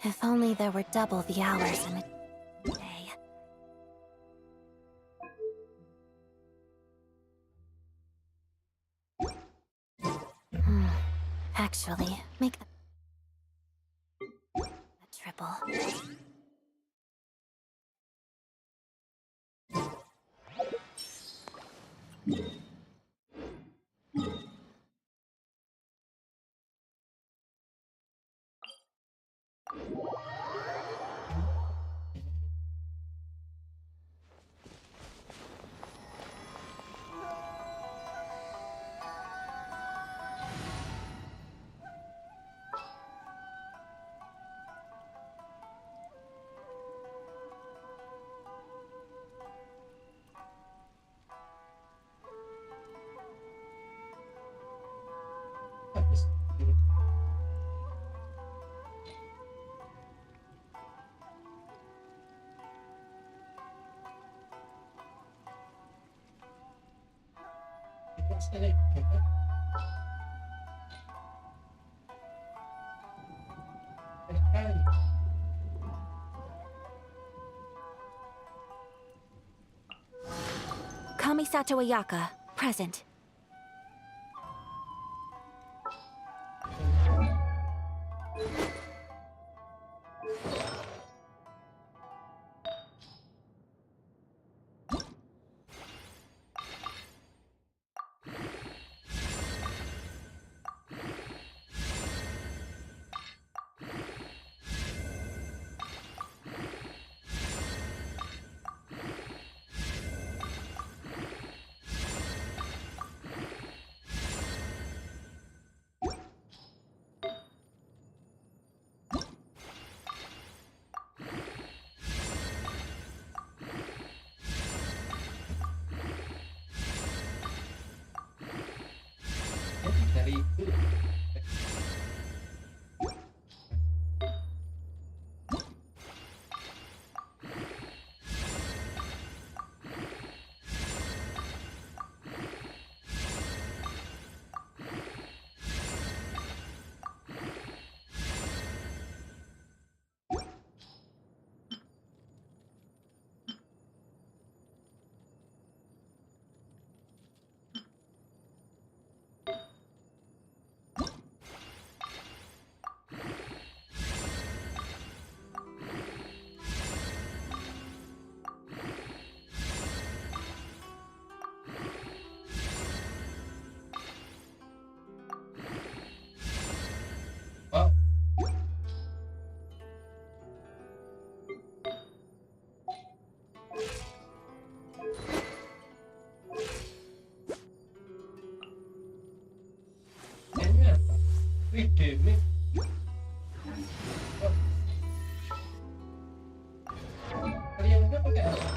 If only there were double the hours in a day. Actually, make the triple. Kamisato Ayaka, present. Dari itu Widih, kalian pakai apa?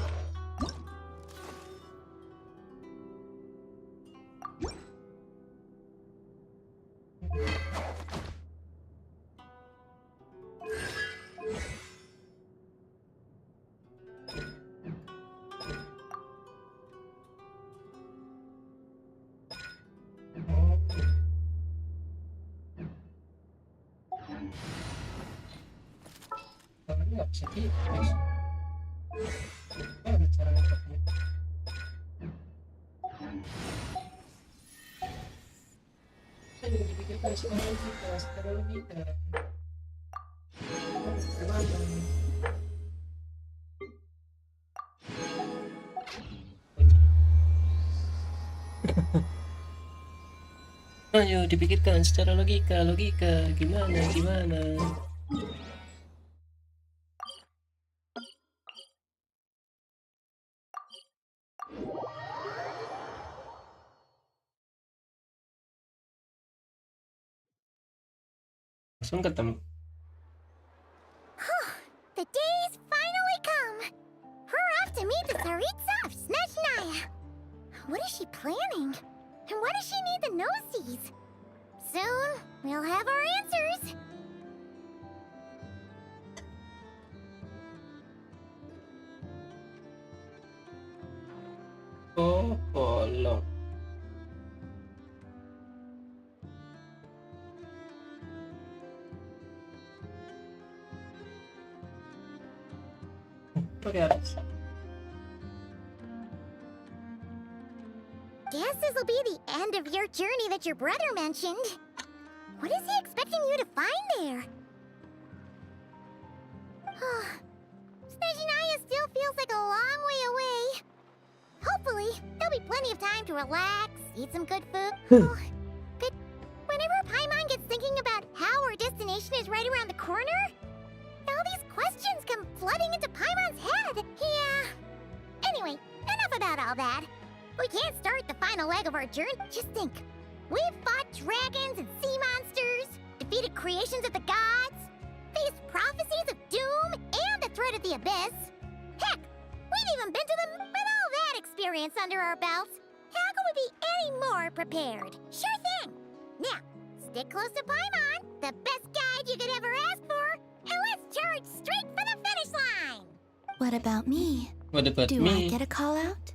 Nggak bisa guys. Gimana cara ngeceknya? Saya juga dipikirkan secara logika. Gimana? Ayo dipikirkan secara logika, gimana? Langsung ketemu. The day's finally come! We're off to meet the Tsaritsa of Snezhnaya! What is she planning? And why does she need the Nozis? Soon, we'll have our answers! Oh, bolong. Pakai atas. Guess this'll be the end of your journey that your brother mentioned. What is he expecting you to find there? Snezhnaya still feels like a long way away. Hopefully, there'll be plenty of time to relax, eat some good food. But whenever Paimon gets thinking about how our destination is right around the corner, all these questions come flooding into Paimon's head. Yeah. Anyway, enough about all that. We can't start the final leg of our journey. Just think. We've fought dragons and sea monsters, defeated creations of the gods, faced prophecies of doom and the threat of the abyss. Heck, we've even been to the... With all that experience under our belts, how can we be any more prepared? Sure thing. Now, stick close to Paimon, the best guide you could ever ask for, and let's charge straight for the finish line. What about me? What about Do me? I get a call out?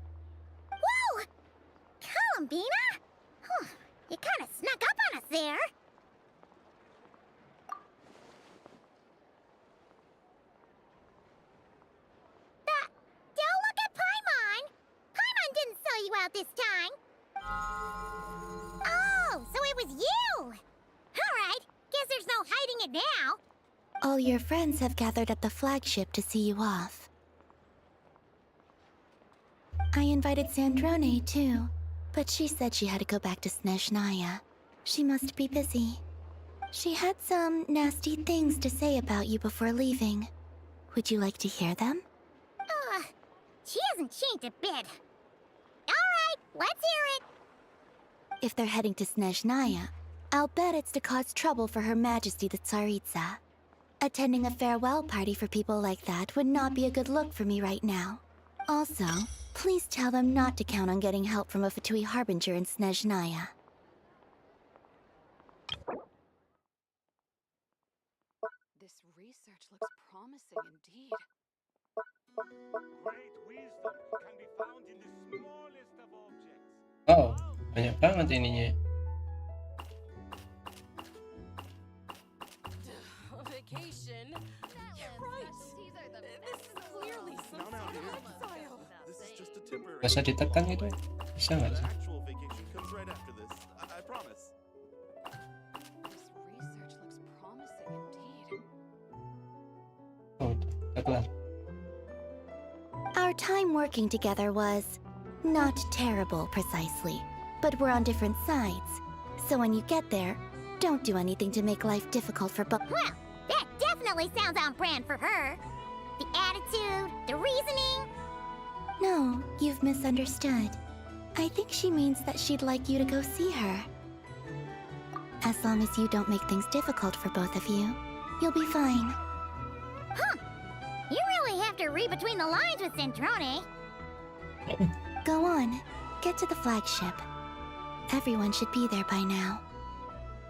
Whoa! Columbina? You kind of snuck up on us there. Don't look at Paimon. Paimon didn't sell you out this time. Oh, so it was you. All right, guess there's no hiding it now. All your friends have gathered at the flagship to see you off. I invited Sandrone too, but she said she had to go back to Snezhnaya. She must be busy. She had some nasty things to say about you before leaving. Would you like to hear them? She hasn't changed a bit. All right, let's hear it. If they're heading to Snezhnaya, I'll bet it's to cause trouble for Her Majesty the Tsaritsa. Attending a farewell party for people like that would not be a good look for me right now. Also, please tell them not to count on getting help from a Fatui Harbinger in Snezhnaya. This research looks promising indeed. Great wisdom can be found in the smallest of objects. Oh, banyak banget ininya. Vacation? Right. This is clearly some sort of exile. This is just a temporary. Bisa ditekan gitu? Bisa nggak The sih? actual vacation comes right after this. I promise. This research looks promising indeed. Oh, udah kelar. Our time working together was not terrible precisely, but we're on different sides. So when you get there, don't do anything to make life difficult for both. Well, that definitely sounds on brand for her. The attitude, the reasoning. No, you've misunderstood. I think she means that she'd like you to go see her. As long as you don't make things difficult for both of you, you'll be fine. Huh. You really have to read between the lines with Sandrone. Go on, get to the flagship. Everyone should be there by now.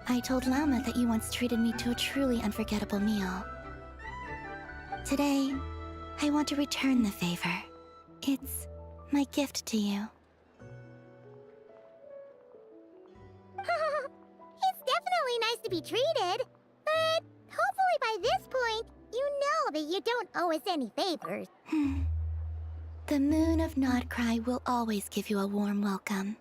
I told Lama that you once treated me to a truly unforgettable meal. Today, I want to return the favor. It's my gift to you. It's definitely nice to be treated, but hopefully by this point, you know that you don't owe us any favors. The moon of Nodcry will always give you a warm welcome.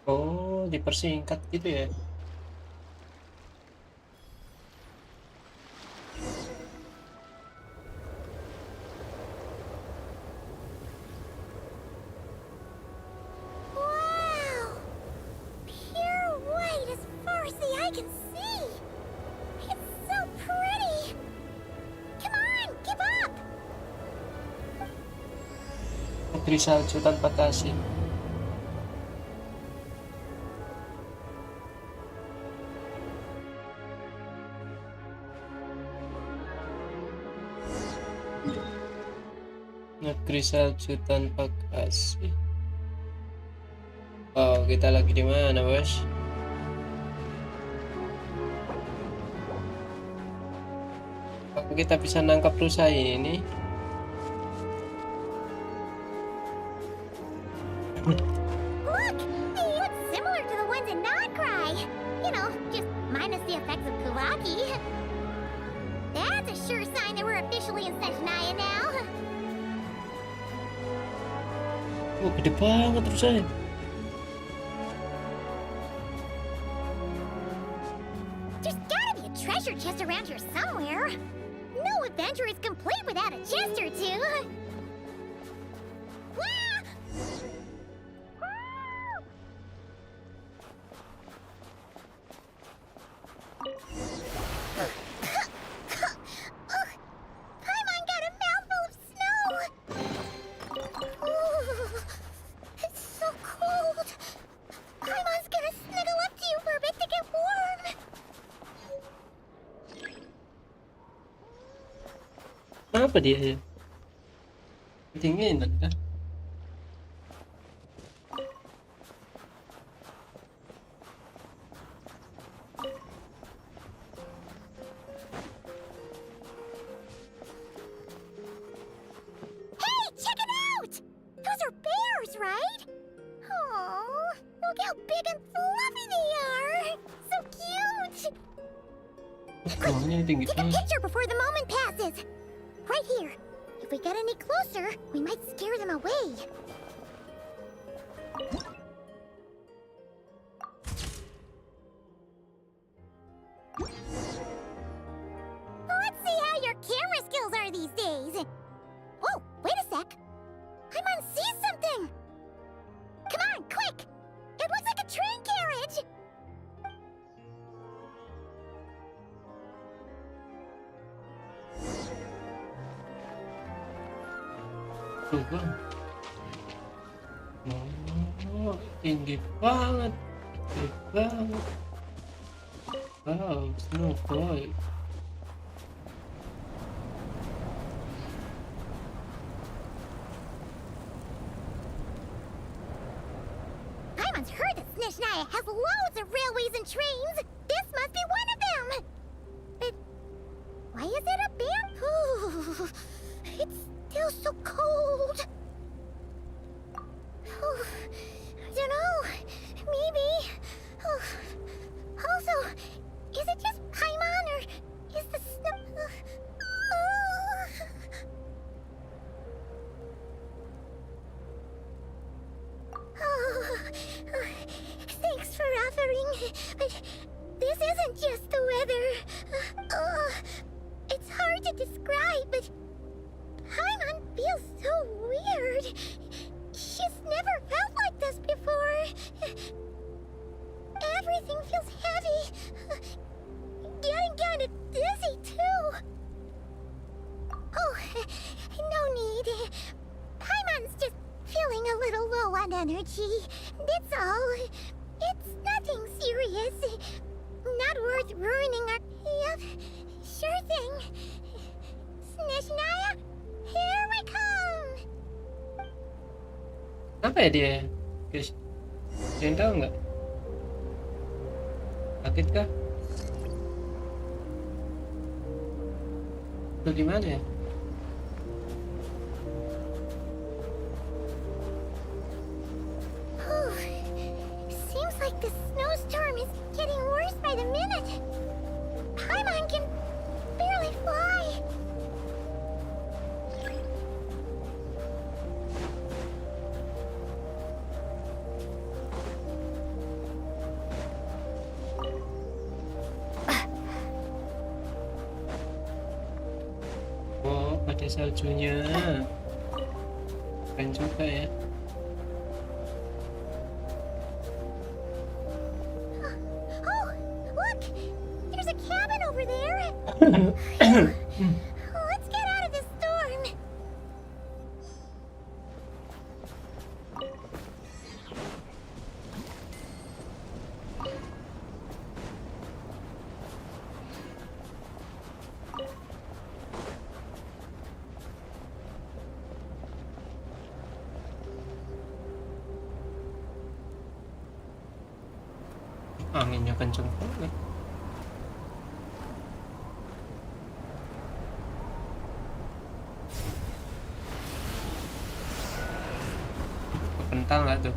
Oh, dipersingkat gitu ya? Wow! Pure white as far as the eye can see! It's so pretty! Come on, give up! Putri salju tanpa kasih. Negeri salju tanpa kasih. Oh, kita lagi di mana, bos? Apa kita bisa nangkap rusa ini? Snezhnaya now. Oh, gede banget terusannya. There's gotta be a treasure chest around here somewhere. No adventure is complete without a chest or two. Wah! Paimon got a mouthful of snow. Ooh, it's so cold. Paimon's gonna snuggle up to you for a bit to get warm. Apa dia ya? Dinginan kan? Hey, check it out! Those are bears, right? Oh, look how big and fluffy they are. So cute. Tulangnya tinggi Take a banget. picture before the moment passes. Right here. If we get any closer, we might scare them away. Let's see how your camera skills are these days. Whoa, wait a sec. Paimon sees something. Come on, quick. It looks like a train carriage. Tuh bang. Oh, tinggi banget. Tinggi banget. Wow, snowboy. Paimon's heard that Snezhnaya has loads of railways and trains. This must be one of them. But why is it a bear? Ooh, it's still so cold. Oh, I don't know. Maybe. Oh, also, is it just Paimon or is the snow? Oh, thanks for offering, but this isn't just the weather. It's hard to describe, but Paimon feels so weird. She's never felt like this before. Everything feels heavy. Getting kind of dizzy, too. Oh, no need. Paimon's just feeling a little low on energy. That's all. It's nothing serious. Not worth ruining our... Yep, sure thing. Snezhnaya, here we come! Apa ya dia, guys? Ada yang tahu nggak? Sakit kah? Atau gimana ya? Oh, seems like the snowstorm is getting worse by the minute. Paimon can barely fly. Oh, ada saljunya. Keren juga ya. Oh, look! There's a cabin over there. Let's get out of this storm. Anginnya kenceng banget. Kentang nggak tuh?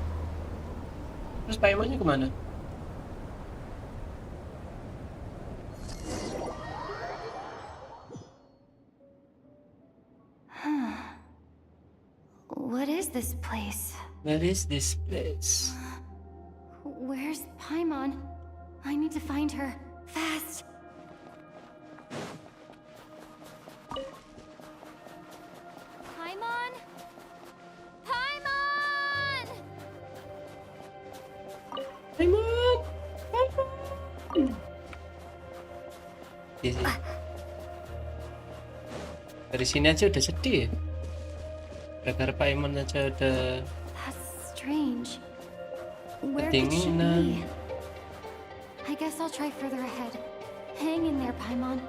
Terus Paimonnya kemana? this place? Where is this place? Where's Paimon? I need to find her. Fast! Paimon? Paimon! Paimon! Paimon! Dari sini aja udah sedih. Gara-gara Paimon aja udah. That's strange. Where could she be? I guess I'll try further ahead. Hang in there, Paimon.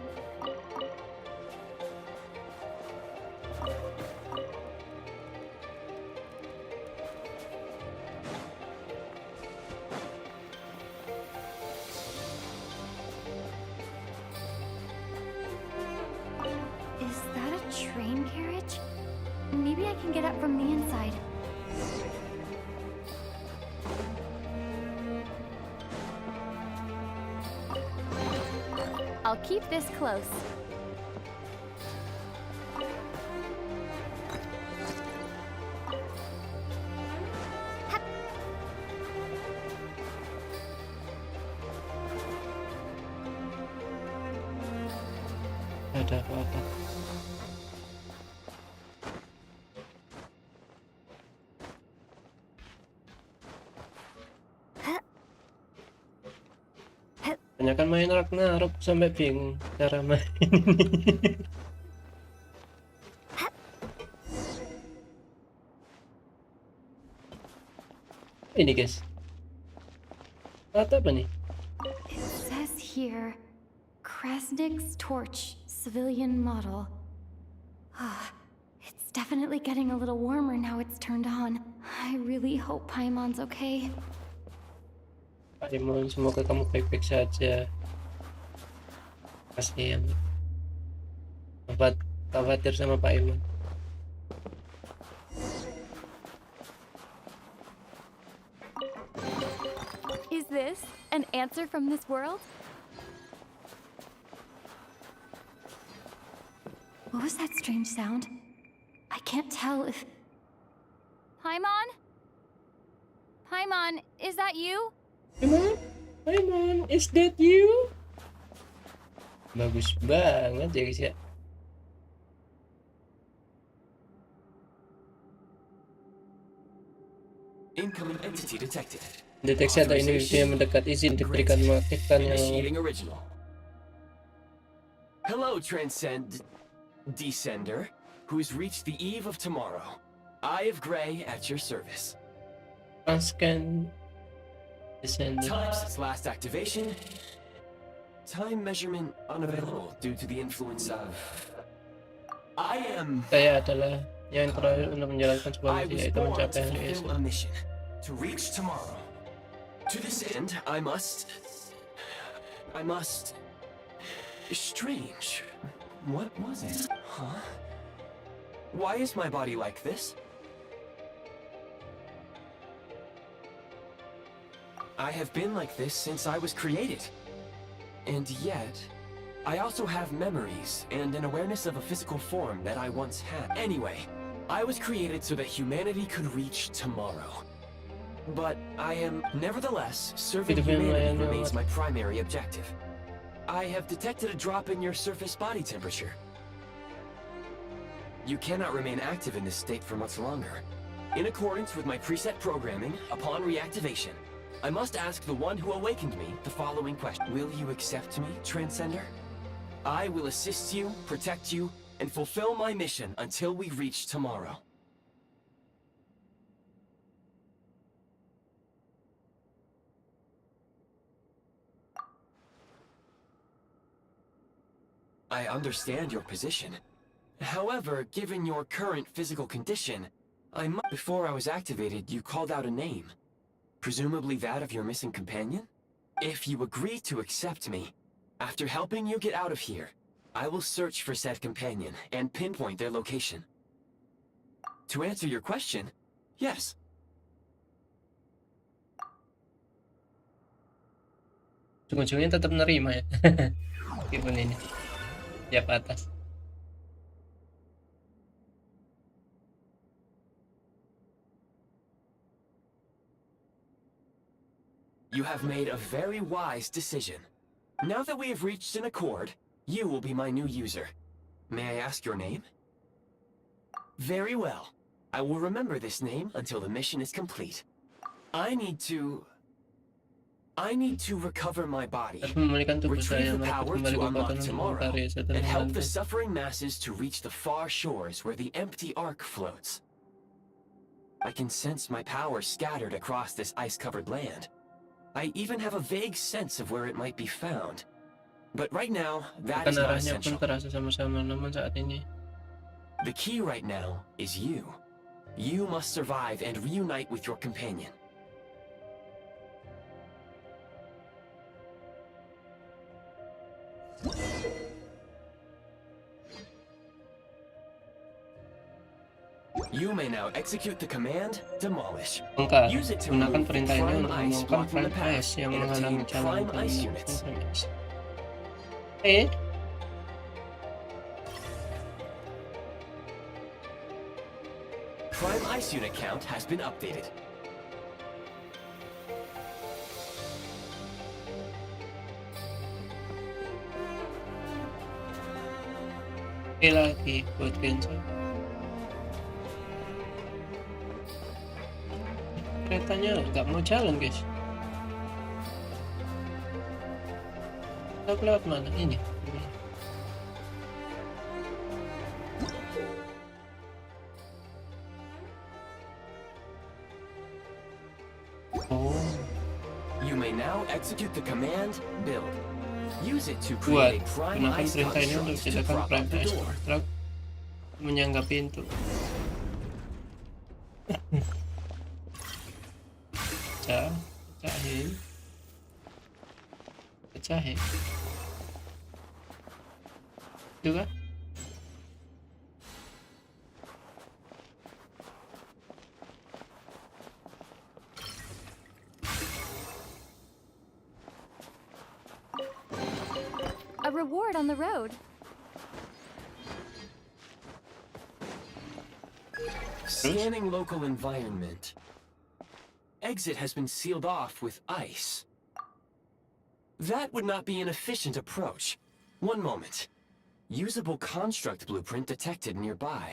Is that a train carriage? Maybe I can get up from the inside. I'll keep this close. Ada apa-apa. Banyakan main Ragnarok sampai bingung cara main ini. Ini guys, apa nih? It says here, Krasnik's torch, civilian model. It's definitely getting a little warmer now it's turned on. I really hope Paimon's okay. Paimon, semoga kamu baik-baik saja. Kasihan. Khawatir sama Paimon. Is this an answer from this world? What was that strange sound? I can't tell if... Paimon? Paimon, is that you? Paimon, is that you? Bagus banget ya guys ya. Incoming entity detected. Deteksi atau individu yang mendekat, izin diberikan mengaktifkan yang. Initiating original. Hello, Descender, who's reached the eve of tomorrow. Eye of Grey at your service. Scan Descender. Time since last activation. Time measurement unavailable due to the influence of... Saya adalah yang terakhir untuk menjalankan sebuah I misi, was yaitu born mencapai to hari fulfill esok. a mission, to reach tomorrow. To this end, I must... Strange. What was it? Huh? Why is my body like this? I have been like this since I was created. And yet, I also have memories and an awareness of a physical form that I once had. Anyway, I was created so that humanity could reach tomorrow. But I am, nevertheless, serving humanity remains my primary objective. I have detected a drop in your surface body temperature. You cannot remain active in this state for much longer. In accordance with my preset programming, upon reactivation, I must ask the one who awakened me the following question. Will you accept me, Transcender? I will assist you, protect you, and fulfill my mission until we reach tomorrow. I understand your position. However, given your current physical condition, before I was activated, you called out a name. Presumably that of your missing companion? If you agree to accept me, after helping you get out of here, I will search for said companion and pinpoint their location. To answer your question, yes. Ujung-ujungnya tetap nerima ya. Meskipun ini tiap atas. You have made a very wise decision. Now that we have reached an accord, you will be my new user. May I ask your name? Very well. I will remember this name until the mission is complete. I need to recover my body, At memulihkan tubuh saya, retrieve the merebut power kembali to unlock kekuatan tomorrow, elementary setelah and help the mengantuk. suffering masses to reach the far shores where the empty ark floats. I can sense my power scattered across this ice-covered land. I even have a vague sense of where it might be found. But right now, that Bahkan is not arahnya pun essential. terasa sama-sama, namun saat ini The key right now is you. You must survive and reunite with your companion. You may now execute the command, demolish. Bongkar. Use it to Gunakan remove perintah ini prime untuk ice membongkar blocking prime the path ice yang and menghalangi obtain jalan prime untuk ice menemukan units. prime ice. Prime ice unit count has been updated. Oke lagi buat Genshin. Keretanya nggak mau jalan guys. Kita lewat mana? Ini. Oh, You may now execute the command, build. Use it to buat create prime gunakan ice perintah ini untuk constructs to ciptakan prop prime up the ice door. construct menyangga pintu. Pecahin. Itu kan? A reward on the road. Scanning local environment. Exit has been sealed off with ice. That would not be an efficient approach. One moment. Usable construct blueprint detected nearby.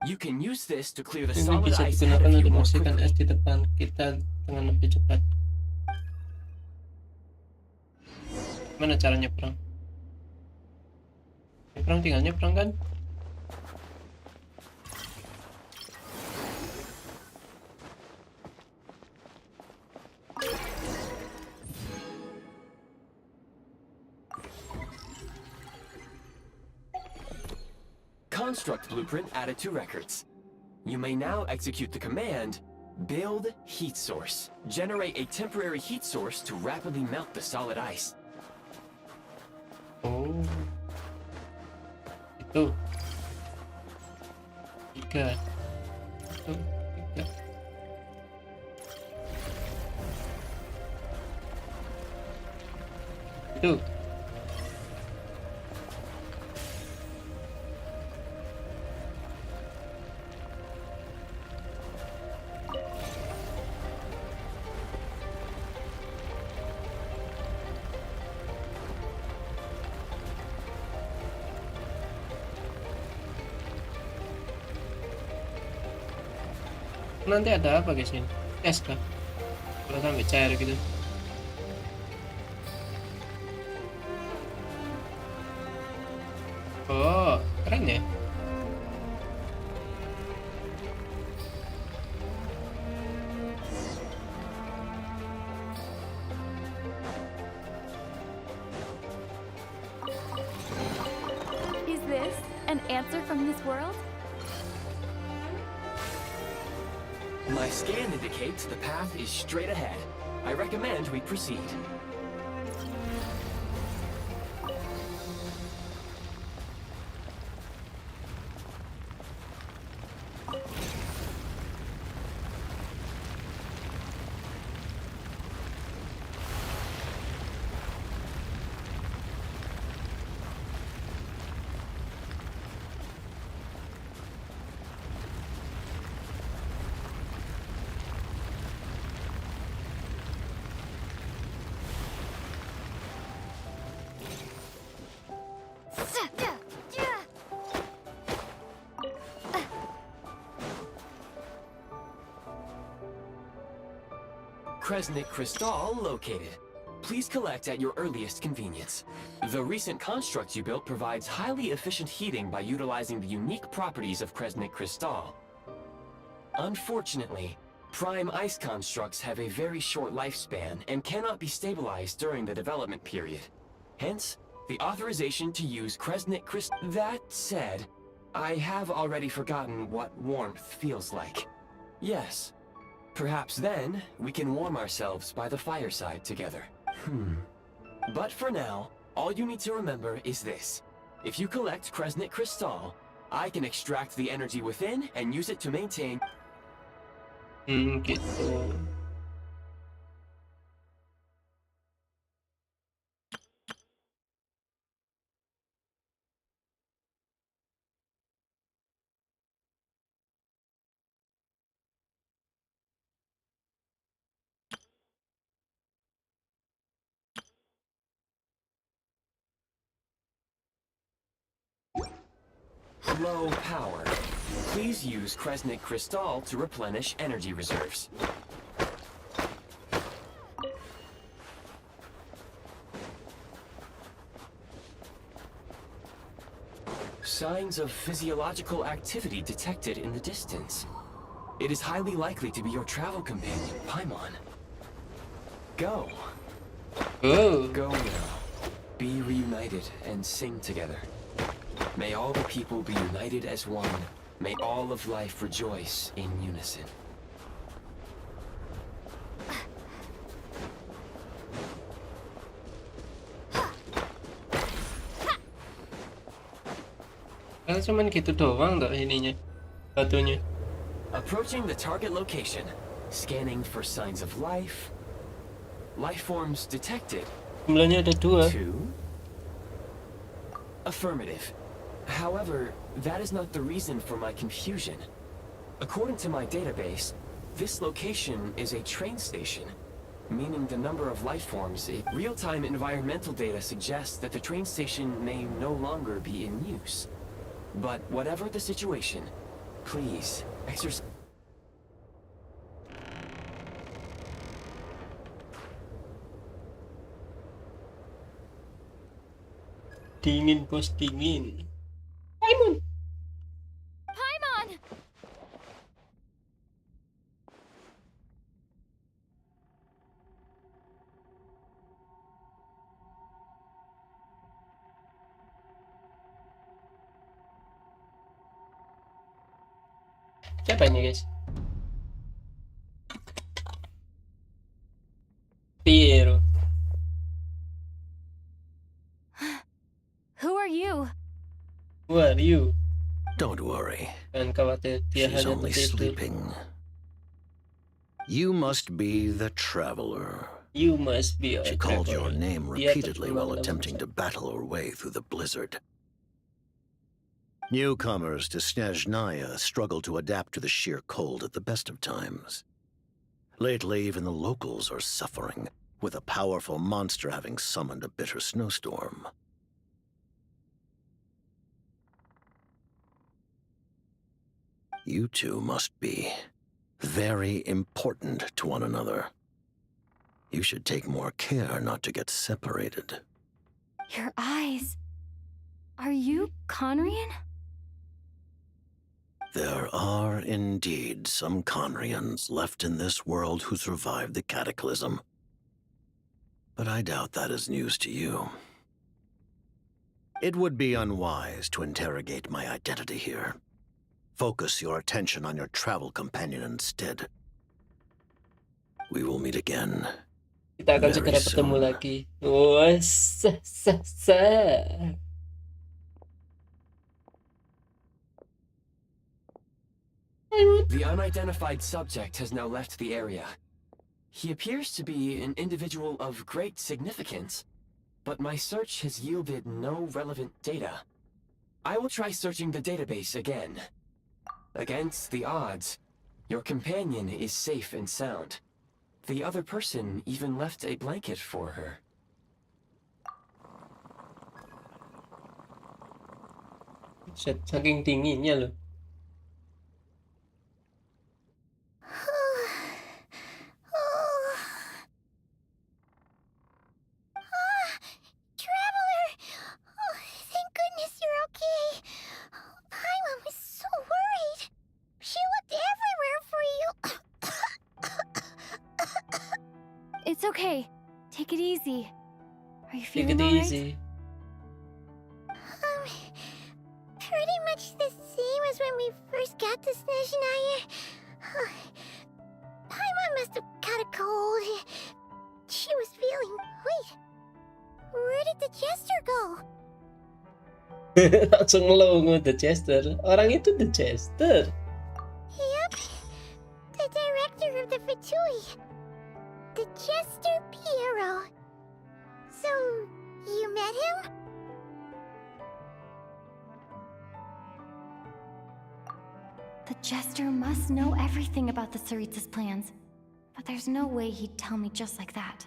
You can use this to clear the Ini solid bisa ice ahead digunakan of you untuk more membersihkan es quickly. di depan kita dengan lebih cepat. Mana cara nyebrang? Nyebrang tinggal nyebrang kan? Construct blueprint added to records. You may now execute the command, build heat source. Generate a temporary heat source to rapidly melt the solid ice. Oh, itu 3. Itu 3. Itu. Nanti ada apa guys ini? Es kah? Kalau sampai cair gitu. Oh, keren ya. Is this an answer from this world? My scan indicates the path is straight ahead. I recommend we proceed. Kresnik crystal located. Please collect at your earliest convenience. The recent construct you built provides highly efficient heating by utilizing the unique properties of Kresnik crystal. Unfortunately, prime ice constructs have a very short lifespan and cannot be stabilized during the development period. Hence, the authorization to use Kresnik crystal. That said, I have already forgotten what warmth feels like. Yes, perhaps then we can warm ourselves by the fireside together. But for now, all you need to remember is this. If you collect Kresnik crystal, I can extract the energy within and use it to maintain. Gitu. Low power. Please use Kresnik crystal to replenish energy reserves. Signs of physiological activity detected in the distance. It is highly likely to be your travel companion, Paimon. Go. Oh. Go now. Be reunited and sing together. May all the people be united as one. May all of life rejoice in unison. Cuman gitu doang tak ininya, batunya. Approaching the target location, scanning for signs of life. Life forms detected. Jumlahnya ada 2. 2. Affirmative. However, that is not the reason for my confusion. According to my database, this location is a train station, meaning the number of life forms. Real-time environmental data suggests that the train station may no longer be in use. But whatever the situation, please exercise. Dingin bos, dingin. Paimon. Paimon! Siapa ini guys? Piero. Who are you? Who are you? Don't worry. Jangan khawatir, dia She's hanya only tertidur. sleeping. You must be the traveler. You must be a She called your traveler. name Dia repeatedly terkenal while dalam attempting to battle her way through the blizzard. Newcomers to Snezhnaya struggle to adapt to the sheer cold at the best of times. Lately, even the locals are suffering, with a powerful monster having summoned a bitter snowstorm. You two must be very important to one another. You should take more care not to get separated. Your eyes. Are you Conrian? There are indeed some Conrians left in this world who survived the cataclysm. But I doubt that is news to you. It would be unwise to interrogate my identity here. Focus your attention on your travel companion instead. We will meet again. Kita akan Very segera bertemu soon. lagi. Wah, The unidentified subject has now left the area. He appears to be an individual of great significance, but my search has yielded no relevant data. I will try searching the database again. Against the odds, your companion is safe and sound. The other person even left a blanket for her. Saking dinginnya loh. It's okay. Take it easy. Are you Take feeling it alright? easy. Pretty much the same as when we first got to Snezhnaya. Paimon must have caught a cold. She was feeling... Wait. Where did the jester go? Langsung melongo the Chester. Orang itu the Chester. Yep. The director of the Fatui. The Jester Piero. So, you met him? The Jester must know everything about the Tsaritsa's plans. But there's no way he'd tell me just like that.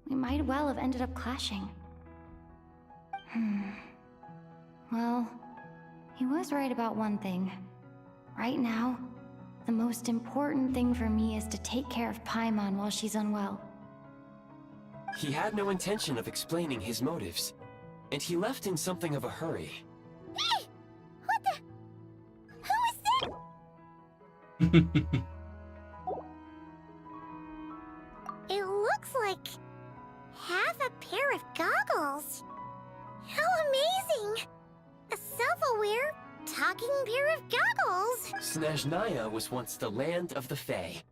We might well have ended up clashing. Well, he was right about one thing. Right now, the most important thing for me is to take care of Paimon while she's unwell. He had no intention of explaining his motives, and he left in something of a hurry. Hey! What the... Who is that? It looks like... half a pair of goggles. How amazing! A self-aware, talking pair of goggles! Snezhnaya was once the land of the Fae.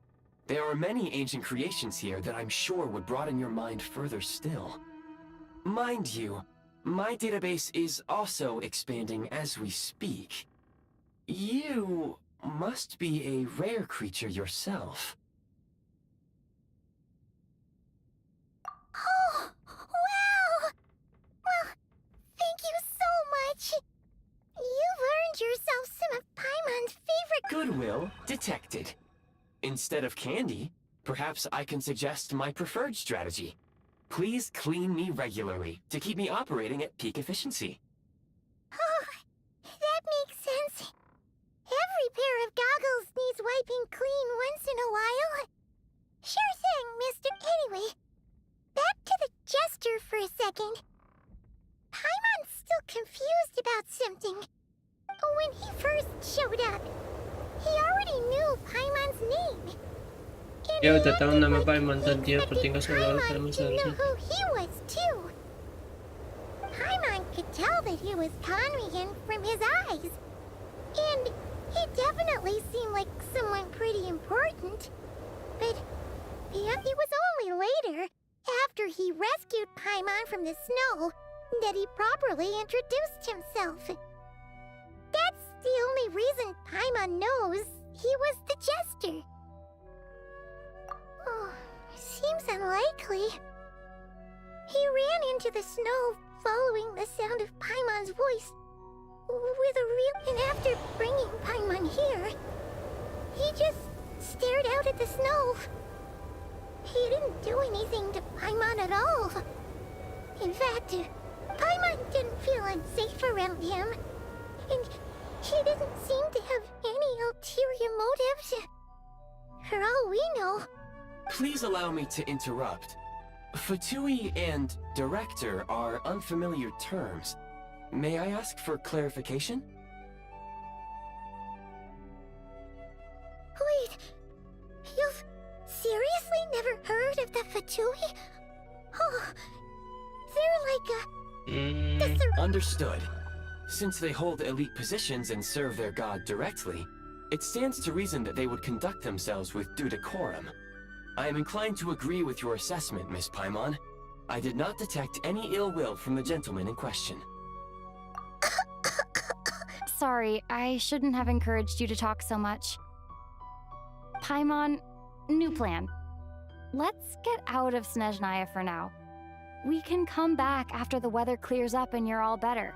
There are many ancient creations here that I'm sure would broaden your mind further still. Mind you, my database is also expanding as we speak. You must be a rare creature yourself. Oh, wow! Well, thank you so much. You've earned yourself some of Paimon's favorite... Goodwill detected. Instead of candy, perhaps I can suggest my preferred strategy. Please clean me regularly to keep me operating at peak efficiency. Oh, that makes sense. Every pair of goggles needs wiping clean once in a while. Sure thing, mister. Anyway, back to the Jester for a second. Paimon's still confused about something. When he first showed up, he already knew Paimon's name. And Dia he udah tahu acted nama like Paimon dan dia expected bertingkah seolah-olah Paimon sama to know seharusnya. who he was too. Paimon could tell that he was Conrigan from his eyes. And he definitely seemed like someone pretty important. But it was only later, after he rescued Paimon from the snow, that he properly introduced himself. That's the only reason Paimon knows he was the Jester. Oh, seems unlikely. He ran into the snow following the sound of Paimon's voice with a real... And after bringing Paimon here, he just stared out at the snow. He didn't do anything to Paimon at all. In fact, Paimon didn't feel unsafe around him. And he didn't seem to have any ulterior motives. For all we know... Please allow me to interrupt. Fatui and director are unfamiliar terms. May I ask for clarification? Wait, you've seriously never heard of the Fatui? Oh, they're like a... Understood. Since they hold elite positions and serve their god directly, it stands to reason that they would conduct themselves with due decorum. I am inclined to agree with your assessment, Miss Paimon. I did not detect any ill will from the gentleman in question. Sorry, I shouldn't have encouraged you to talk so much. Paimon, new plan. Let's get out of Snezhnaya for now. We can come back after the weather clears up and you're all better.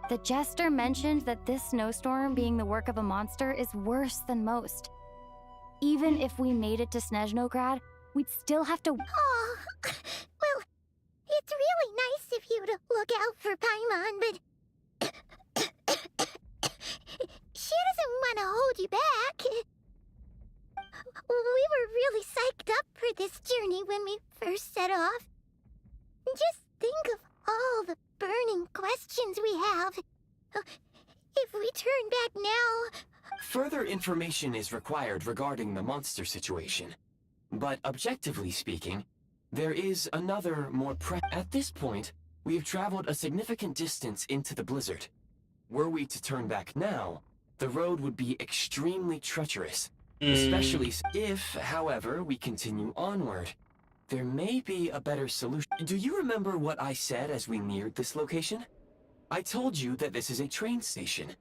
The Jester mentioned that this snowstorm being the work of a monster is worse than most. Even if we made it to Snezhnograd, we'd still have to... Oh, well, it's really nice of you to look out for Paimon, but... she doesn't want to hold you back. We were really psyched up for this journey when we first set off. Just think of all the burning questions we have. If we turn back now... Further information is required regarding the monster situation. But objectively speaking, there is another more At this point, we have traveled a significant distance into the blizzard. Were we to turn back now, the road would be extremely treacherous. Especially if, however, we continue onward. There may be a better solution. Do you remember what I said as we neared this location? I told you that this is a train station.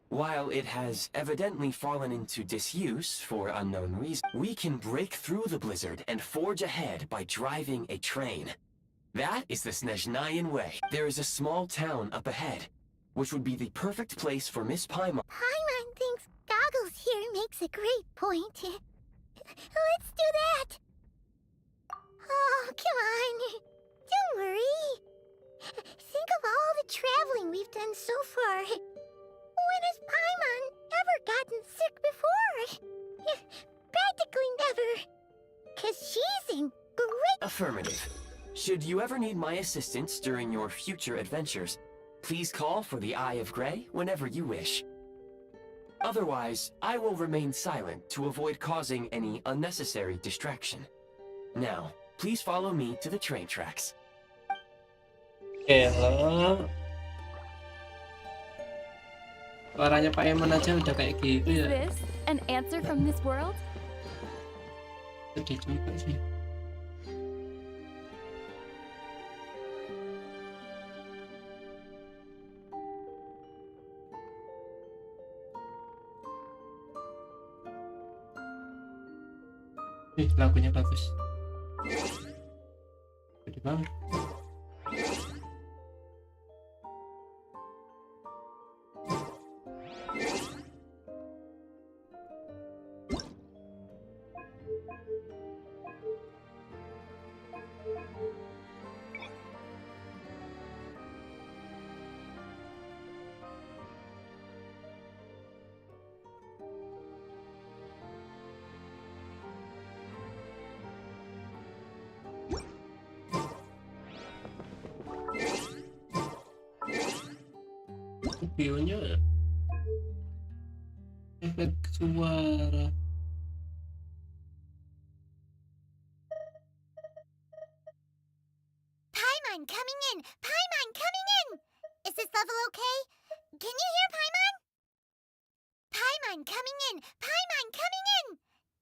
While it has evidently fallen into disuse for unknown reasons, we can break through the blizzard and forge ahead by driving a train. That is the Snezhnayan way. There is a small town up ahead, which would be the perfect place for Miss Paimon. Paimon thinks Goggles here makes a great point. Let's do that. Oh, come on. Don't worry. Think of all the traveling we've done so far. When has Paimon ever gotten sick before? Practically never. 'Cause she's in great... Affirmative. Should you ever need my assistance during your future adventures, please call for the Eye of Grey whenever you wish. Otherwise, I will remain silent to avoid causing any unnecessary distraction. Now, please follow me to the train tracks. Hello. Suaranya Pak Eman aja udah kayak gitu Is ya. this an answer from this world? Sedih juga sih. Lagunya bagus. Gede banget. Videonya efek suara. Paimon coming in! Paimon coming in! Is this level okay? Can you hear Paimon? Paimon coming in! Paimon coming in!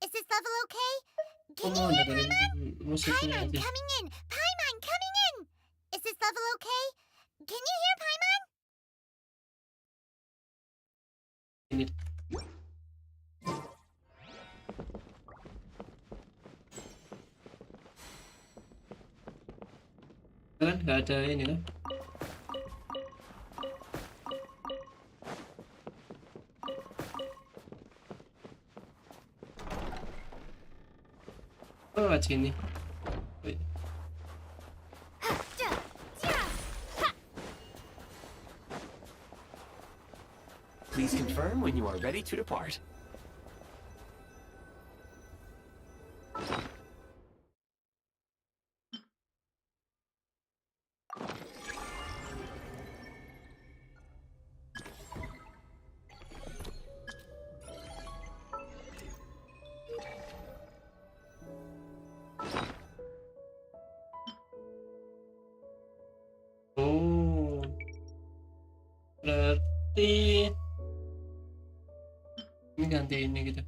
Is this level okay? Can you hear Paimon? Musiknya Paimon aja. coming in! Paimon coming in! Is this level okay? Can you hear Paimon? Ini. Kan nggak ada ini kan? Oh, lewat sini. Wait. Please confirm when you are ready to depart. Oh, berarti ini ganti ini gitu.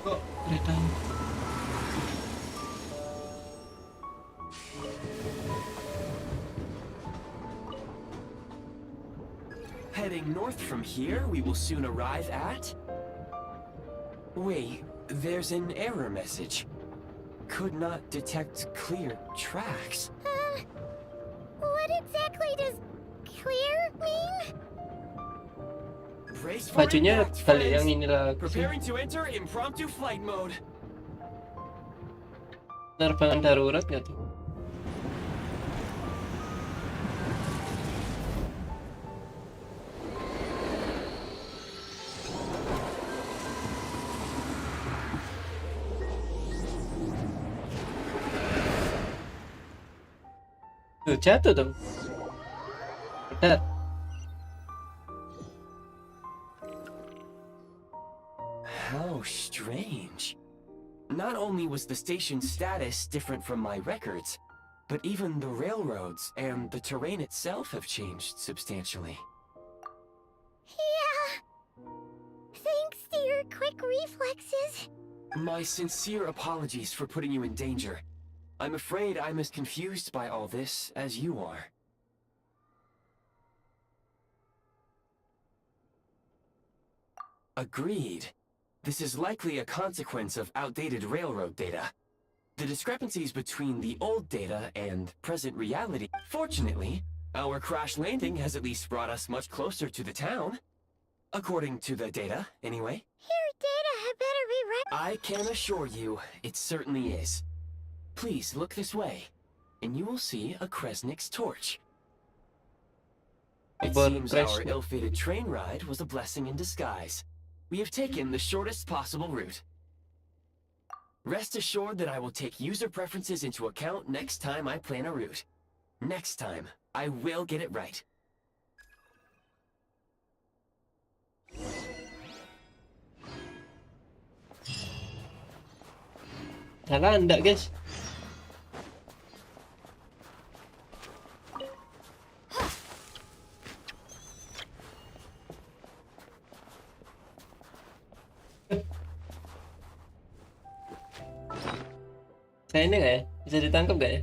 Kok keretanya? Heading north from here, we will soon arrive at... Wait, there's an error message. Could not detect clear tracks. What exactly does clear mean? Brace for Bajunya impact, kali yang friends. ini lagi. Preparing to enter impromptu flight mode. Penerbangan darurat nggak tuh? jatuh dong. Benar. How strange. Not only was the station's status different from my records, but even the railroads and the terrain itself have changed substantially. Yeah. Thanks to your quick reflexes. My sincere apologies for putting you in danger. I'm afraid I'm as confused by all this as you are. Agreed. This is likely a consequence of outdated railroad data. The discrepancies between the old data and present reality. Fortunately, our crash landing has at least brought us much closer to the town. According to the data, anyway. Your data had better be right. I can assure you, it certainly is. Please look this way, and you will see a Kresnik's torch. It But seems our Kresnik- ill-fated train ride was a blessing in disguise. We have taken the shortest possible route. Rest assured that I will take user preferences into account next time I plan a route. Next time, I will get it right. Salah enggak, guys? Saya ini nggak ya? Bisa ditangkap nggak ya?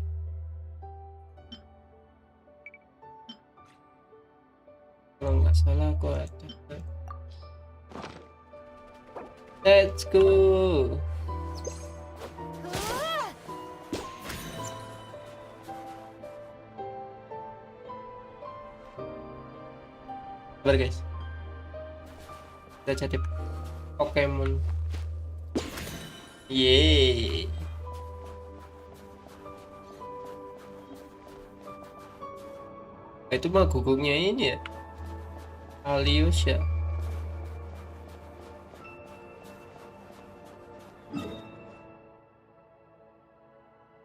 Kalau nggak salah aku ada. Let's go. Sabar guys. Kita jadi Pokemon. Yeay. Itu mah gugungnya ini ya. Alius ya.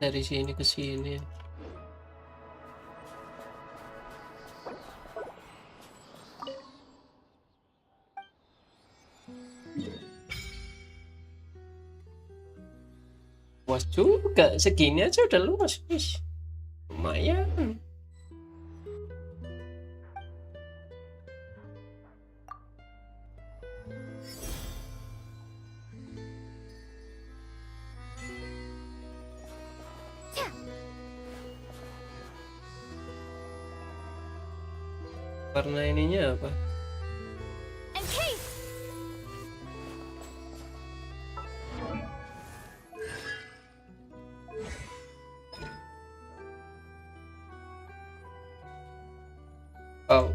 Dari sini ke sini. Luas juga, segini aja udah luas, guys. Lumayan. Warna ininya apa? Oh.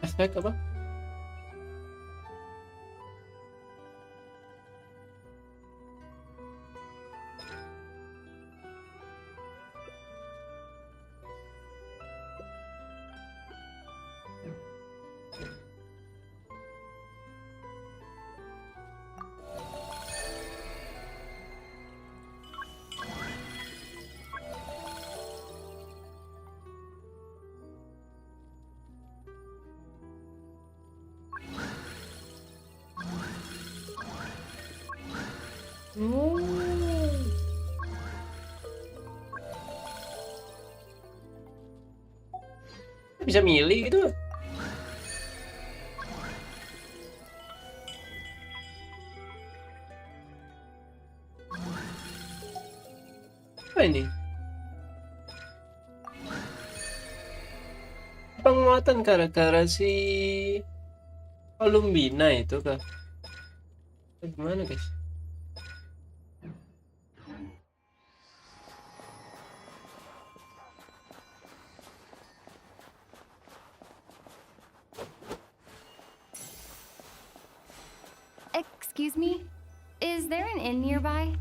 Spec apa? Bisa milih gitu. Apa ini? Penguatan gara-gara si Columbina itu kah? Gimana guys? Excuse me? Is there an inn nearby?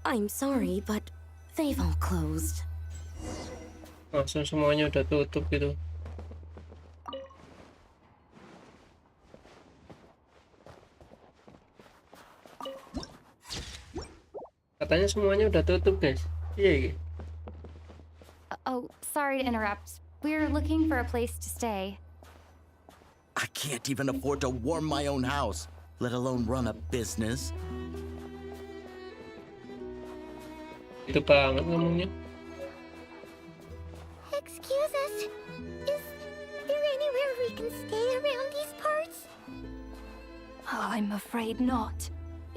I'm sorry, but they've all closed. Langsung semuanya udah tutup gitu. Katanya semuanya udah tutup, guys. Iya, gitu. Oh, sorry to interrupt. We're looking for a place to stay. I can't even afford to warm my own house, let alone run a business. Itu banget ngomongnya. Excuse us. Is there anywhere we can stay around these parts? I'm afraid not.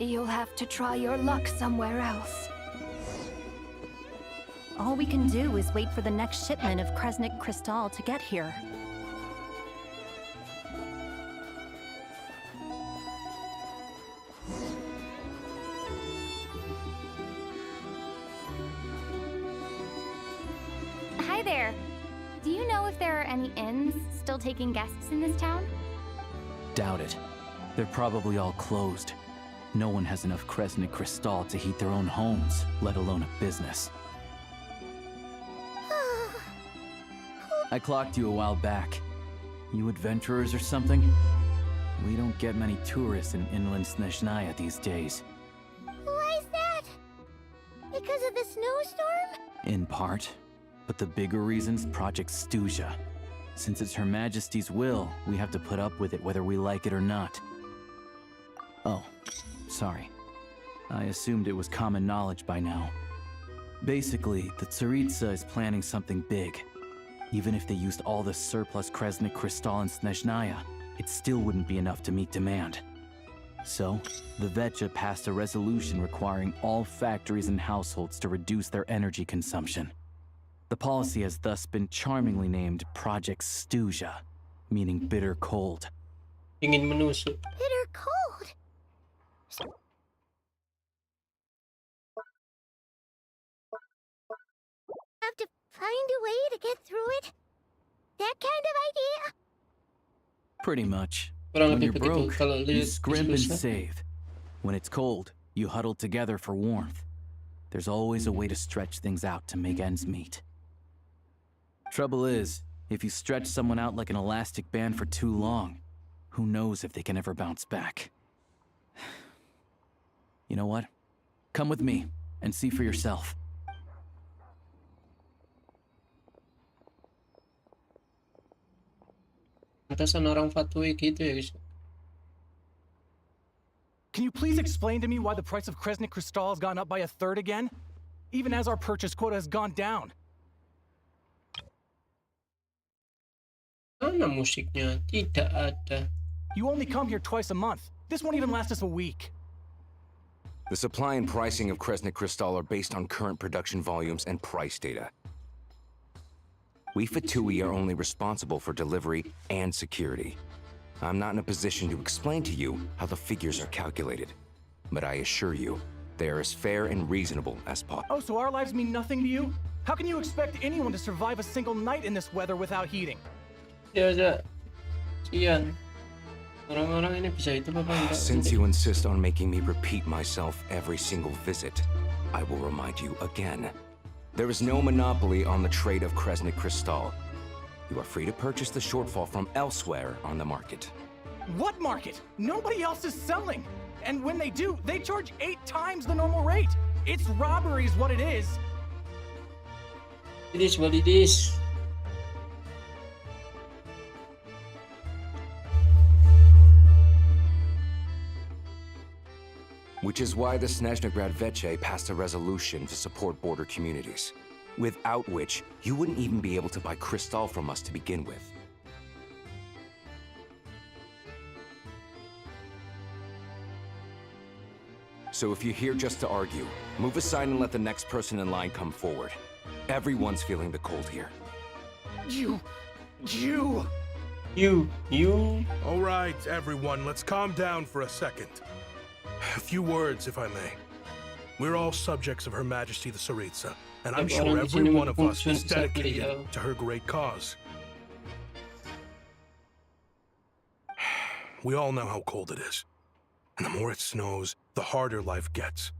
You'll have to try your luck somewhere else. All we can do is wait for the next shipment of Kresnik Crystal to get here. Hi there. Do you know if there are any inns still taking guests in this town? Doubt it. They're probably all closed. No one has enough Kresnik Crystal to heat their own homes, let alone a business. I clocked you a while back. You adventurers or something? We don't get many tourists in inland Snezhnaya these days. Why is that? Because of the snowstorm? In part. But the bigger reason's Project Stuja. Since it's Her Majesty's will, we have to put up with it whether we like it or not. Oh, sorry. I assumed it was common knowledge by now. Basically, the Tsaritsa is planning something big. Even if they used all the surplus Kresnik Crystal in Snezhnaya, it still wouldn't be enough to meet demand. So, the Vetja passed a resolution requiring all factories and households to reduce their energy consumption. The policy has thus been charmingly named Project Stuja, meaning bitter cold. Ingin menusuk. Bitter cold. Have to find a way to get through it? That kind of idea? Pretty much. Kurang When lebih you're begitu broke, kalau you lihat scrimp and susah. save. When it's cold, you huddle together for warmth. There's always a way to stretch things out to make ends meet. Trouble is, if you stretch someone out like an elastic band for too long, who knows if they can ever bounce back. You know what? Come with me and see for yourself. Pantasan orang fatui gitu ya, guys. Can you please explain to me why the price of Kresnik Crystal has gone up by 1/3 again? Even as our purchase quota has gone down. Mana musiknya? Tidak ada. You only come here twice a month. This won't even last us a week. The supply and pricing of Kresnik Crystal are based on current production volumes and price data. We Fatui are only responsible for delivery and security. I'm not in a position to explain to you how the figures are calculated, but I assure you, they are as fair and reasonable as possible. Oh, so our lives mean nothing to you? How can you expect anyone to survive a single night in this weather without heating? Ya, ya. Sian. Orang-orang ini bisa itu apa enggak? Since you insist on making me repeat myself every single visit, I will remind you again. There is no monopoly on the trade of Kresnik Crystal. You are free to purchase the shortfall from elsewhere on the market. What market? Nobody else is selling. And when they do, they charge 8 times the normal rate. It's robbery is what it is. It is what it is. Which is why the Snezhnograd Veche passed a resolution to support border communities, without which you wouldn't even be able to buy crystal from us to begin with. So if you're here just to argue, move aside and let the next person in line come forward. Everyone's feeling the cold here. You. All right, everyone, let's calm down for a second. A few words, if I may. We're all subjects of Her Majesty the Tsaritsa, and I'm sure every one of us is dedicated to her great cause. We all know how cold it is. And the more it snows, the harder life gets.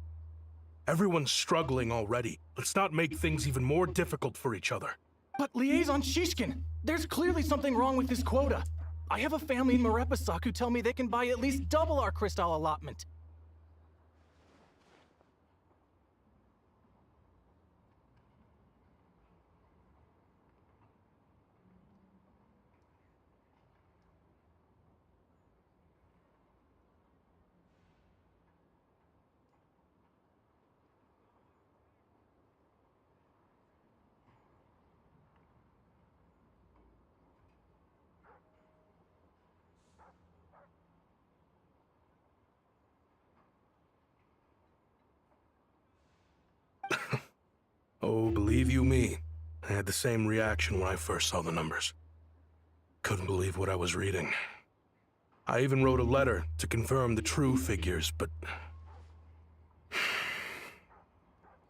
Everyone's struggling already. Let's not make things even more difficult for each other. But Liaison Shishkin, there's clearly something wrong with this quota. I have a family in Marepasak who tell me they can buy at least double our crystal allotment. Believe you me, I had the same reaction when I first saw the numbers. Couldn't believe what I was reading. I even wrote a letter to confirm the true figures, but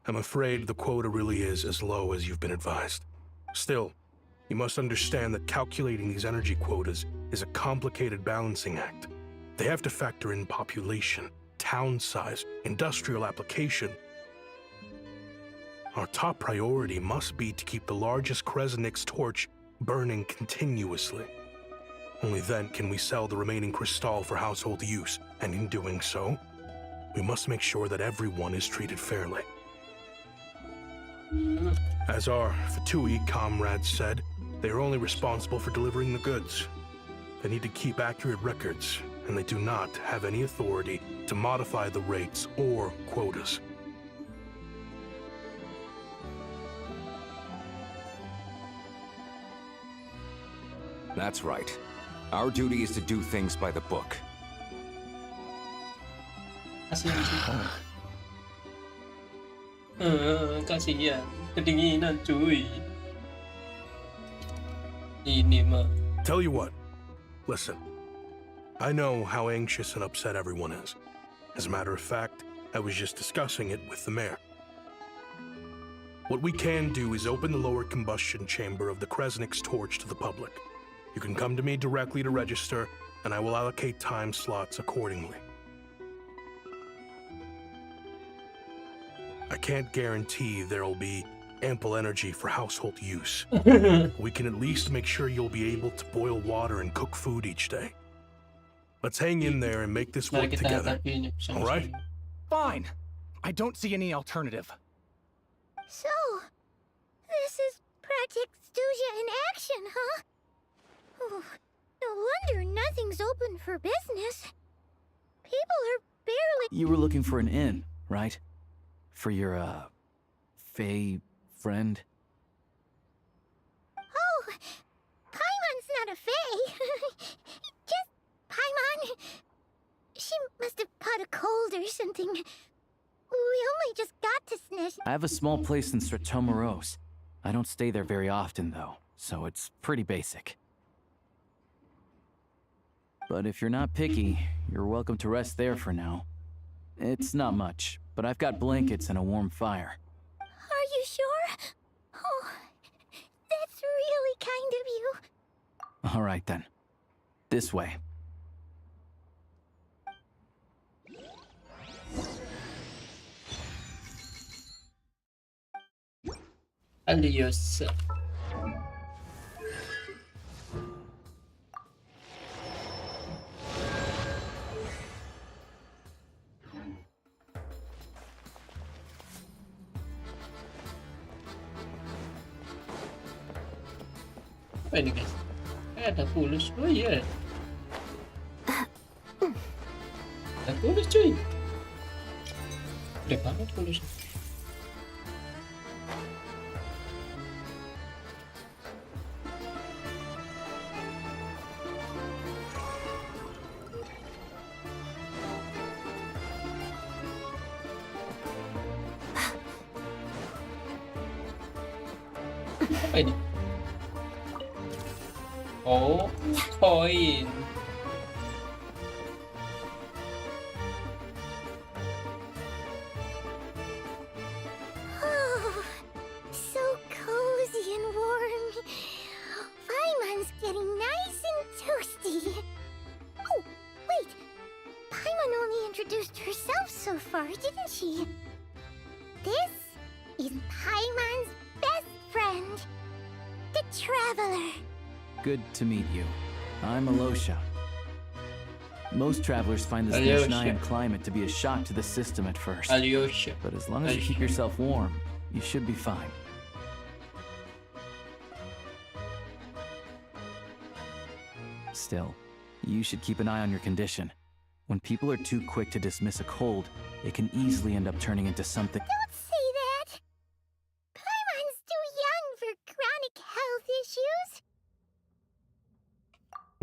I'm afraid the quota really is as low as you've been advised. Still, you must understand that calculating these energy quotas is a complicated balancing act. They have to factor in population, town size, industrial application. Our top priority must be to keep the largest Kresnik's torch burning continuously. Only then can we sell the remaining crystal for household use, and in doing so, we must make sure that everyone is treated fairly. As our Fatui comrades said, they are only responsible for delivering the goods. They need to keep accurate records, and they do not have any authority to modify the rates or quotas. That's right. Our duty is to do things by the book. Kasihan, kedinginan cuy. Ini mah. Tell you what, listen. I know how anxious and upset everyone is. As a matter of fact, I was just discussing it with the mayor. What we can do is open the lower combustion chamber of the Kresnik's torch to the public. You can come to me directly to register, and I will allocate time slots accordingly. I can't guarantee there'll be ample energy for household use. We can at least make sure you'll be able to boil water and cook food each day. Let's hang in there and make this work together. All right? Fine. I don't see any alternative. So, this is Project Stuja in action, huh? Oh, no wonder nothing's open for business. People are barely... You were looking for an inn, right? For your, Fae friend? Oh, Paimon's not a Fae. Just Paimon. She must have caught a cold or something. We only just got to Snesh. I have a small place in Sertomoros. I don't stay there very often, though, so it's pretty basic. But if you're not picky, you're welcome to rest there for now. It's not much, but I've got blankets and a warm fire. Are you sure? Oh, that's really kind of you. All right, then. This way. Adios. Apa ini guys? Ada pulus, oh iya. Ada pulus cuy. Gede banget pulus. Apa ini? Oh, koin. Oh, so cozy and warm. Paimon's getting nice and toasty. Oh, wait. Paimon only introduced herself so far, didn't she? This is Paimon's best friend, the Traveler. Good to meet you. I'm Alosha. Most travelers find the Alyosha. Snezhnayan climate to be a shock to the system at first. Alyosha. But as long as you keep yourself warm, you should be fine. Still, you should keep an eye on your condition. When people are too quick to dismiss a cold, it can easily end up turning into something. Don't say that. Paimon's too young for chronic health issues.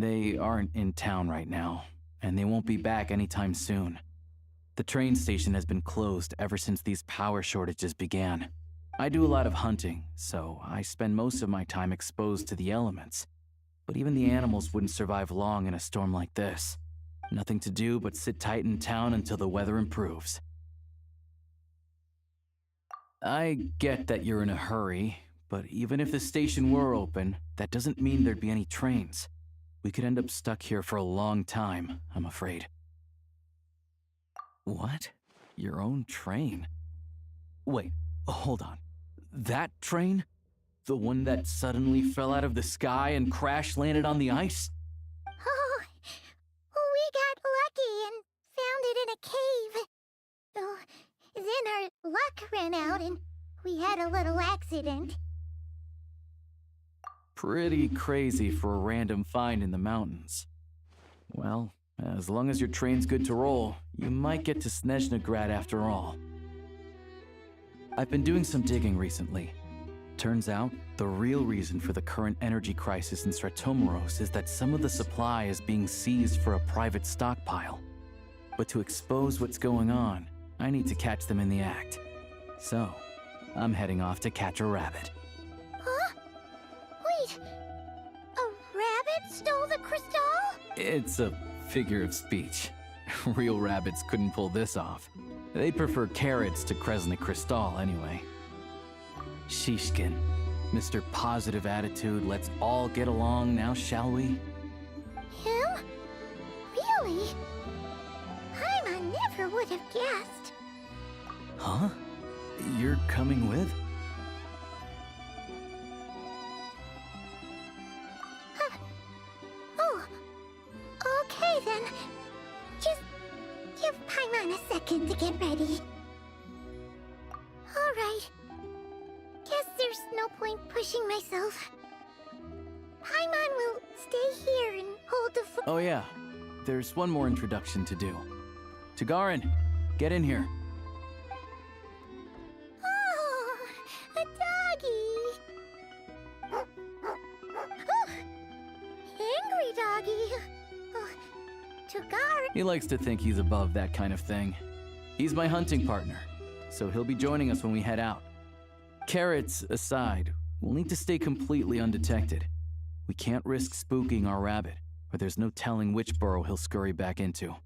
They aren't in town right now, and they won't be back anytime soon. The train station has been closed ever since these power shortages began. I do a lot of hunting, so I spend most of my time exposed to the elements. But even the animals wouldn't survive long in a storm like this. Nothing to do but sit tight in town until the weather improves. I get that you're in a hurry, but even if the station were open, that doesn't mean there'd be any trains. We could end up stuck here for a long time, I'm afraid. What? Your own train? Wait, hold on. That train? The one that suddenly fell out of the sky and crash-landed on the ice? Oh, we got lucky and found it in a cave. Oh, then our luck ran out and we had a little accident. Pretty crazy for a random find in the mountains. Well, as long as your train's good to roll, you might get to Snezhnograd after all. I've been doing some digging recently. Turns out, the real reason for the current energy crisis in Stratomaros is that some of the supply is being seized for a private stockpile. But to expose what's going on, I need to catch them in the act. So, I'm heading off to catch a rabbit. Huh? Wait, a rabbit stole the crystal? It's a figure of speech. Real rabbits couldn't pull this off. They prefer carrots to Kresnik Crystal anyway. Shishkin, Mr. Positive Attitude, let's all get along now, shall we? Him? Really? I never would have guessed. Huh? You're coming with? Oh, okay then. Just give Paimon a second to get ready. Alright. Guess there's no point pushing myself. Paimon will stay here and hold the Oh yeah, there's one more introduction to do. Tagarin, get in here. Oh, a doggy. Oh, angry doggy. Oh, Tagarin. He likes to think he's above that kind of thing. He's my hunting partner, so he'll be joining us when we head out. Carrots aside, we'll need to stay completely undetected. We can't risk spooking our rabbit, or there's no telling which burrow he'll scurry back into.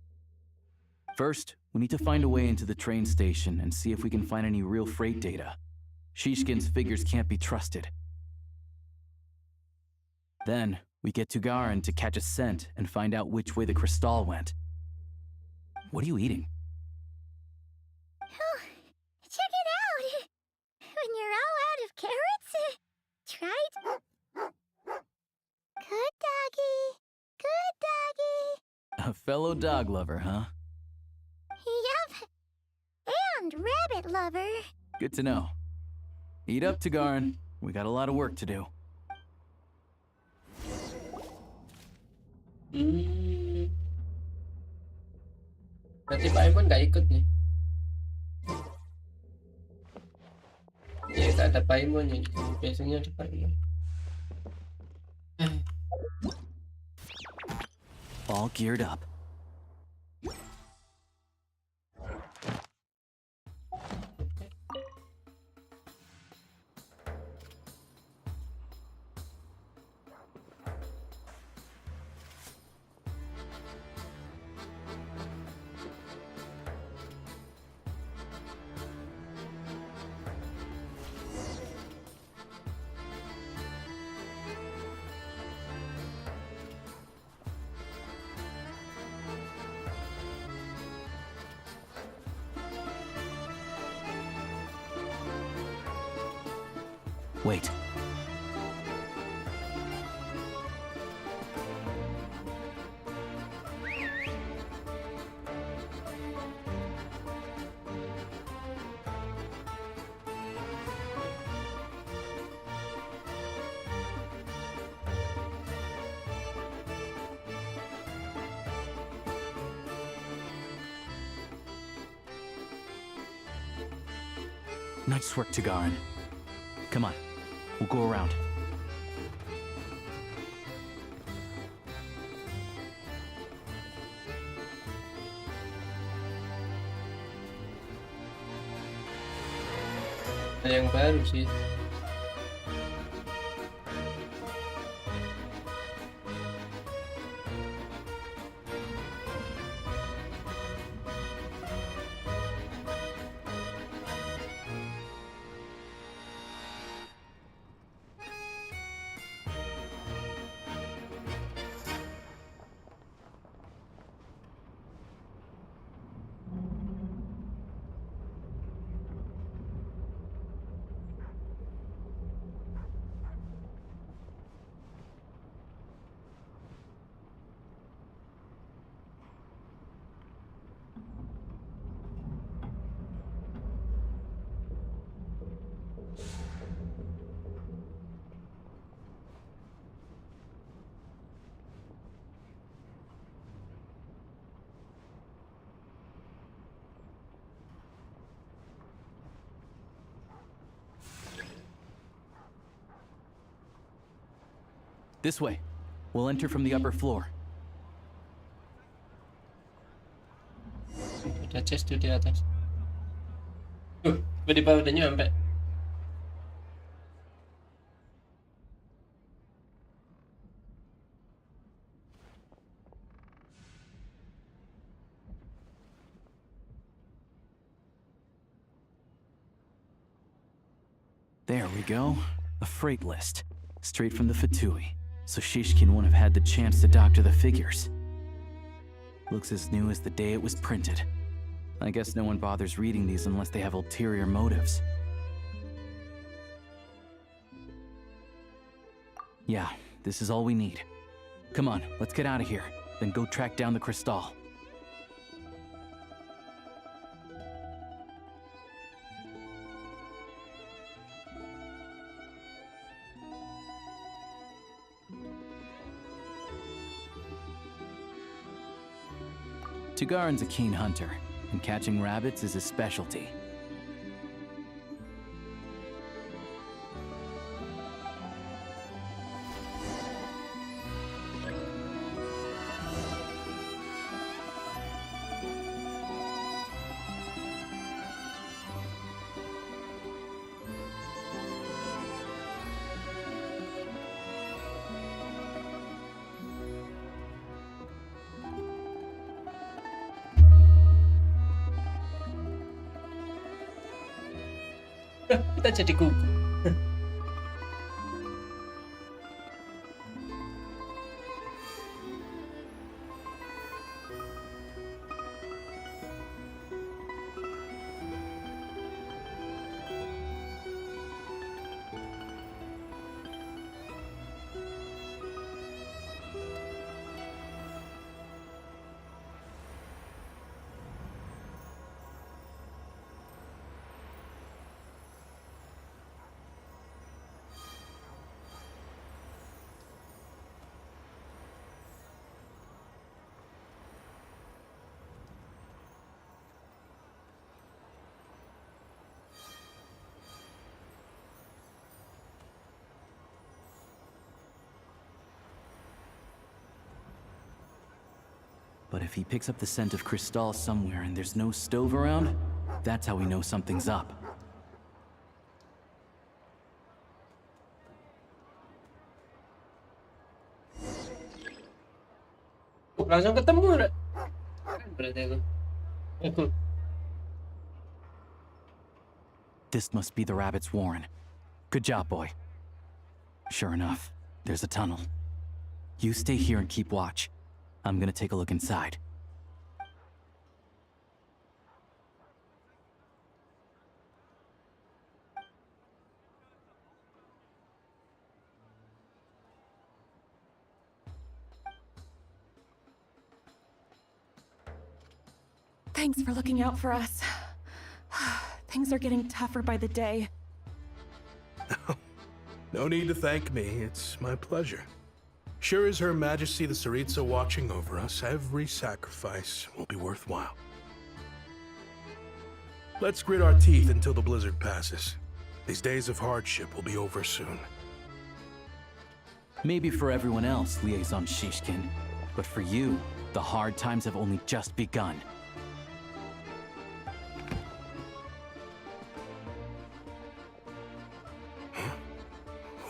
First, we need to find a way into the train station and see if we can find any real freight data. Shishkin's figures can't be trusted. Then, we get Tugarin to catch a scent and find out which way the crystal went. What are you eating? Oh, check it out. When you're all out of carrots, try it. Good doggy. Good doggy. A fellow dog lover, huh? Yep. And rabbit lover. Good to know. Eat up, Tugarin. We got a lot of work to do. Berarti Paimon nggak ikut nih. Ya, tak ada Paimon ya. Biasanya ada Paimon. All geared up. Wait. Nice work, Tugarin. Come on. We'll go around. Ada yang baru sih. This way. We'll enter from the upper floor. Ada chest tuh di atas. Di bawah udah nyampe. There we go. A freight list. Straight from the Fatui. So Shishkin won't have had the chance to doctor the figures. Looks as new as the day it was printed. I guess no one bothers reading these unless they have ulterior motives. Yeah, this is all we need. Come on, let's get out of here. Then go track down the crystal. Tugarin's a keen hunter, and catching rabbits is his specialty. Kita jadi kuku. But if he picks up the scent of crystal somewhere and there's no stove around, that's how we know something's up. Langsung ketemu udah. Berarti aku. This must be the rabbit's warren. Good job, boy. Sure enough, there's a tunnel. You stay here and keep watch. I'm gonna take a look inside. Thanks for looking out for us. Things are getting tougher by the day. No need to thank me. It's my pleasure. Sure as Her Majesty the Tsaritsa watching over us, every sacrifice will be worthwhile. Let's grit our teeth until the blizzard passes. These days of hardship will be over soon. Maybe for everyone else, Liaison Shishkin, but for you, the hard times have only just begun.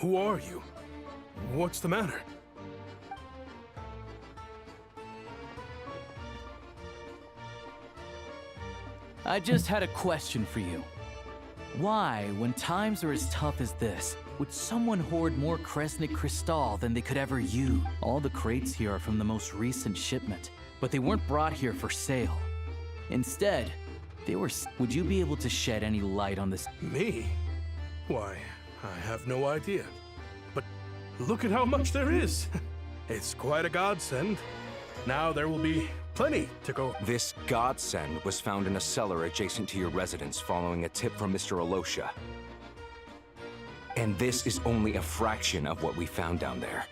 Who are you? What's the matter? I just had a question for you. Why, when times are as tough as this, would someone hoard more Kresnik Crystal than they could ever use? All the crates here are from the most recent shipment, but they weren't brought here for sale. Instead, they were... Would you be able to shed any light on this? Me? Why, I have no idea. But look at how much there is. It's quite a godsend. Now there will be plenty to go. This godsend was found in a cellar adjacent to your residence following a tip from Mr. Alosha. And this is only a fraction of what we found down there.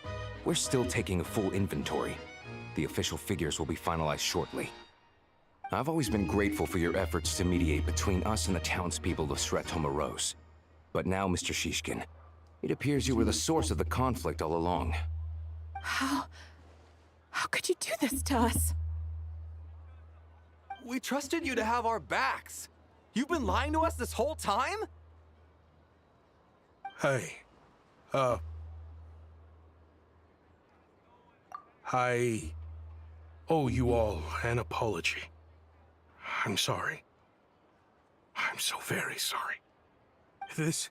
We're still taking a full inventory. The official figures will be finalized shortly. I've always been grateful for your efforts to mediate between us and the townspeople of Sret-Tomaros. But now, Mr. Shishkin, it appears you were the source of the conflict all along. How could you do this to us? We trusted you to have our backs. You've been lying to us this whole time? Hey, I owe you all an apology. I'm sorry. I'm so very sorry. This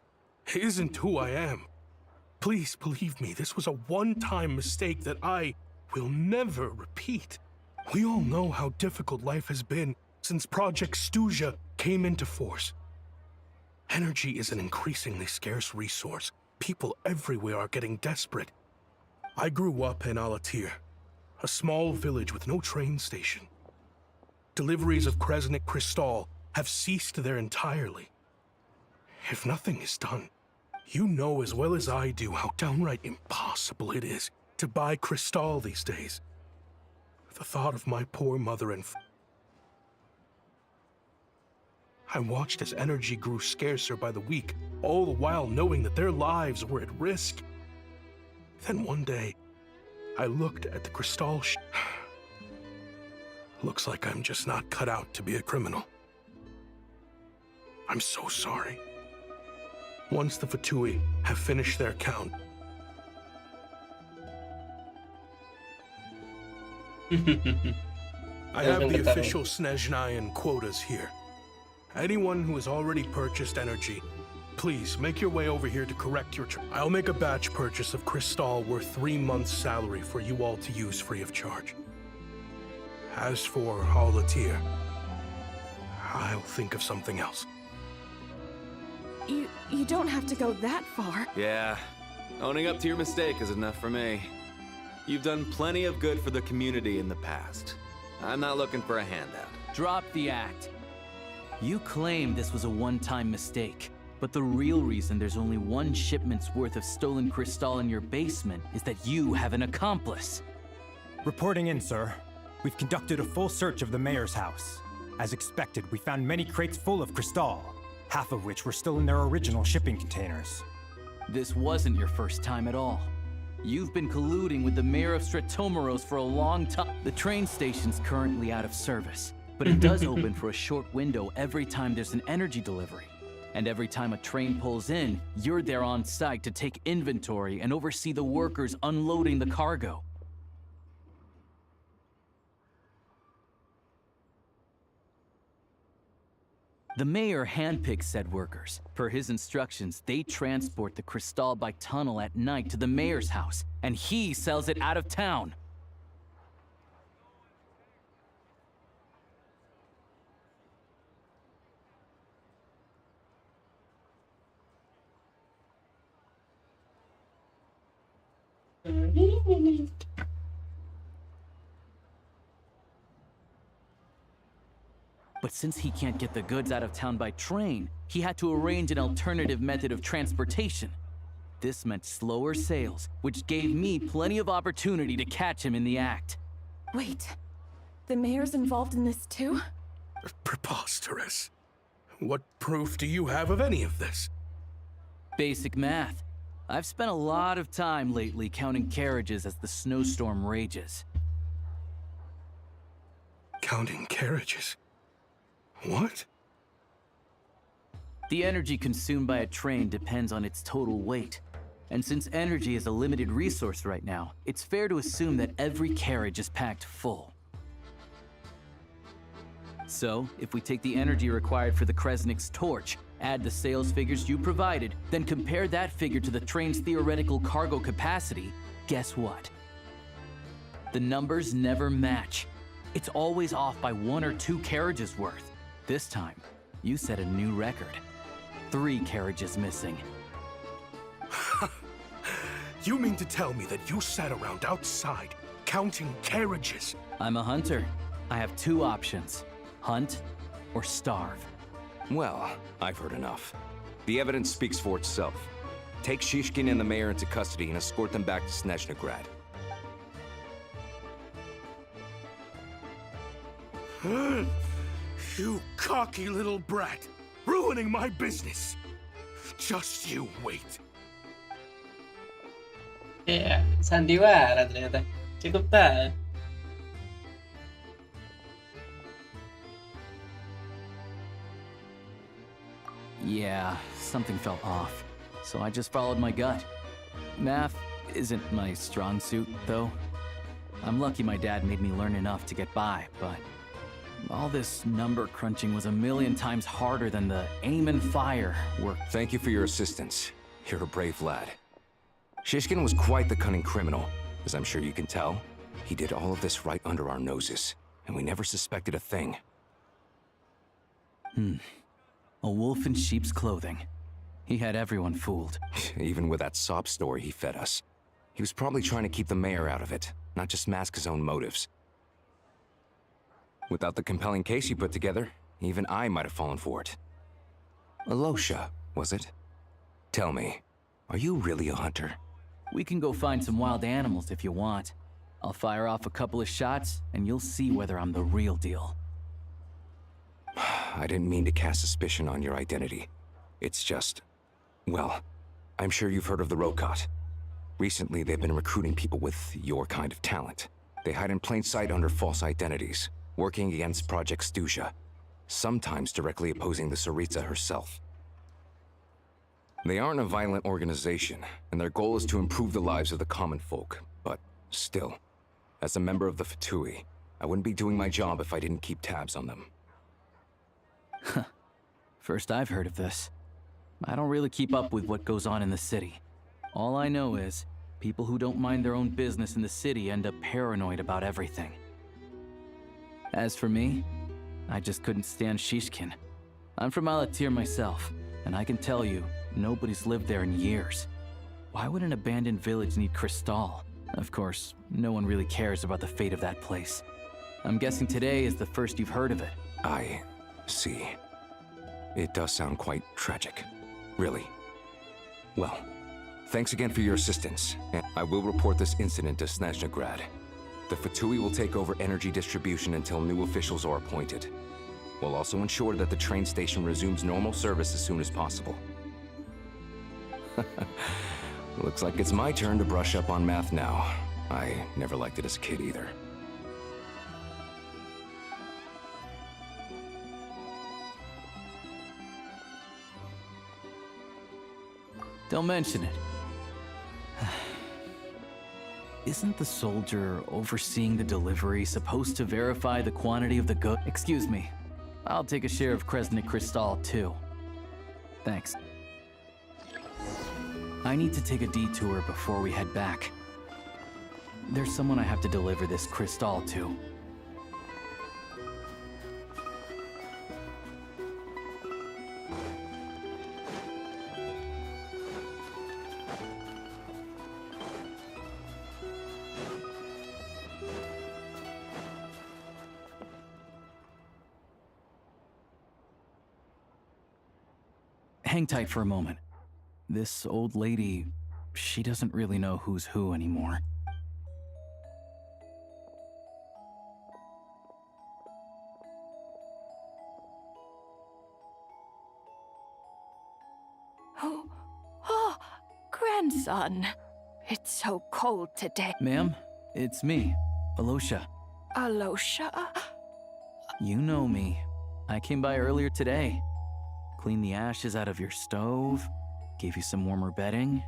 isn't who I am. Please believe me, this was a one-time mistake that I will never repeat. We all know how difficult life has been since Project Stuja came into force. Energy is an increasingly scarce resource. People everywhere are getting desperate. I grew up in Alatir, a small village with no train station. Deliveries of Kresnik Crystal have ceased there entirely. If nothing is done, you know as well as I do how downright impossible it is to buy Crystal these days. The thought of my poor mother and I watched as energy grew scarcer by the week, all the while knowing that their lives were at risk. Then one day, I looked at the Crystal Looks like I'm just not cut out to be a criminal. I'm so sorry. Once the Fatui have finished their count, I have the official Snezhnayan quotas here. Anyone who has already purchased energy, please make your way over here to correct your... I'll make a batch purchase of Crystal worth 3 months' salary for you all to use free of charge. As for Alatir, I'll think of something else. You don't have to go that far. Yeah, owning up to your mistake is enough for me. You've done plenty of good for the community in the past. I'm not looking for a handout. Drop the act. You claim this was a one-time mistake, but the real reason there's only one shipment's worth of stolen Crystal in your basement is that you have an accomplice. Reporting in, sir. We've conducted a full search of the mayor's house. As expected, we found many crates full of Crystal, half of which were still in their original shipping containers. This wasn't your first time at all. You've been colluding with the mayor of Sret-Tomaros for a long time. The train station's currently out of service, but it does open for a short window every time there's an energy delivery. And every time a train pulls in, you're there on site to take inventory and oversee the workers unloading the cargo. The mayor handpicks said workers. Per his instructions, they transport the Crystal by tunnel at night to the mayor's house, and he sells it out of town. But since he can't get the goods out of town by train, he had to arrange an alternative method of transportation. This meant slower sales, which gave me plenty of opportunity to catch him in the act. Wait, the mayor's involved in this too? Preposterous. What proof do you have of any of this? Basic math. I've spent a lot of time lately counting carriages as the snowstorm rages. Counting carriages? What? The energy consumed by a train depends on its total weight. And since energy is a limited resource right now, it's fair to assume that every carriage is packed full. So, if we take the energy required for the Kresnik's torch, add the sales figures you provided, then compare that figure to the train's theoretical cargo capacity, guess what? The numbers never match. It's always off by 1 or 2 carriages worth. This time, you set a new record. 3 carriages missing. You mean to tell me that you sat around outside, counting carriages? I'm a hunter. I have 2 options. Hunt or starve. Well, I've heard enough. The evidence speaks for itself. Take Shishkin and the mayor into custody and escort them back to Snezhnograd. You cocky little brat, ruining my business. Just you wait. Ya, sandiwara ternyata. Cukup tak? Yeah, something felt off, so I just followed my gut. Math isn't my strong suit, though. I'm lucky my dad made me learn enough to get by, but all this number crunching was a million times harder than the aim and fire work. Thank you for your assistance. You're a brave lad. Shishkin was quite the cunning criminal, as I'm sure you can tell. He did all of this right under our noses, and we never suspected a thing. A wolf in sheep's clothing. He had everyone fooled. Even with that sob story he fed us. He was probably trying to keep the mayor out of it, not just mask his own motives. Without the compelling case you put together, even I might have fallen for it. Alosha, was it? Tell me, are you really a hunter? We can go find some wild animals if you want. I'll fire off a couple of shots, and you'll see whether I'm the real deal. I didn't mean to cast suspicion on your identity. It's just... well, I'm sure you've heard of the Rokot. Recently, they've been recruiting people with your kind of talent. They hide in plain sight under false identities, working against Project Stuzha, sometimes directly opposing the Tsaritsa herself. They aren't a violent organization, and their goal is to improve the lives of the common folk. But still, as a member of the Fatui, I wouldn't be doing my job if I didn't keep tabs on them. First I've heard of this. I don't really keep up with what goes on in the city. All I know is, people who don't mind their own business in the city end up paranoid about everything. As for me, I just couldn't stand Shishkin. I'm from Alatir myself, and I can tell you, nobody's lived there in years. Why would an abandoned village need Crystal? Of course, no one really cares about the fate of that place. I'm guessing today is the first you've heard of it. I see. It does sound quite tragic. Really. Well, thanks again for your assistance. And I will report this incident to Snezhnograd. The Fatui will take over energy distribution until new officials are appointed. We'll also ensure that the train station resumes normal service as soon as possible. Looks like it's my turn to brush up on math now. I never liked it as a kid either. Don't mention it. Isn't the soldier overseeing the delivery supposed to verify the quantity of the good? Excuse me. I'll take a share of Kresnik Crystal too. Thanks. I need to take a detour before we head back. There's someone I have to deliver this crystal to. Hang tight for a moment. This old lady, she doesn't really know who's who anymore. Oh, grandson. It's so cold today. Ma'am, it's me, Alosha. Alosha? You know me. I came by earlier today. Cleaned the ashes out of your stove, gave you some warmer bedding.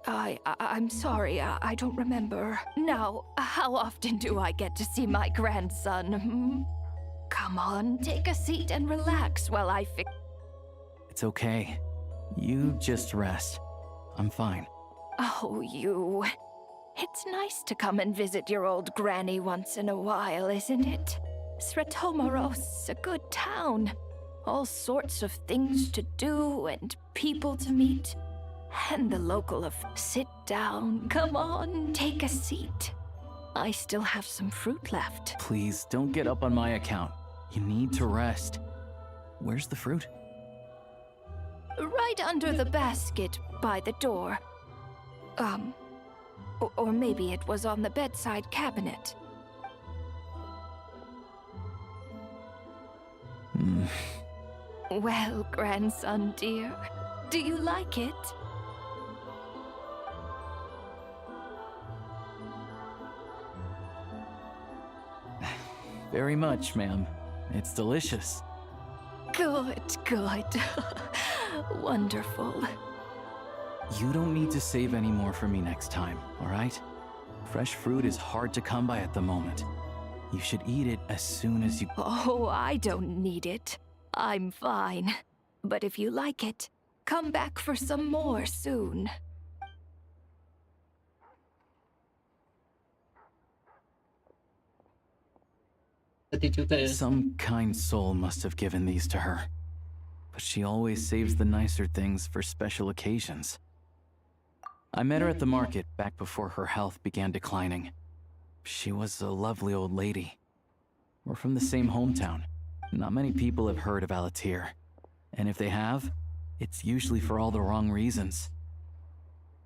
I'm sorry, I don't remember. Now, how often do I get to see my grandson? Hmm? Come on, take a seat and relax while I fix. It's okay. You just rest. I'm fine. Oh, you. It's nice to come and visit your old granny once in a while, isn't it? Sretomoros, a good town. All sorts of things to do and people to meet. And the local of... Sit down. Come on, take a seat. I still have some fruit left. Please, don't get up on my account. You need to rest. Where's the fruit? Right under the basket by the door. Or maybe it was on the bedside cabinet. Well, grandson dear, do you like it? Very much, ma'am. It's delicious. Good, good. Wonderful. You don't need to save any more for me next time, all right? Fresh fruit is hard to come by at the moment. You should eat it as soon as you... Oh, I don't need it. I'm fine. But if you like it, come back for some more soon. Some kind soul must have given these to her. But she always saves the nicer things for special occasions. I met her at the market back before her health began declining. She was a lovely old lady. We're from the same hometown. Not many people have heard of Alatir. And if they have, it's usually for all the wrong reasons.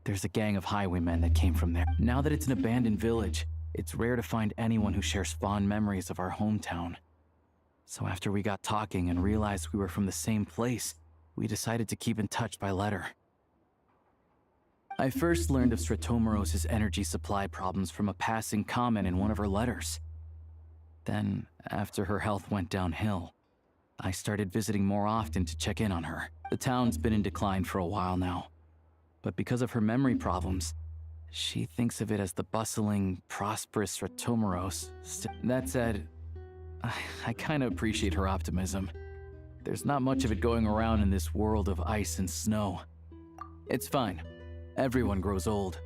There's a gang of highwaymen that came from there. Now that it's an abandoned village, it's rare to find anyone who shares fond memories of our hometown. So after we got talking and realized we were from the same place, we decided to keep in touch by letter. I first learned of Sretomoros' energy supply problems from a passing comment in one of her letters. Then, after her health went downhill, I started visiting more often to check in on her. The town's been in decline for a while now, but because of her memory problems, she thinks of it as the bustling, prosperous Sretomoros. That said, I kinda appreciate her optimism. There's not much of it going around in this world of ice and snow. It's fine. Everyone grows old.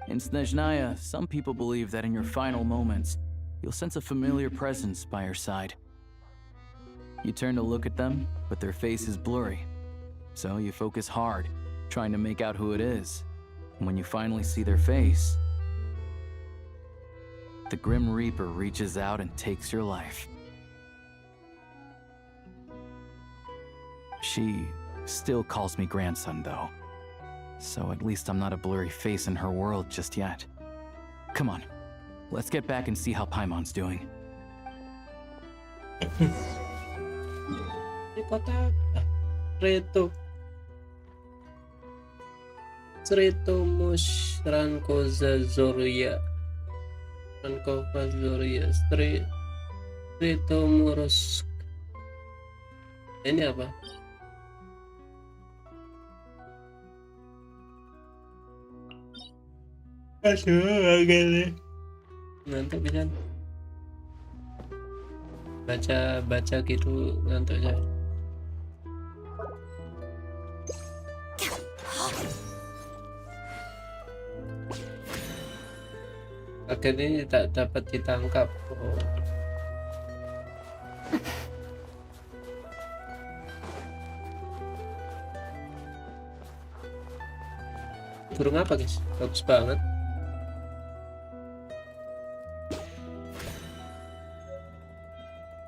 In Snezhnaya, some people believe that in your final moments, you'll sense a familiar presence by your side. You turn to look at them, but their face is blurry. So you focus hard, trying to make out who it is. And when you finally see their face, the Grim Reaper reaches out and takes your life. She still calls me grandson, though. So at least I'm not a blurry face in her world just yet. Come on, let's get back and see how Paimon's doing. Ini apa? Aduh, agak nih. Ngantuk bisa. Baca gitu ngantuk saya. Akhirnya tak dapat ditangkap. Oh. Burung apa guys? Bagus banget.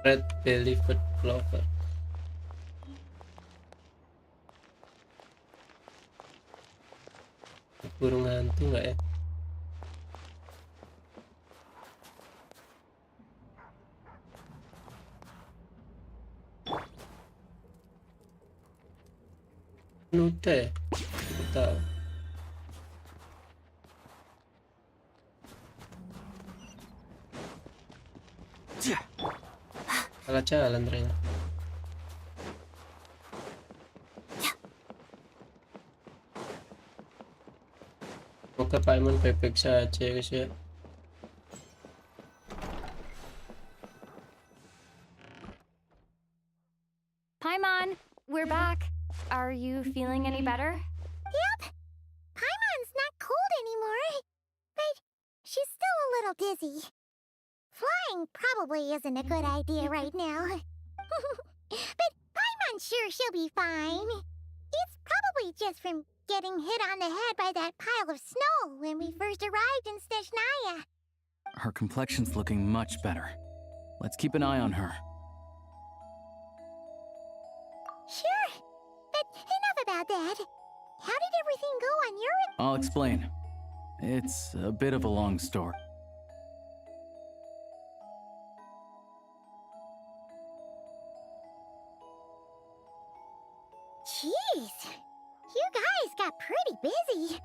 Red bellied plover. Burung hantu nggak ya? Nute, tahu. Salah jalan ternyata. Semoga Paimon baik-baik saja guys ya. Paimon, we're back. Are you feeling any better? Yep. Paimon's not cold anymore. But she's still a little dizzy. Flying probably isn't a good idea right now. But Paimon's sure she'll be fine. It's probably just from getting hit on the head by that pile of snow when we first arrived in Snezhnaya. Her complexion's looking much better. Let's keep an eye on her. Sure. But enough about that. How did everything go on your... I'll explain. It's a bit of a long story. Jeez. You guys got pretty busy.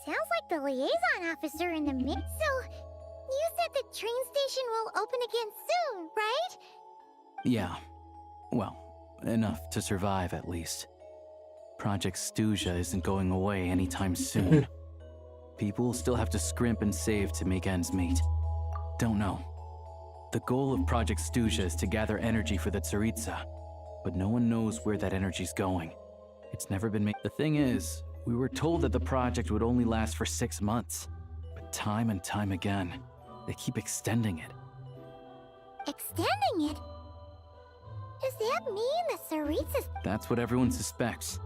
Sounds like the liaison officer in the mix. So, you said the train station will open again soon, right? Yeah. Well, enough to survive at least. Project Stuja isn't going away anytime soon. People will still have to scrimp and save to make ends meet. Don't know. The goal of Project Stuja is to gather energy for the Tsaritsa, but no one knows where that energy's going. It's never been made. The thing is, we were told that the project would only last for 6 months, but time and time again, they keep extending it. Extending it? Does that mean the Tsaritsa's... That's what everyone suspects.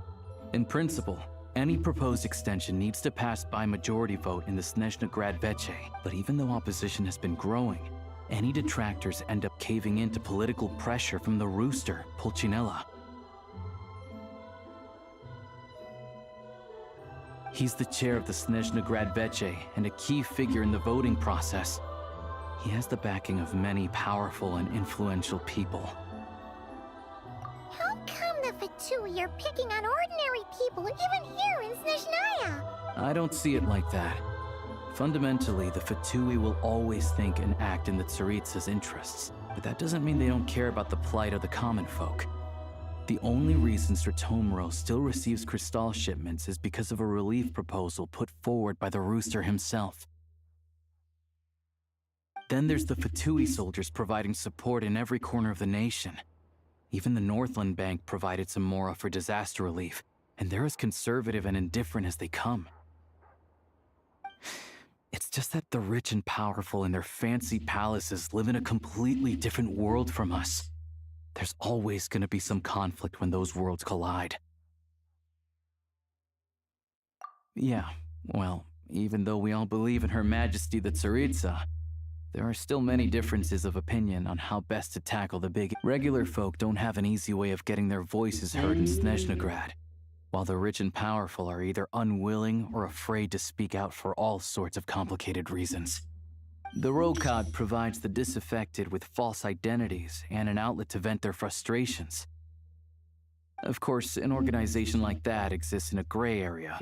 In principle, any proposed extension needs to pass by majority vote in the Snezhnegrad Veche. But even though opposition has been growing, any detractors end up caving in to political pressure from the rooster, Pulcinella. He's the chair of the Snezhnegrad Veche and a key figure in the voting process. He has the backing of many powerful and influential people. How come the Fatui are picking on ordinary people even here in Snezhnaya? I don't see it like that. Fundamentally, the Fatui will always think and act in the Tsaritsa's interests, but that doesn't mean they don't care about the plight of the common folk. The only reason Sratomro still receives Crystal shipments is because of a relief proposal put forward by the Rooster himself. Then there's the Fatui soldiers providing support in every corner of the nation. Even the Northland Bank provided some mora for disaster relief, and they're as conservative and indifferent as they come. It's just that the rich and powerful in their fancy palaces live in a completely different world from us. There's always going to be some conflict when those worlds collide. Yeah, well, even though we all believe in Her Majesty the Tsaritsa, there are still many differences of opinion on how best to tackle the big... Regular folk don't have an easy way of getting their voices heard in Snezhnegrad, while the rich and powerful are either unwilling or afraid to speak out for all sorts of complicated reasons. The Rokad provides the disaffected with false identities and an outlet to vent their frustrations. Of course, an organization like that exists in a gray area.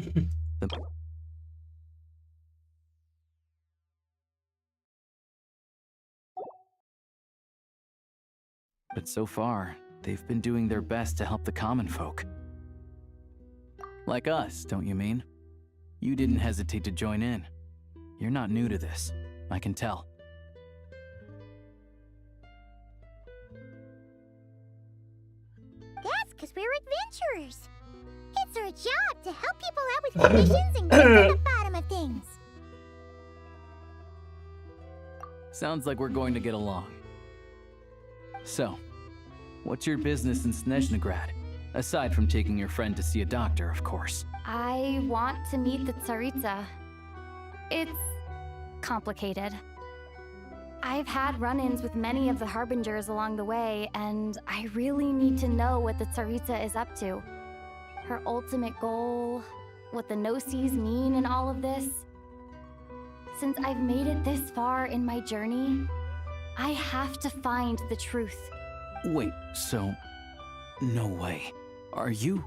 But so far, they've been doing their best to help the common folk. Like us, don't you mean? You didn't hesitate to join in. You're not new to this, I can tell. That's because we're adventurers. It's our job to help people out with conditions and get to the bottom of things. Sounds like we're going to get along. So, what's your business in Snezhnegrad? Aside from taking your friend to see a doctor, of course. I want to meet the Tsaritsa. It's complicated. I've had run-ins with many of the Harbingers along the way, and I really need to know what the Tsaritsa is up to. Her ultimate goal, what the Gnosis mean in all of this. Since I've made it this far in my journey, I have to find the truth. Wait, so... No way. Are you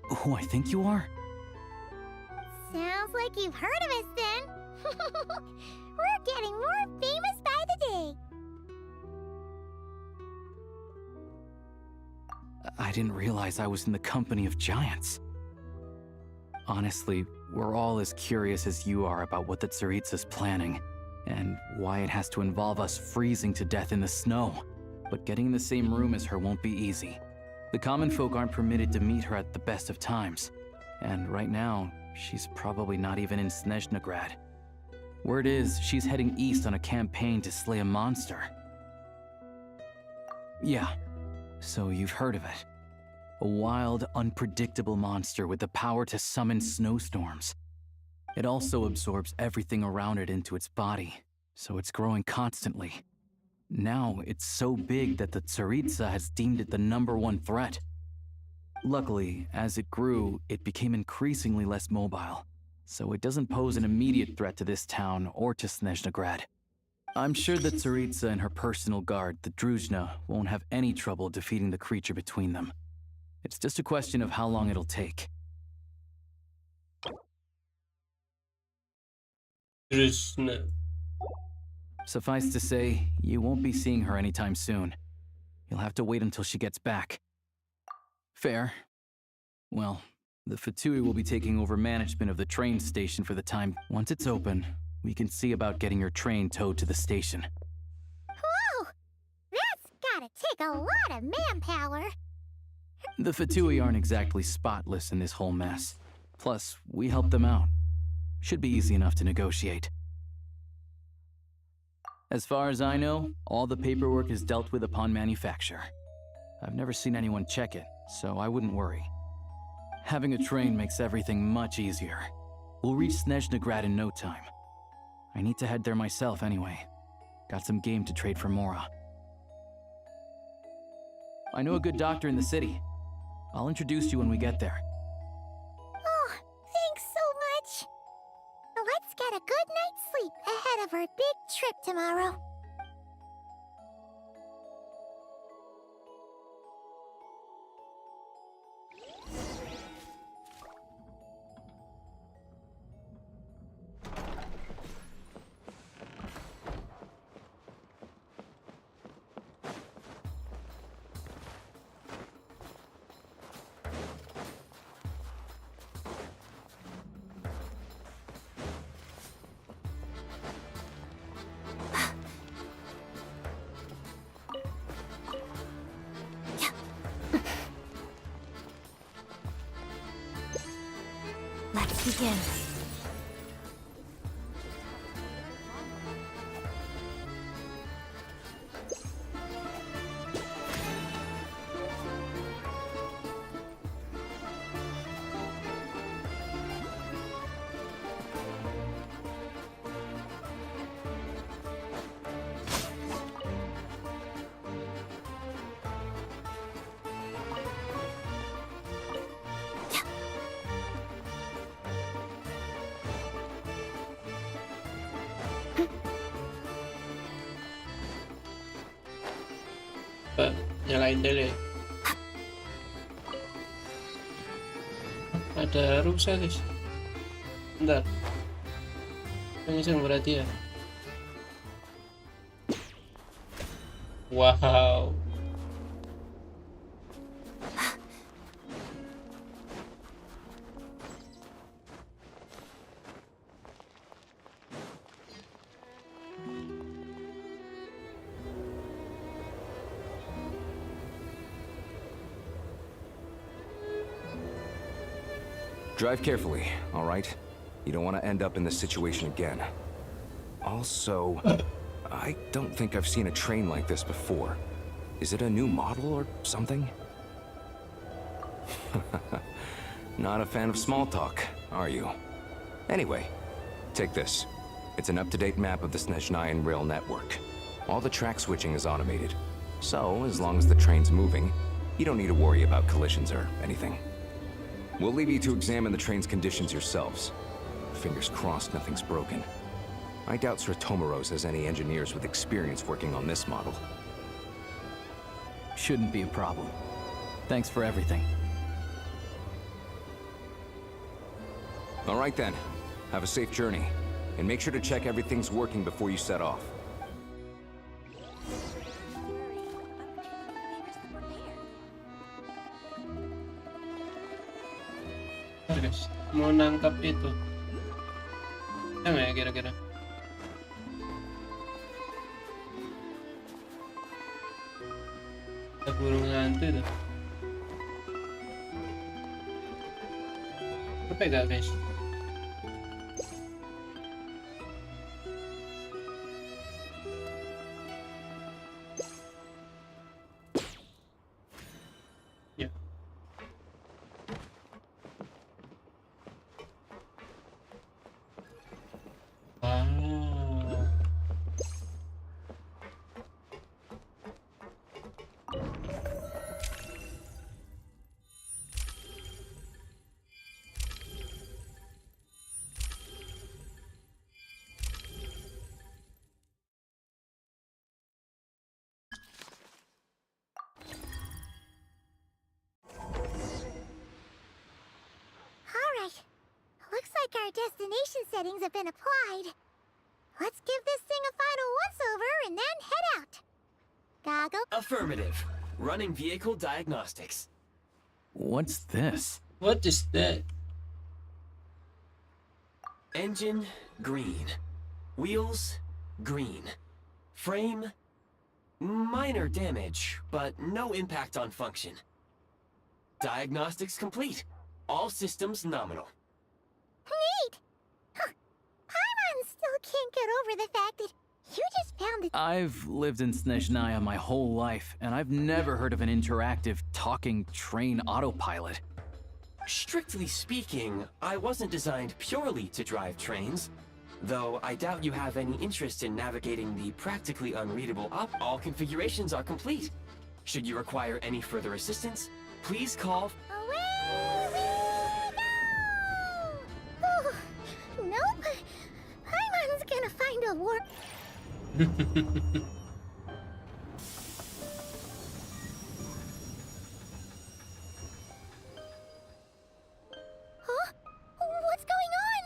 who I think you are? Sounds like you've heard of us then. We're getting more famous by the day. I didn't realize I was in the company of giants. Honestly, we're all as curious as you are about what the Tsaritsa's planning, and why it has to involve us freezing to death in the snow. But getting in the same room as her won't be easy. The common folk aren't permitted to meet her at the best of times, and right now, she's probably not even in Snezhnegrad. Word is, she's heading east on a campaign to slay a monster. Yeah, so you've heard of it. A wild, unpredictable monster with the power to summon snowstorms. It also absorbs everything around it into its body, so it's growing constantly. Now, it's so big that the Tsaritsa has deemed it the #1 threat. Luckily, as it grew, it became increasingly less mobile, so it doesn't pose an immediate threat to this town or to Snezhnegrad. I'm sure the Tsaritsa and her personal guard, the Druzhna, won't have any trouble defeating the creature between them. It's just a question of how long it'll take. Druzhna. Suffice to say, you won't be seeing her anytime soon. You'll have to wait until she gets back. Fair. Well, the Fatui will be taking over management of the train station for the time. Once it's open, we can see about getting your train towed to the station. Whoa! That's gotta take a lot of manpower. The Fatui aren't exactly spotless in this whole mess. Plus, we helped them out. Should be easy enough to negotiate. As far as I know, all the paperwork is dealt with upon manufacture. I've never seen anyone check it, so I wouldn't worry. Having a train makes everything much easier. We'll reach Snezhnegrad in no time. I need to head there myself anyway. Got some game to trade for Mora. I know a good doctor in the city. I'll introduce you when we get there. Oh, thanks so much. Let's get a good night's sleep ahead of our big trip tomorrow. Let's begin. Nyalain dulu ya. Ada rusa guys. Bentar. Pengisang berarti ya. Wow. Drive carefully, all right? You don't want to end up in this situation again. Also, I don't think I've seen a train like this before. Is it a new model or something? Not a fan of small talk, are you? Anyway, take this. It's an up-to-date map of the Snezhnayan rail network. All the track switching is automated. So, as long as the train's moving, you don't need to worry about collisions or anything. We'll leave you to examine the train's conditions yourselves. Fingers crossed nothing's broken. I doubt Sratomaros has any engineers with experience working on this model. Shouldn't be a problem. Thanks for everything. All right then. Have a safe journey. And make sure to check everything's working before you set off. Bentar guys, mau nangkap itu. Bisa nggak ya kira-kira? Ada burung hantu itu. Apa ya guys? Ya. Wow. Alright. Looks like our destination settings have been applied. Let's give this thing a final once-over and then head out. Goggle? Affirmative. Running vehicle diagnostics. What's this? What is that? Engine, green. Wheels, green. Frame, minor damage, but no impact on function. Diagnostics complete. All systems nominal. Neat! Huh. Paimon still can't get over the fact that you just found it. I've lived in Snezhnaya my whole life, and I've never heard of an interactive, talking train autopilot. Strictly speaking, I wasn't designed purely to drive trains. Though I doubt you have any interest in navigating the practically unreadable all configurations are complete. Should you require any further assistance, please call... Away we go! Oh, nope. Paimon's gonna find a warp. Huh? What's going on?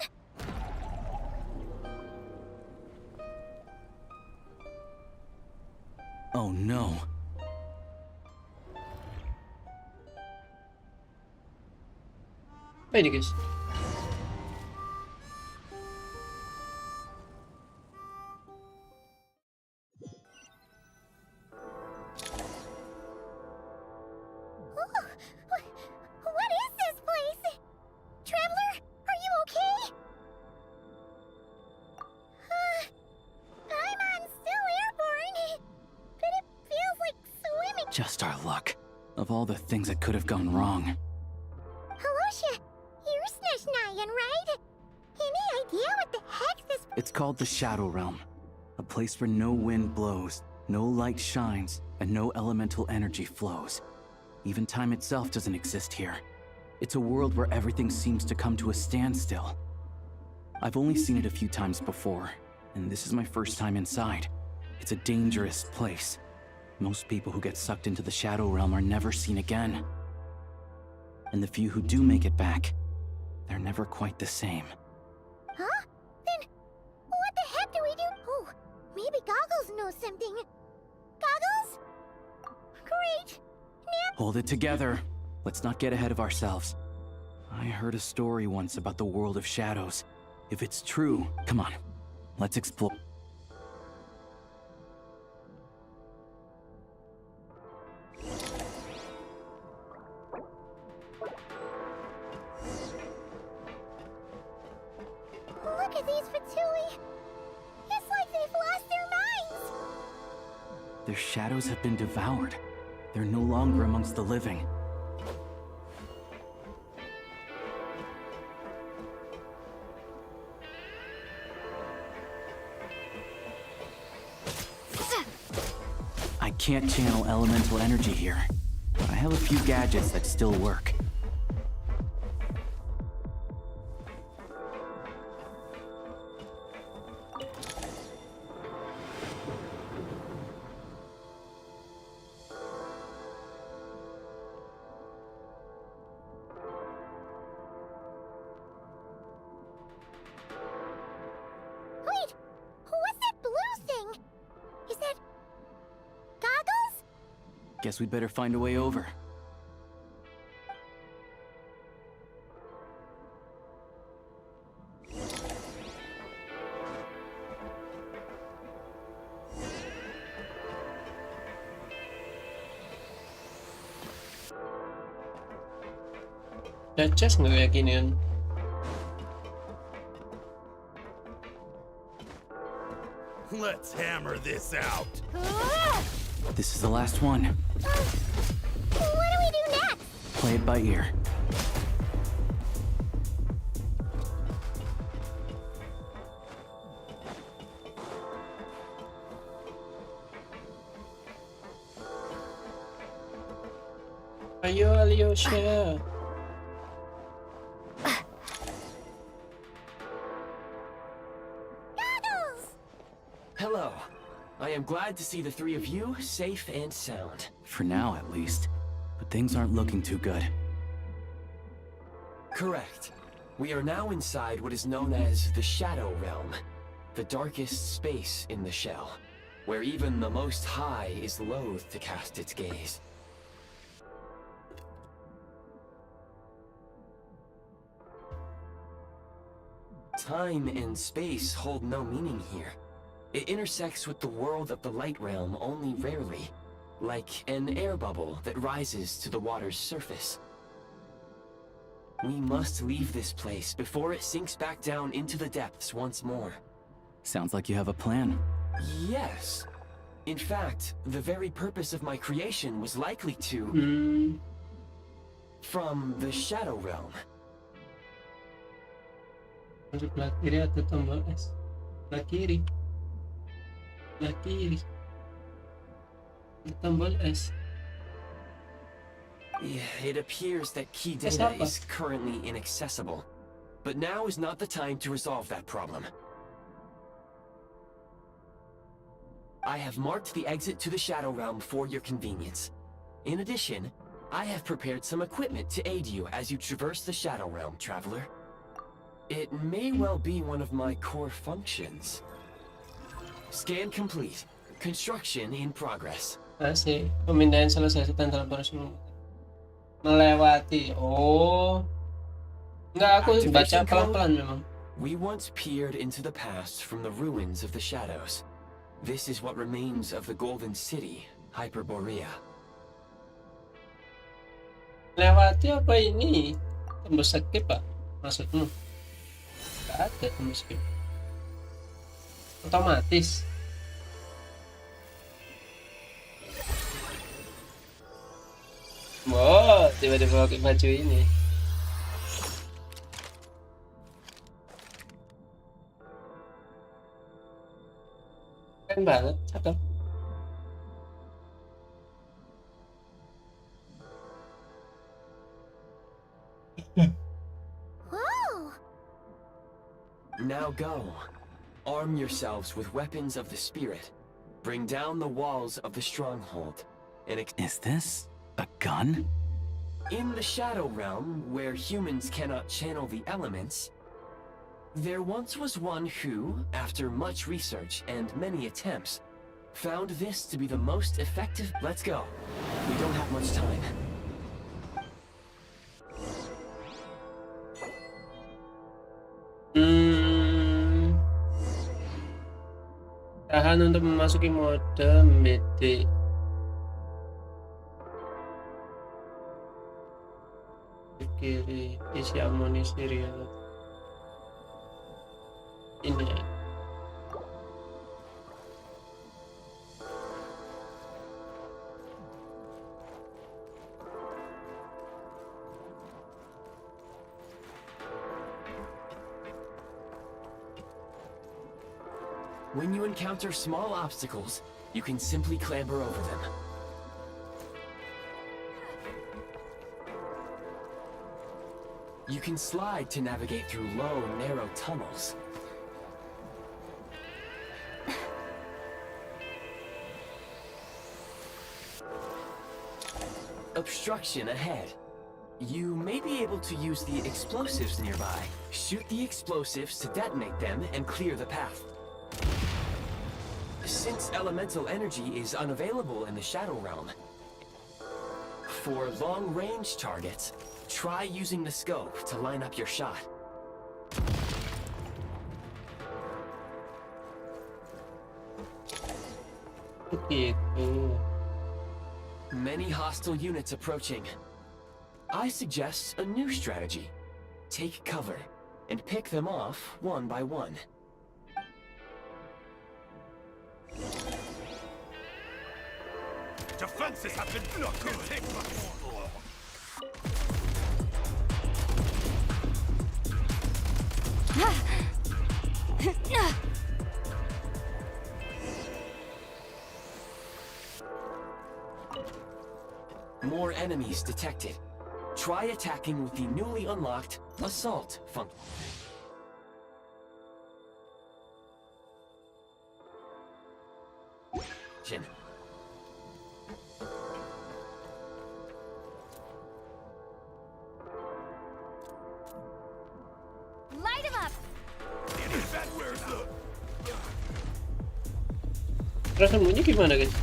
Oh no. Apa ini guys? What is this place? Traveler, are you okay? Paimon's still airborne, but it feels like swimming. Just our luck. Of all the things that could have gone wrong. Halosha, you're Snezhnayan, right? Any idea what the heck this... It's called the Shadow Realm. A place where no wind blows, no light shines, and no elemental energy flows. Even time itself doesn't exist here. It's a world where everything seems to come to a standstill. I've only seen it a few times before, and this is my first time inside. It's a dangerous place. Most people who get sucked into the Shadow Realm are never seen again. And the few who do make it back, they're never quite the same. Huh? Then, what the heck do we do? Oh, maybe Goggles knows something. Goggles? Great. Hold it together. Let's not get ahead of ourselves. I heard a story once about the world of shadows. If it's true, come on, let's explore. Look at these Fatui. It's like they've lost their minds. Their shadows have been devoured. They're no longer amongst the living. I can't channel elemental energy here, but I have a few gadgets that still work. Wait, what's that blue thing? Is that... Goggles? Guess we'd better find a way over. chest nggak kayak gini kan? Let's hammer this out. This is the last one. What do we do next? Play it by ear. Ayo Alyosha. Hello. I am glad to see the three of you safe and sound. For now, at least. But things aren't looking too good. Correct. We are now inside what is known as the Shadow Realm, the darkest space in the shell, where even the Most High is loath to cast its gaze. Time and space hold no meaning here. It intersects with the world of the light realm only rarely, like an air bubble that rises to the water's surface. We must leave this place before it sinks back down into the depths once more. Sounds like you have a plan. Yes. In fact, the very purpose of my creation was likely to... from the Shadow Realm. Untuk belah kiri atau tombol S? Belah kiri. Belah kiri. Tombol S. It appears that key data is currently inaccessible, but now is not the time to resolve that problem. I have marked the exit to the Shadow Realm for your convenience. In addition, I have prepared some equipment to aid you as you traverse the Shadow Realm, traveler. It may well be one of my core functions. Scan complete. Construction in progress. Asik. Pemindahan selesai setelah transportasi melewati. Oh. Enggak, aku baca pelan-pelan memang. We once peered into the past from the ruins of the shadows. This is what remains of the Golden City, Hyperborea. Lewati apa ini? Tembus skip, Pak? Maksudmu? Nggak ada tembus skip. Otomatis. Wow, tiba-tiba pakai baju ini. Keren banget, cakep. Whoa! Now go. Arm yourselves with weapons of the spirit. Bring down the walls of the stronghold. And is this a gun? In the Shadow Realm, where humans cannot channel the elements, there once was one who, after much research and many attempts, found this to be the most effective. Let's go. We don't have much time. Tahan untuk memasuki mode BT. Kiri, isi amunisi real. Ini. When you encounter small obstacles, you can simply clamber over them. You can slide to navigate through low, narrow tunnels. Obstruction ahead. You may be able to use the explosives nearby. Shoot the explosives to detonate them and clear the path. Since elemental energy is unavailable in the Shadow Realm, for long-range targets, try using the scope to line up your shot. Begitu. Many hostile units approaching. I suggest a new strategy. Take cover and pick them off one by one. Defenses have been not good. More enemies detected. Try attacking with the newly unlocked assault function. Light him up! Cara sembunyi gimana guys?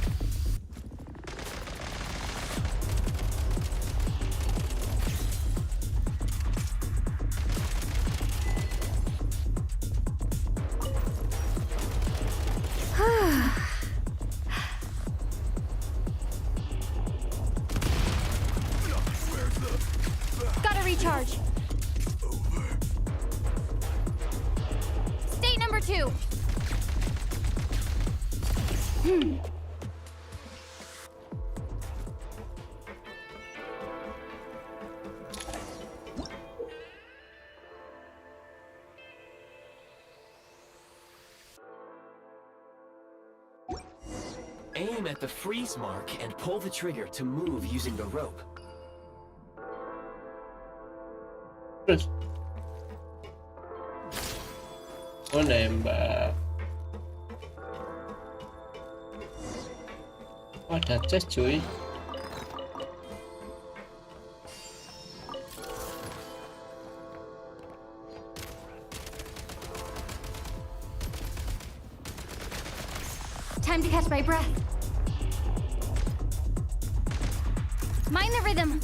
Gotta recharge. State number 2. Aim at the freeze mark and pull the trigger to move using the rope. Terus. Oh, nembak. Oh, ada chest cuy. Time to catch my breath. Mind the rhythm.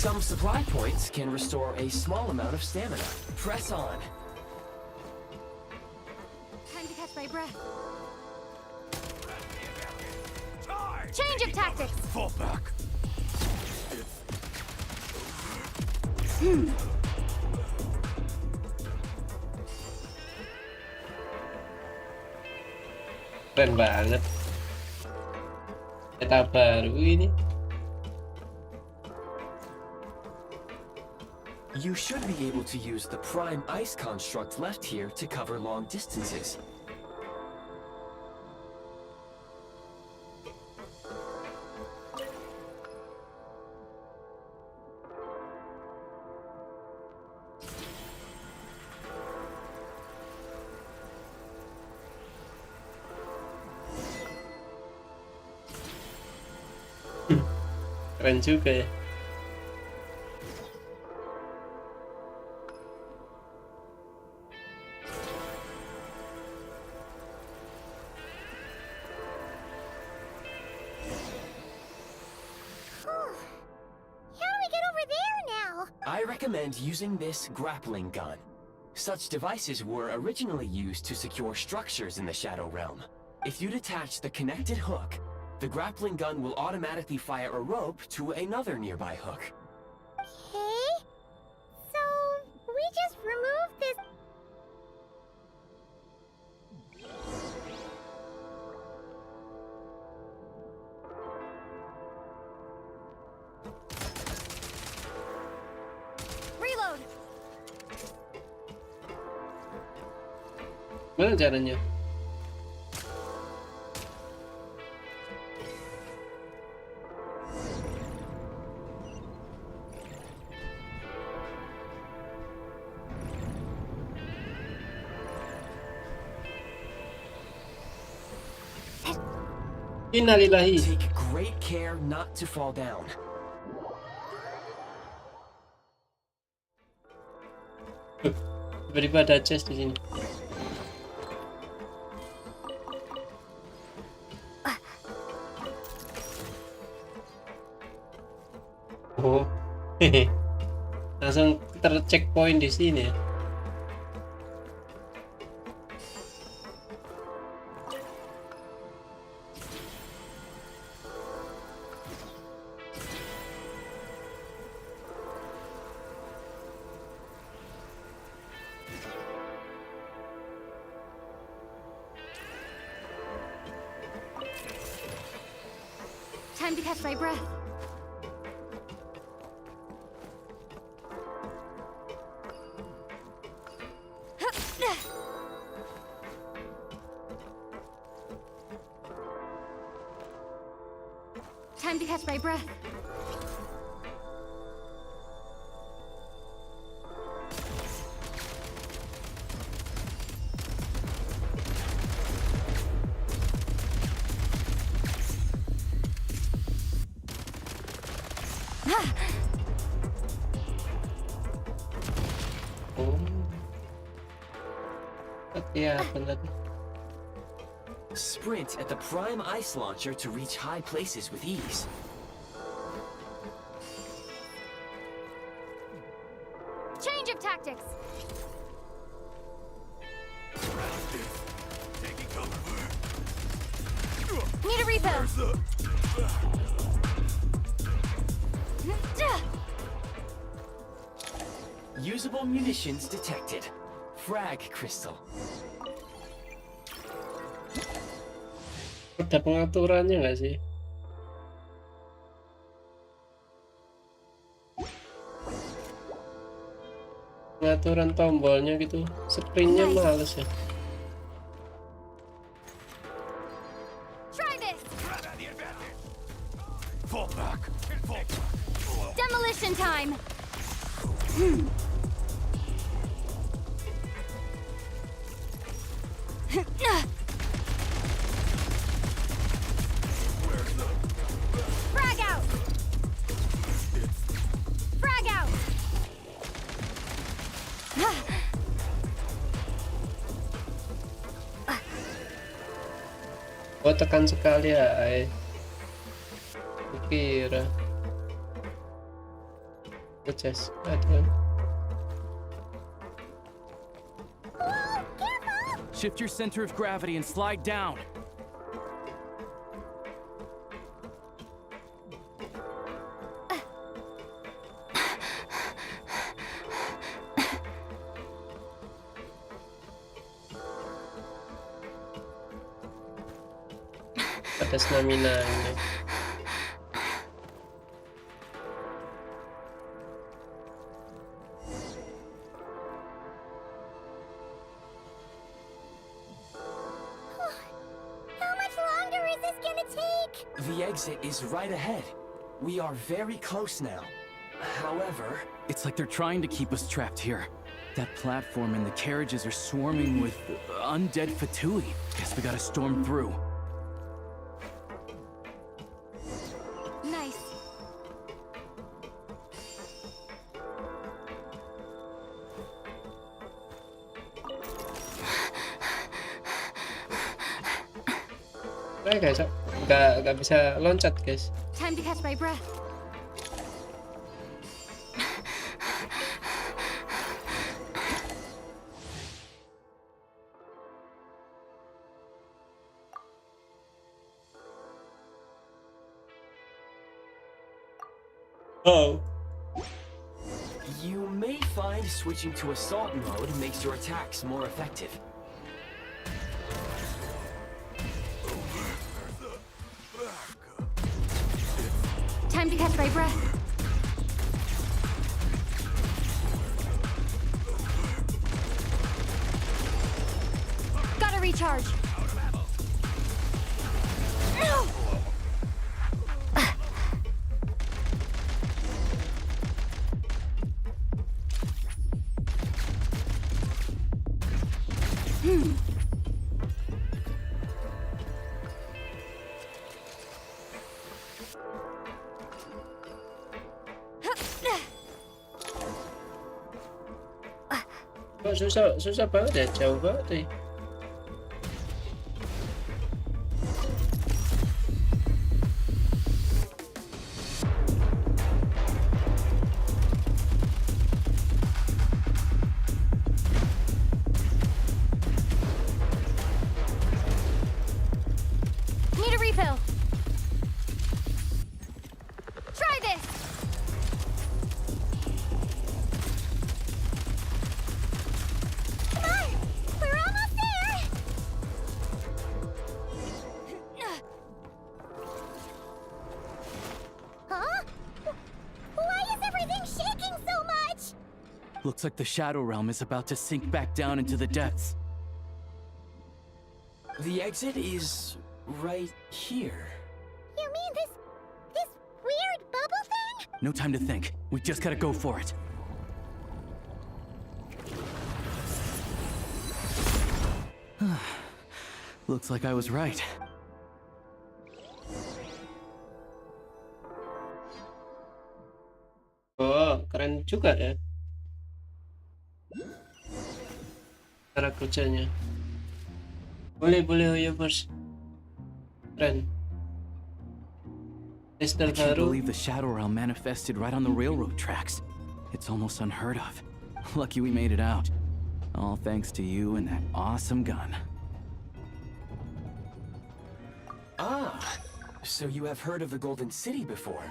Some supply points can restore a small amount of stamina. Press on. Time to catch my breath. Change of tactics. Fall back. Keren banget. Peta baru ini. You should be able to use the prime ice construct left here to cover long distances. Keren juga ya. I recommend using this grappling gun. Such devices were originally used to secure structures in the Shadow Realm. If you detach the connected hook, the grappling gun will automatically fire a rope to another nearby hook. Okay. So, we just remove this... Reload. Gimana caranya? Innalillahi. Take great care not to fall down. Tiba-tiba ada chest di sini. Oh, hehe. Langsung tercheckpoint di sini ya. Time to catch my breath. Time to catch my breath. Sprint at the prime ice launcher to reach high places with ease. Change of tactics. Need a refill. Usable munitions detected. Frag crystal. Ada pengaturannya nggak sih? Pengaturan tombolnya gitu, sprintnya males ya. Try this. Demolition time. Frag out. Frag out. Oh, tekan sekali ya, kira chest aduh. Shift your center of gravity and slide down. Ada stamina-nya. The exit is right ahead. We are very close now. However... It's like they're trying to keep us trapped here. That platform and the carriages are swarming with undead Fatui. Guess we gotta storm through. Nice. Guys, nggak bisa loncat guys. Time to catch my breath. Oh. You may find switching to assault mode makes your attacks more effective. Time to catch my breath. Gotta recharge. Susah banget ya, jauh banget deh. Need a refill. Try this. Looks like the Shadow Realm is about to sink back down into the depths. The exit is right here. You mean this weird bubble thing? No time to think. We just gotta go for it. Looks like I was right. Oh, keren juga ya cara kerjanya. Boleh Oyobers. Keren. Tester I can't baru. believe the Shadow Realm manifested right on the railroad tracks. It's almost unheard of. Lucky we made it out. All thanks to you and that awesome gun. Ah, so you have heard of the Golden City before?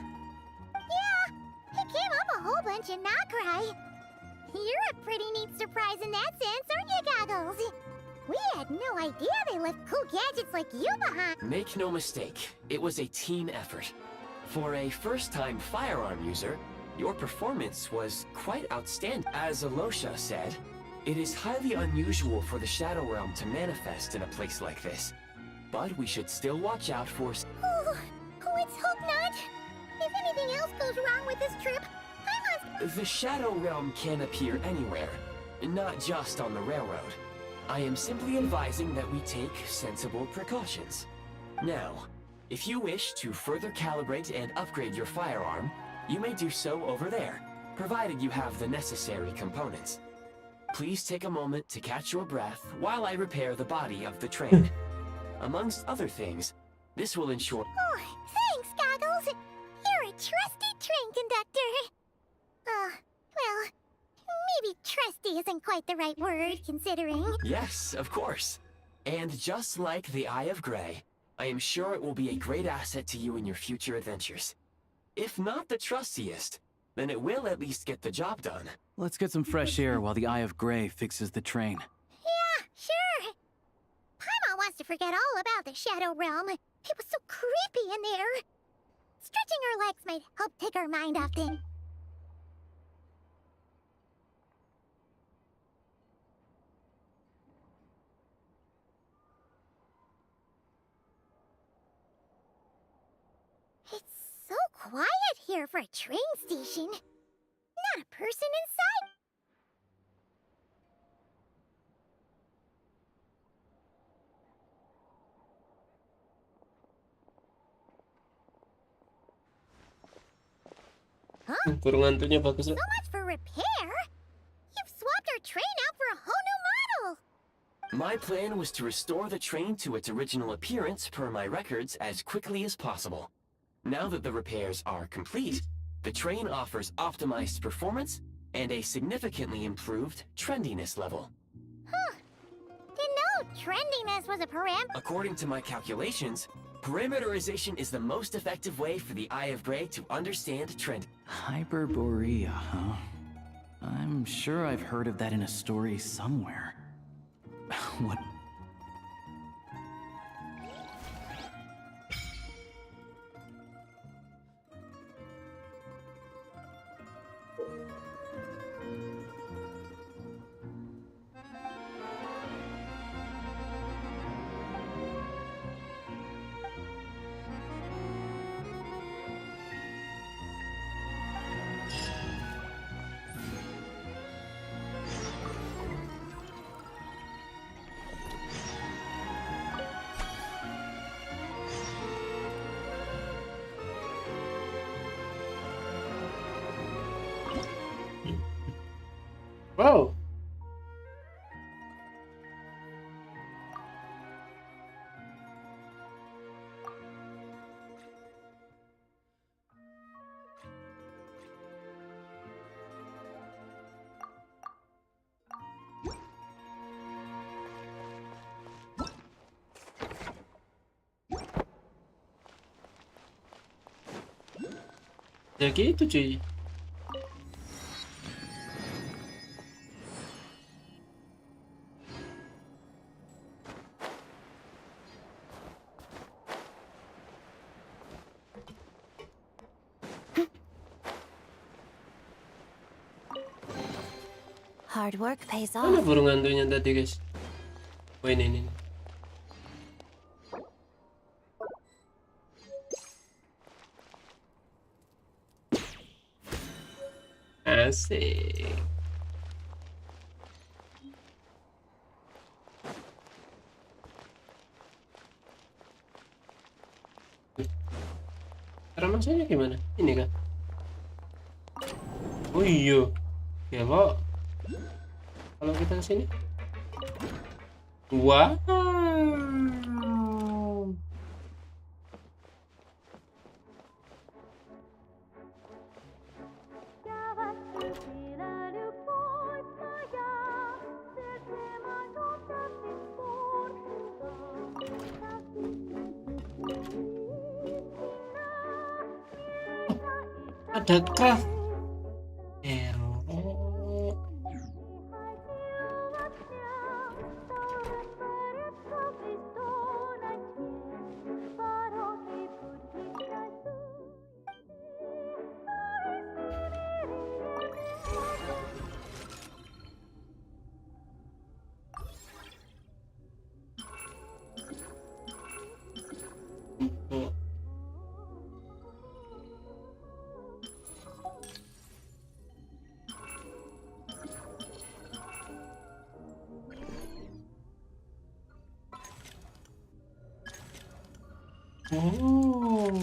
Yeah, it came up a whole bunch in Nokrai. You're a pretty neat surprise in that sense, aren't you, Goggles? We had no idea they left cool gadgets like you behind. Make no mistake, it was a team effort. For a first-time firearm user, your performance was quite outstanding. As Alosha said, it is highly unusual for the Shadow Realm to manifest in a place like this. But we should still watch out for... Oh, let's hope not. If anything else goes wrong with this trip, I must... The Shadow Realm can appear anywhere, not just on the railroad. I am simply advising that we take sensible precautions. Now, if you wish to further calibrate and upgrade your firearm, you may do so over there, provided you have the necessary components. Please take a moment to catch your breath while I repair the body of the train. Amongst other things, this will ensure... Oh, thanks, Goggles. You're a trusty train conductor. Well, maybe trusty isn't quite the right word, considering... Yes, of course. And just like the Eye of Grey, I am sure it will be a great asset to you in your future adventures. If not the trustiest, then it will at least get the job done. Let's get some fresh air while the Eye of Grey fixes the train. Yeah, sure. Paimon wants to forget all about the Shadow Realm. It was so creepy in there. Stretching her legs might help take her mind off things. It's so quiet here for a train station. Not a person inside. Kurung hantunya bagus. So much for repair. You've swapped our train out for a whole new model. My plan was to restore the train to its original appearance per my records as quickly as possible. Now that the repairs are complete, the train offers optimized performance and a significantly improved trendiness level. Huh. Didn't know trendiness was a parameter. According to my calculations, parameterization is the most effective way for the Eye of Grey to understand trend. Hyperborea, huh? I'm sure I've heard of that in a story somewhere. What? Wow. Ya gitu cuy. Hard work pays Mana off. burung hantunya tadi, guys? Oh, ini. Asik. Cara masuknya gimana? Ini kan? Oh iya. Ya lo. Kalau kita ke sini. Wow. Ada craft. Oh.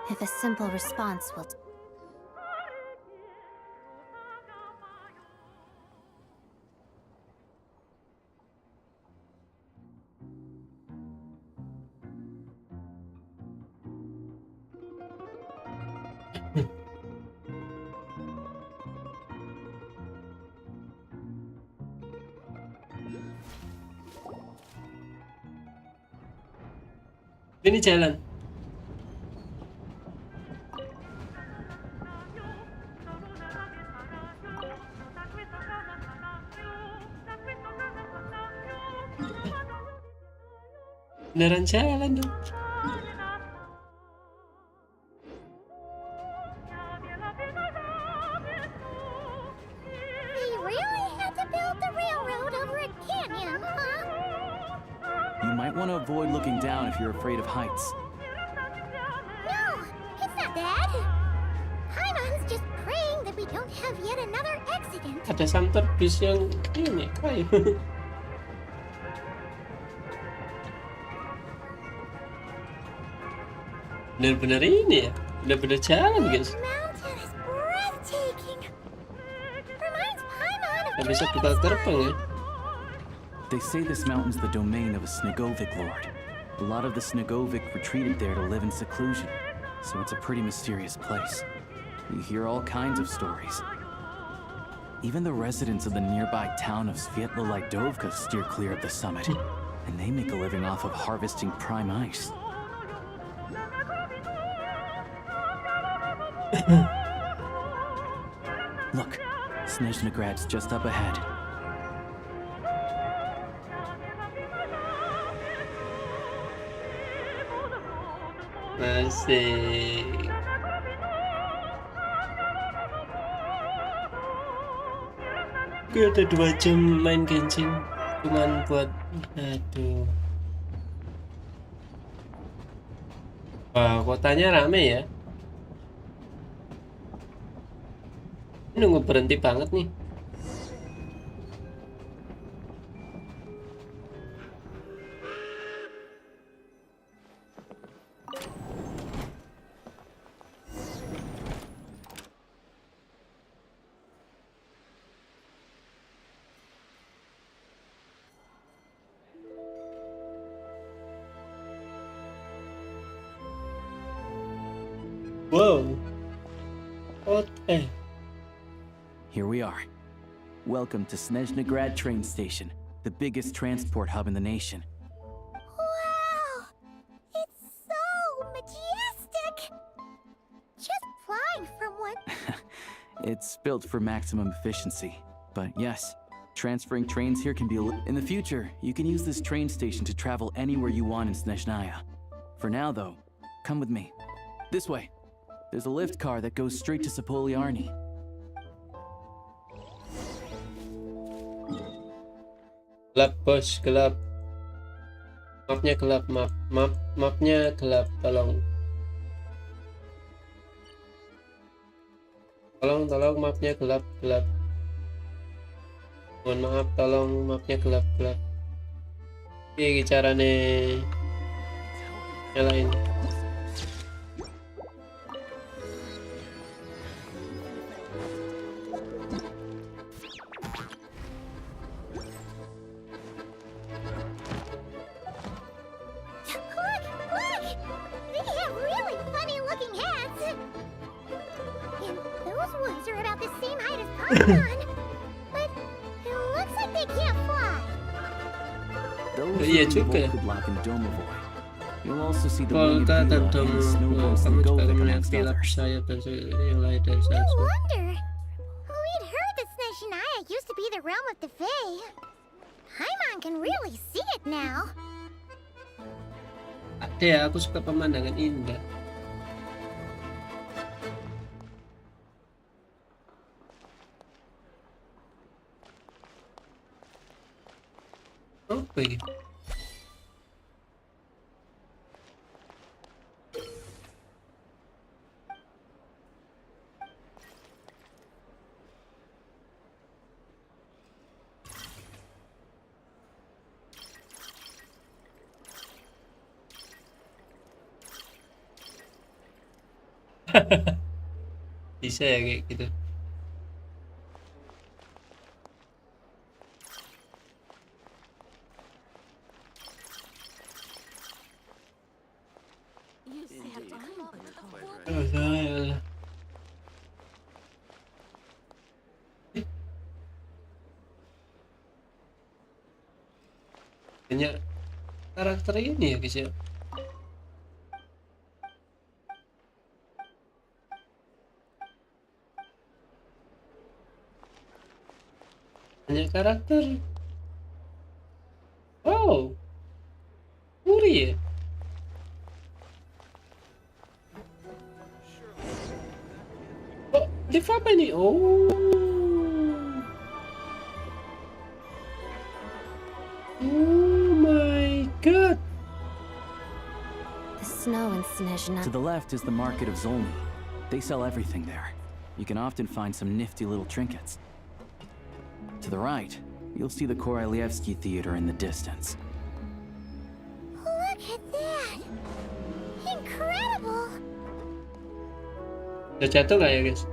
If a simple response will... Ini jalan. Beneran jalan dong. We really had to build the railroad over a canyon, huh? You might want to avoid looking down if you're afraid of heights. No, it's not that. Paimon's just praying that we don't have yet another accident. Ada samter bis yang ini kayu. Bener-bener ini ya, bener-bener jalan guys. Mountain is breathtaking. Reminds Paimon of Gak bisa buka gerbang ya. They say this mountain's the domain of a Snegovic lord. A lot of the Snegovic retreated there to live in seclusion, so it's a pretty mysterious place. You hear all kinds of stories. Even the residents of the nearby town of Svietlo-Lidovka steer clear of the summit, and they make a living off of harvesting prime ice. Look, Snezhnograd's just up ahead. Masih. Gue udah 2 jam main Genshin, cuman buat aduh. Wah, kotanya rame ya. Nunggu berhenti banget nih. Wow. Here we are. Welcome to Snezhnegrad train station, the biggest transport hub in the nation. Wow! It's so majestic! Just flying from one... It's built for maximum efficiency. But yes, transferring trains here can be in the future, you can use this train station to travel anywhere you want in Snezhnaya. For now, though, come with me. This way. There's a lift car that goes straight to Sapoliarny. Gelap bos, gelap. Mapnya gelap, mapnya gelap, tolong. Tolong mapnya gelap. Mohon maaf, tolong mapnya gelap. Piye carane nyalain? Iya juga ya. You'll also see the Volta winged dan Vila and Domo. snowballs Kamu and juga Govik melihat amongst gelap others. sayap dan yang lain dari No Asus. wonder! We'd heard that Snezhnaya used to be the realm of the Fae. Paimon can really see it now. Ada ya, aku suka pemandangan indah. Apa ini? Bisa ya kayak gitu. Banyak karakter ini ya guys ya. Banyak karakter. Wow. Muri ya. Oh, live apa ini? Oh. Oh my god. The snow in Snezhna. To the left is the market of Zolny. They sell everything there. You can often find some nifty little trinkets. To the right, you'll see the Korolyevsky Theater in the distance. Look at that! Incredible! Udah jatuh nggak ya guys?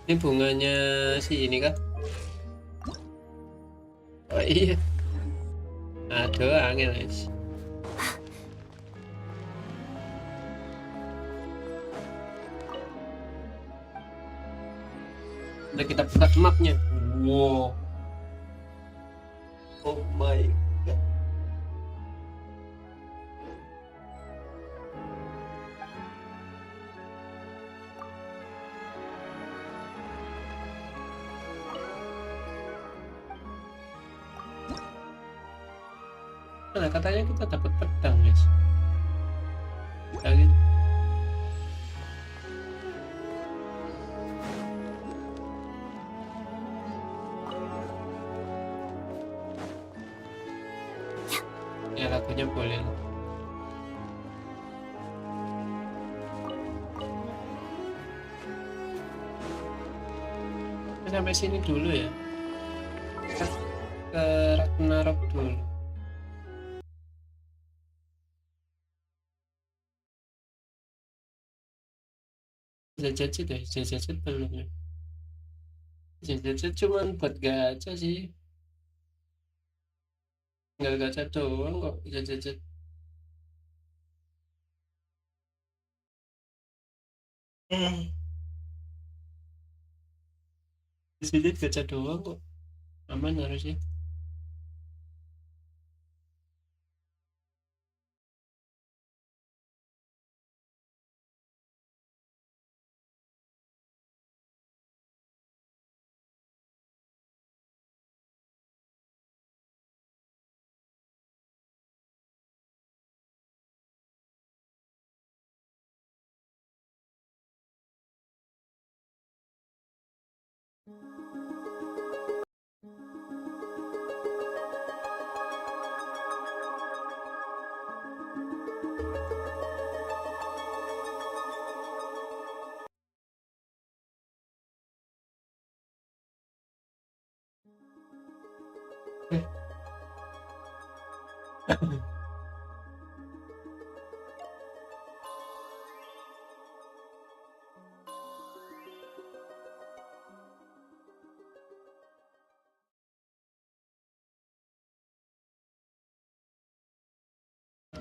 Ini bunganya si ini kah? Oh iya. Aduh, angin guys. Udah kita buka mapnya. Wow. Oh my god. Nah, katanya kita dapat pedang guys. Lagi. Ya lagunya boleh lah. Sampai sini dulu ya. Kita ke Ragnarok dulu. Jajet deh, jajet belum ya. Jajet cuman buat gacha sih, nggak gacha doang kok jajet. Di sini gacha doang kok, aman harusnya.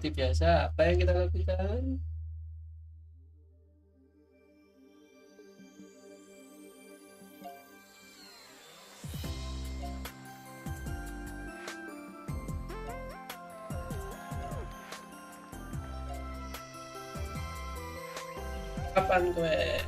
Seperti biasa, apa yang kita lakukan? Kapan gue?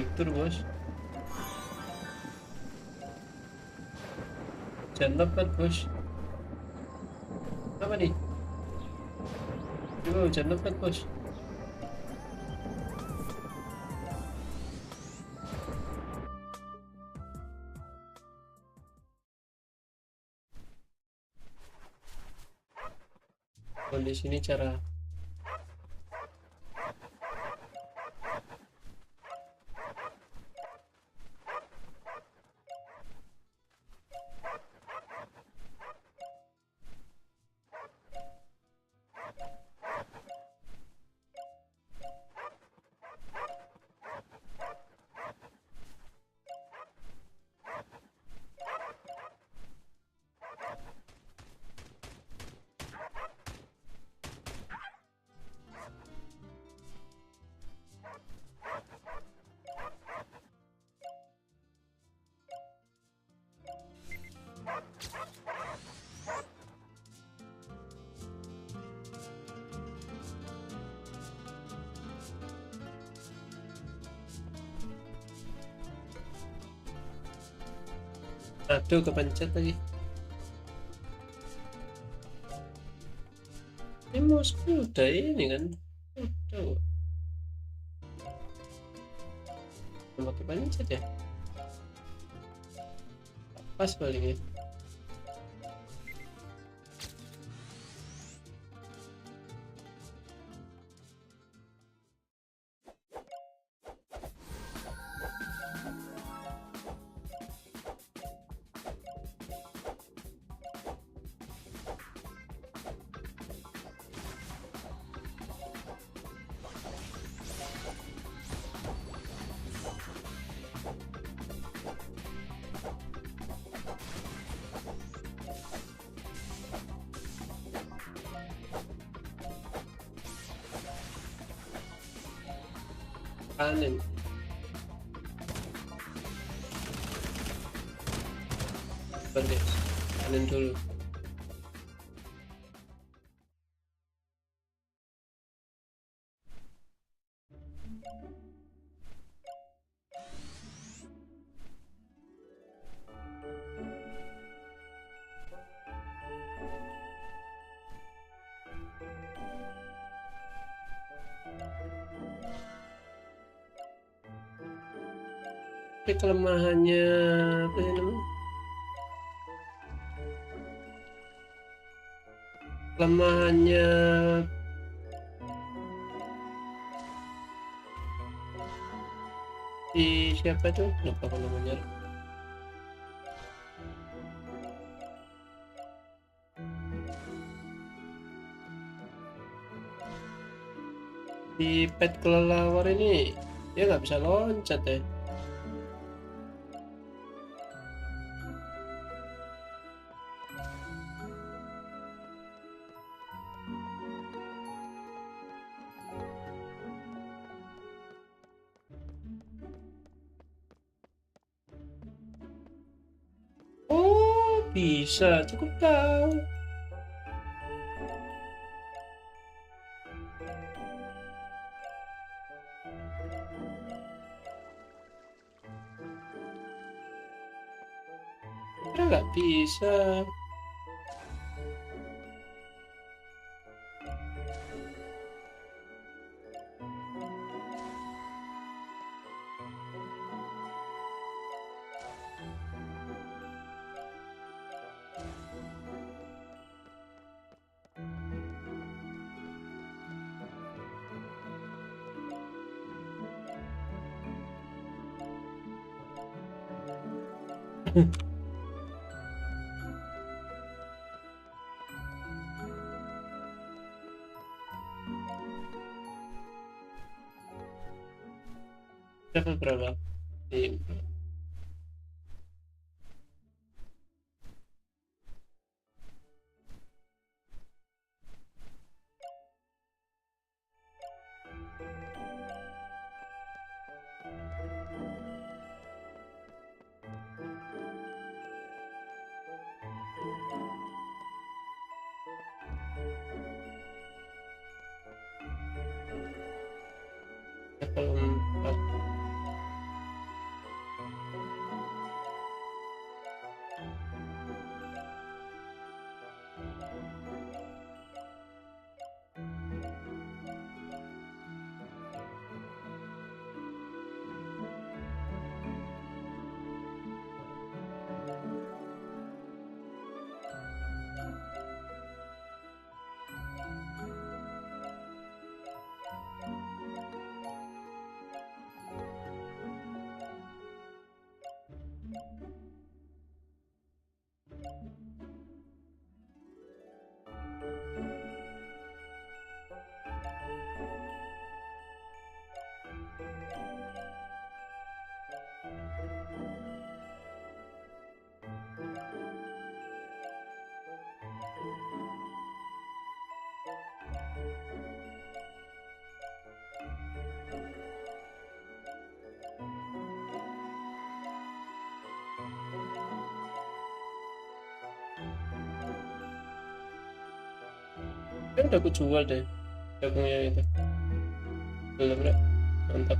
Victor bos. Jangan lebat bos. Apa nih? Jangan lebat bos. Di sini cara aduh kepencet lagi. Ini mouse-ku udah ini kan, udah pakai pencet ya, pas palingnya. Kanan. Balik. Kanan dulu. Kelemahannya apa sih namanya? kelemahannya si siapa tuh, lupa apa namanya. Di pet kelelawar ini dia nggak bisa loncat ya. Oh bisa, cukup tahu. Nggak bisa. Level berapa? Level 4. Kan udah aku jual deh jagungnya itu. Belum deh. Mantap.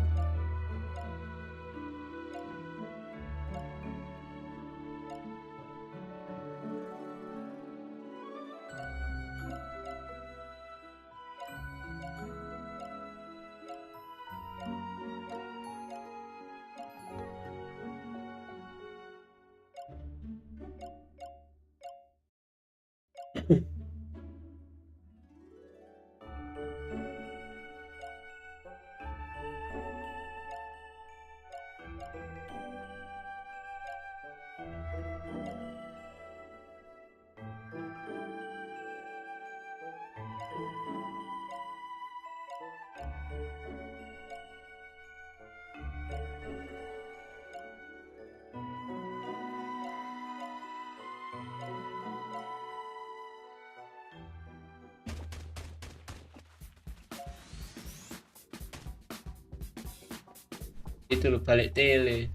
Itu loh balik tele,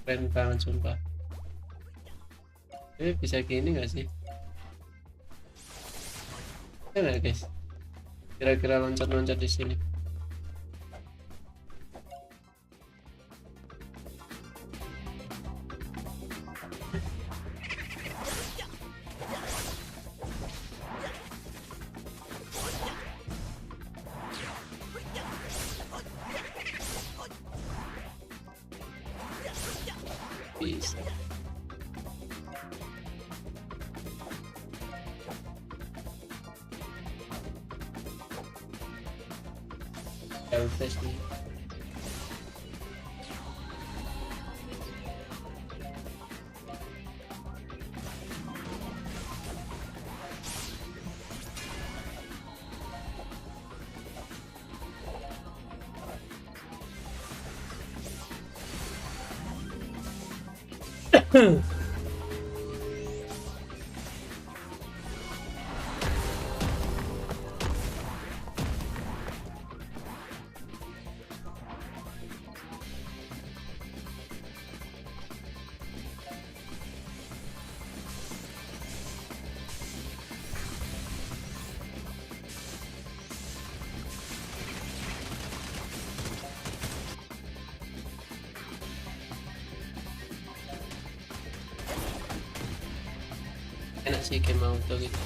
keren banget sumpah. Bisa gini nggak sih? Ya nggak guys? Kira-kira loncat-loncat di sini. Bisa. Elvis nih. Enak sih game auto gitu.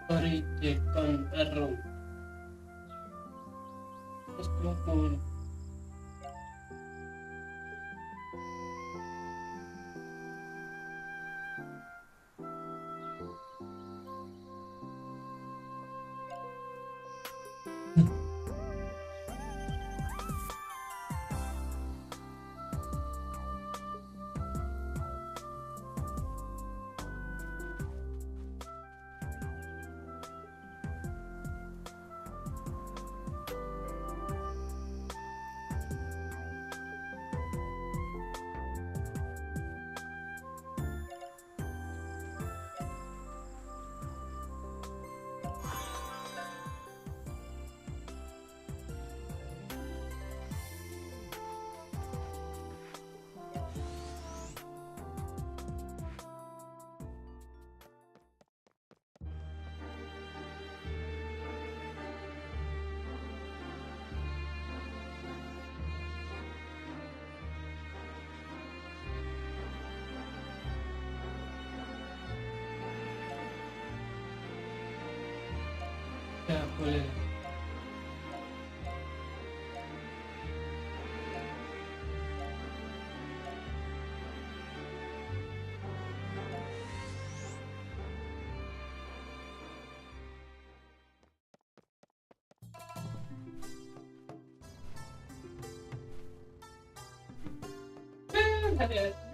Sorry, Jekon Error. Terus 20. Ya, boleh.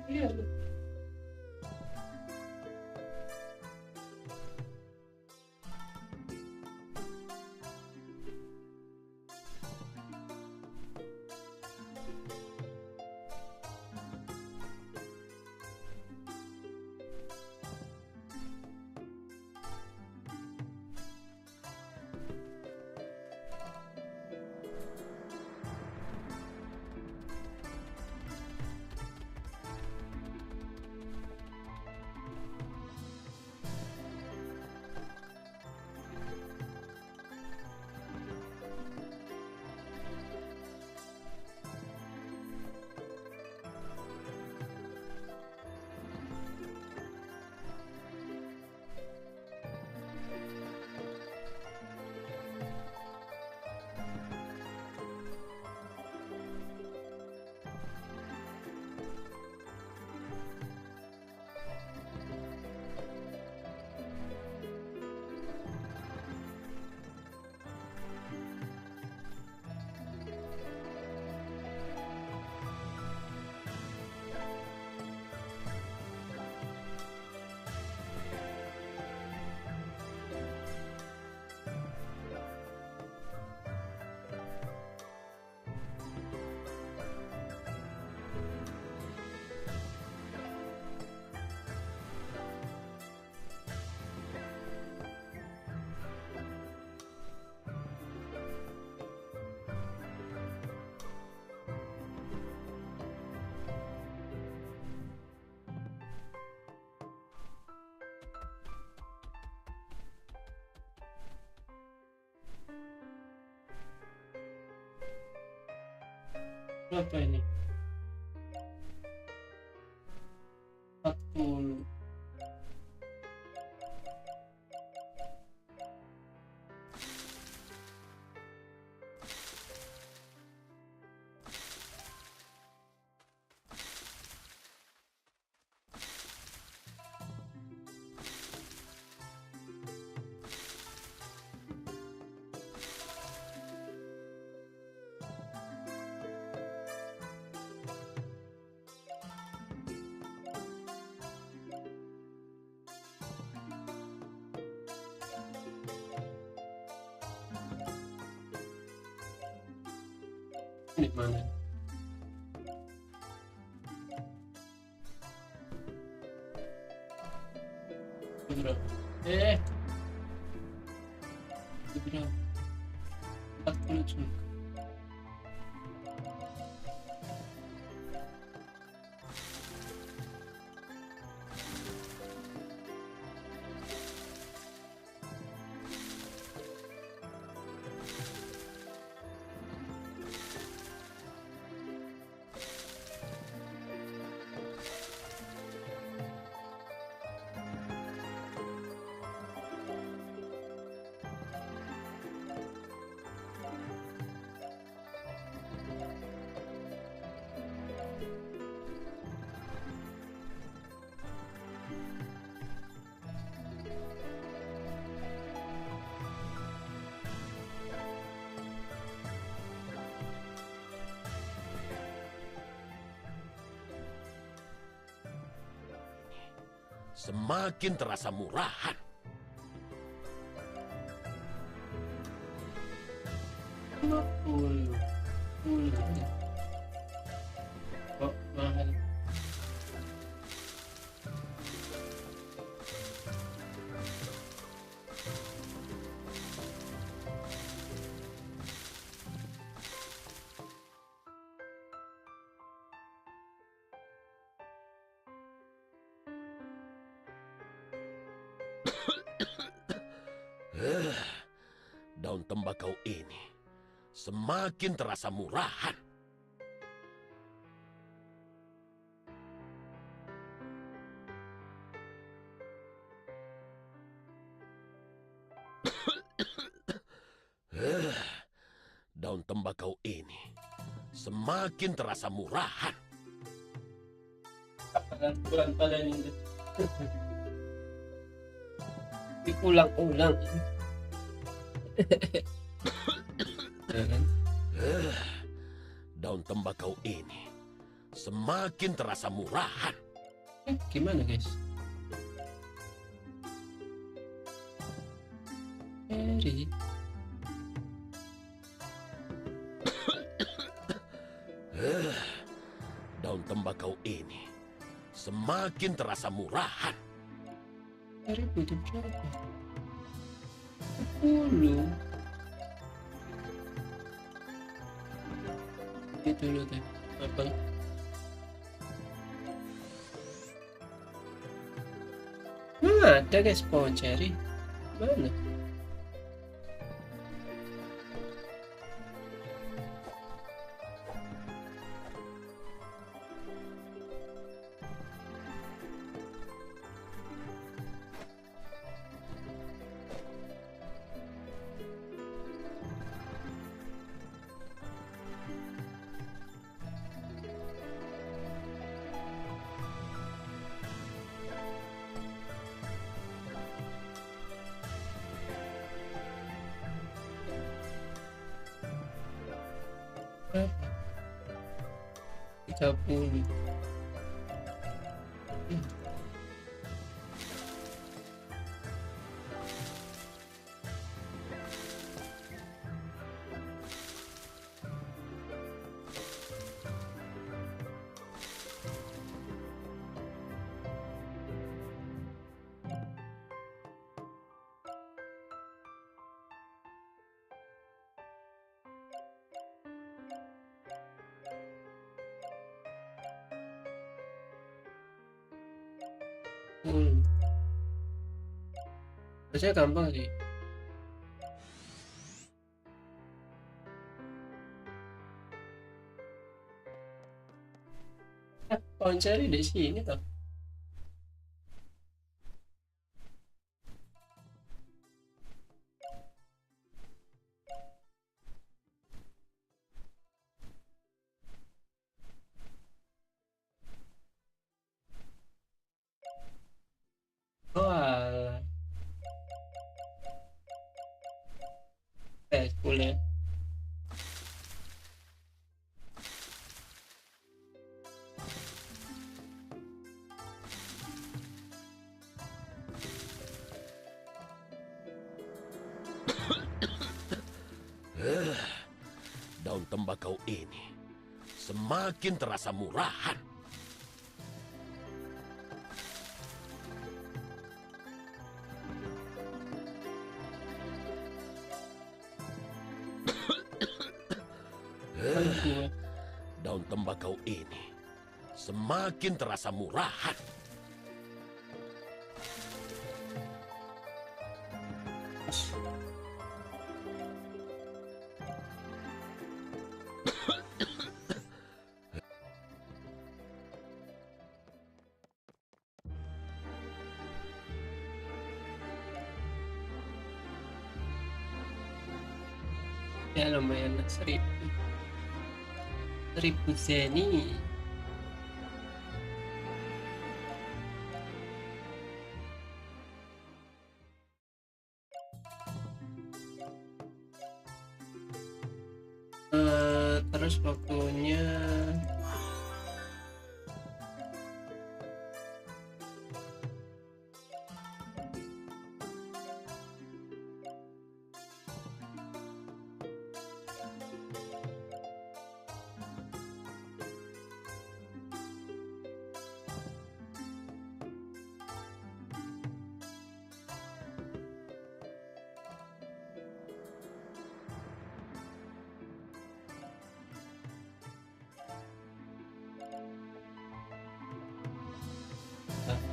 Iya. Berapa ini? 40. Ini mana? Itu berapa? Itu berapa? 40 cuma. semakin terasa murahan. Kok mahal? Daun tembakau ini semakin terasa murahan. Daun tembakau ini semakin terasa murahan. Kurang pala ini. Diulang-ulang. Daun tembakau ini semakin terasa murahan. Gimana guys? Eri. Daun tembakau ini semakin terasa murahan. Eri butuh berapa? 10. Itu dulu deh. Apa? Ada guys pohon cherry. Mana? Berapa? 30. Harusnya gampang sih. Pohon cari di sini toh. Oh alah. Boleh. Daun tembakau ini semakin terasa murahan. Daun tembakau ini semakin terasa murahan. Ya lumayan lah, 1000 zeni. Terus waktunya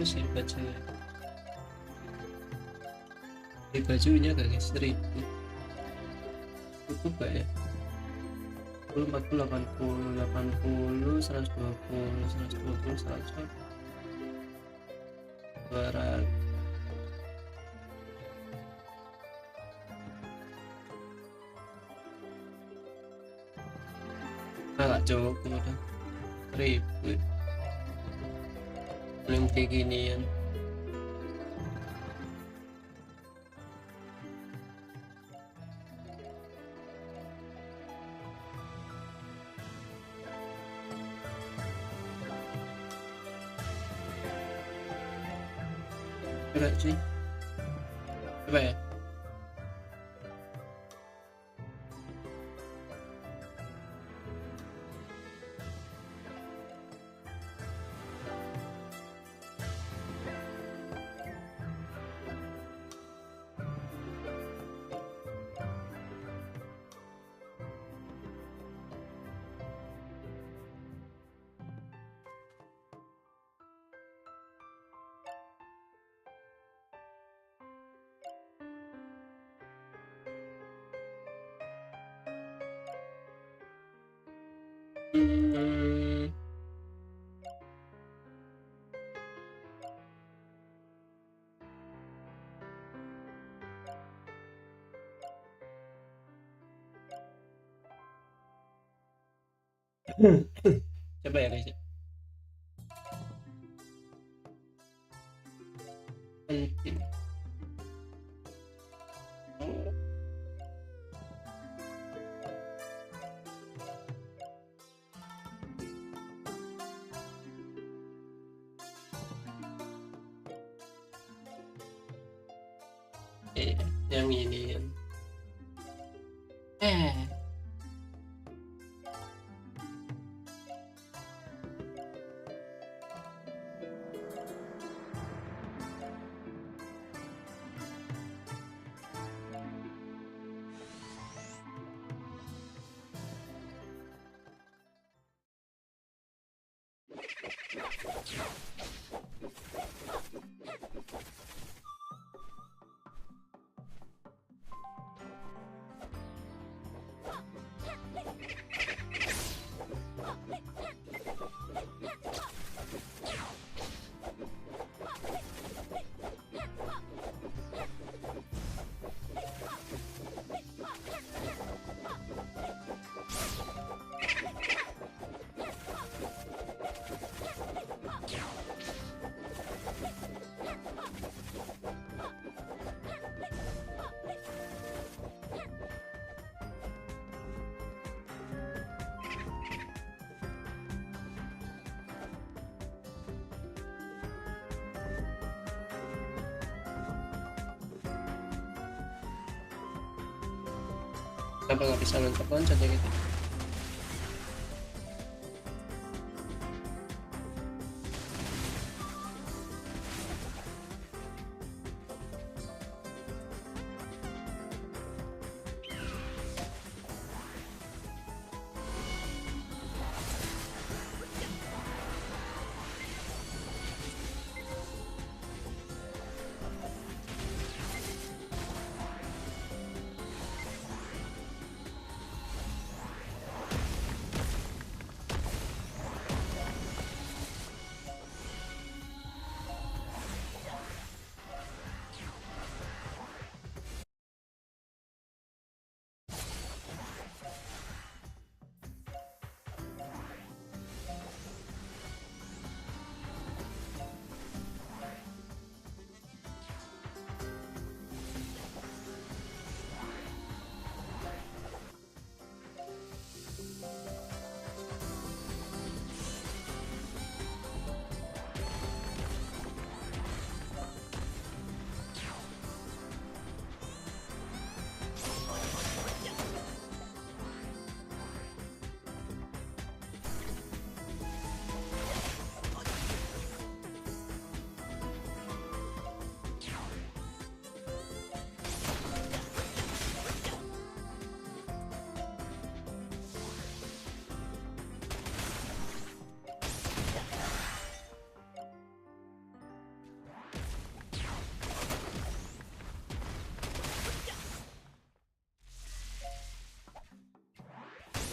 1000 sih baju. Di bajunya guys 1000. Cukup gak ya? 40, 80, 80, 120, 100, 200. Gak cukup udah 1000. Belum kayak ginian. Coba sih. Coba ya. Coba ya guys. Penting. Yang ini. Kenapa nggak bisa loncat-loncat ya gitu?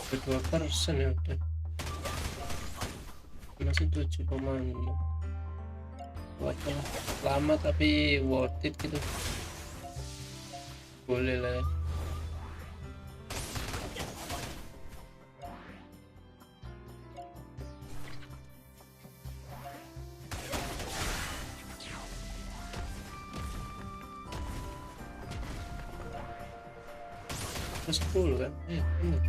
2% ya udah. Masih 7,6. Wah, lama tapi worth it gitu. Boleh lah ya. Terus 10 kan? Bener.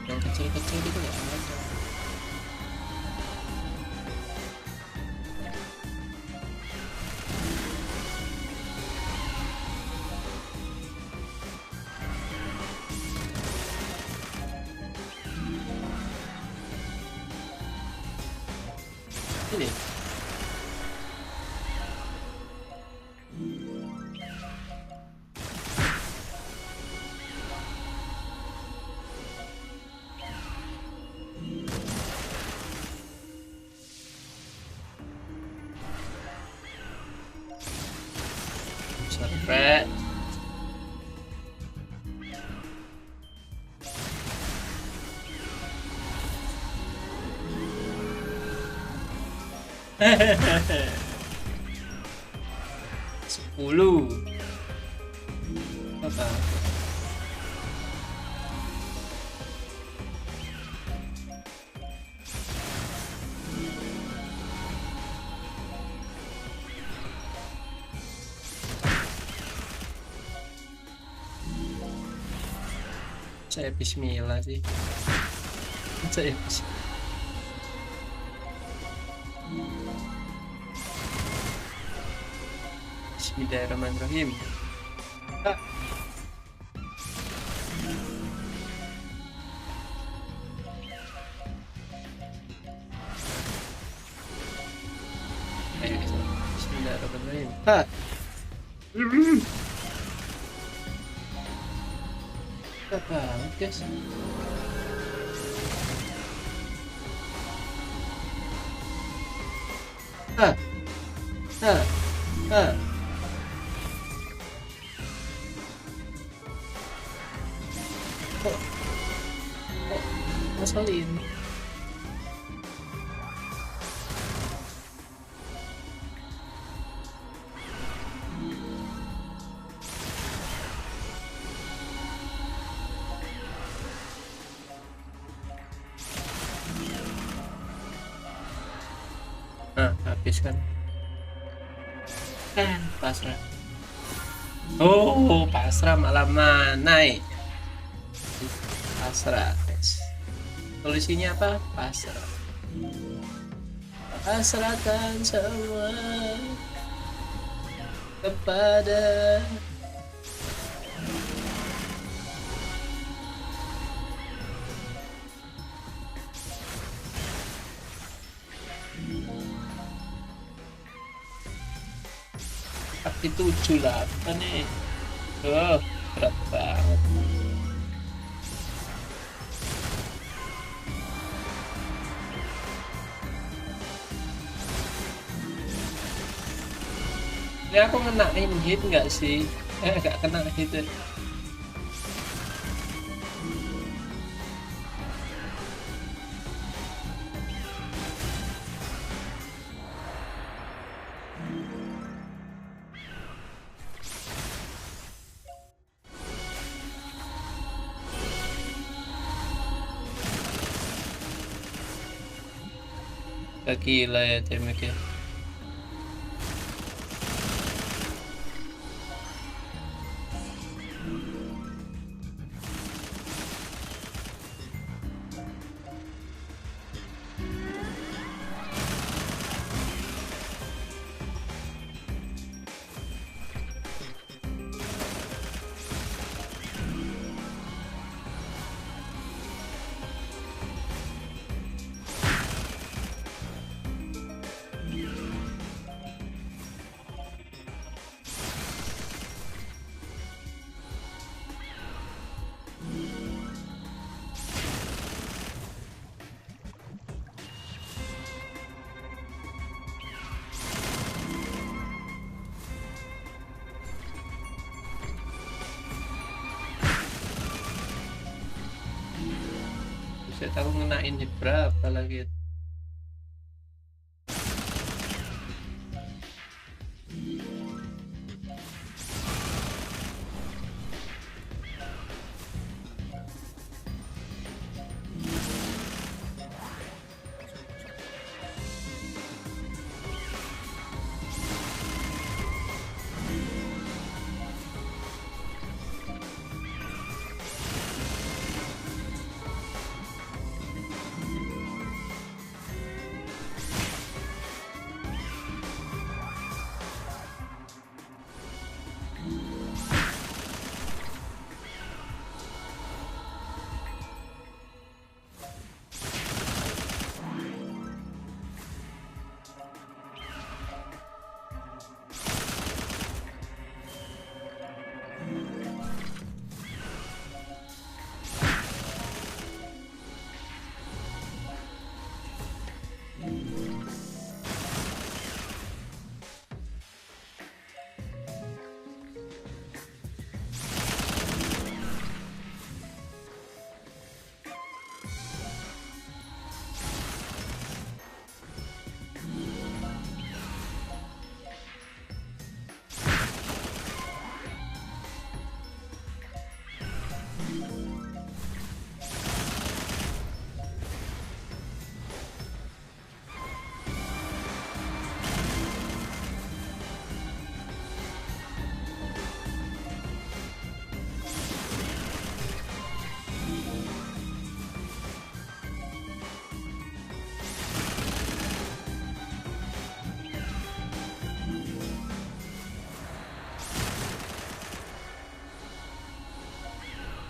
Yang kecil-kecil gitu nggak ada. Ini sampai sepuluh apa? Saya bismillah sih. Saya bismillah. Bismillahirrahmanirrahim. Ah. Ah. Gak banget guys. Ah. Ah. Ah. Kok ngeselin. Nah, habis kan. Pasrah. Oh, pasrah malah manai. Pasrah, guys. Tulisannya apa? Pasrah. Pasrahkan semua kepada Sakti 78 nih. Oh, berat banget. Ini aku ngenain hit nggak sih? Nggak kena hit ya. Gila ya temeknya. Saya tahu ngenain hit berapa lagi.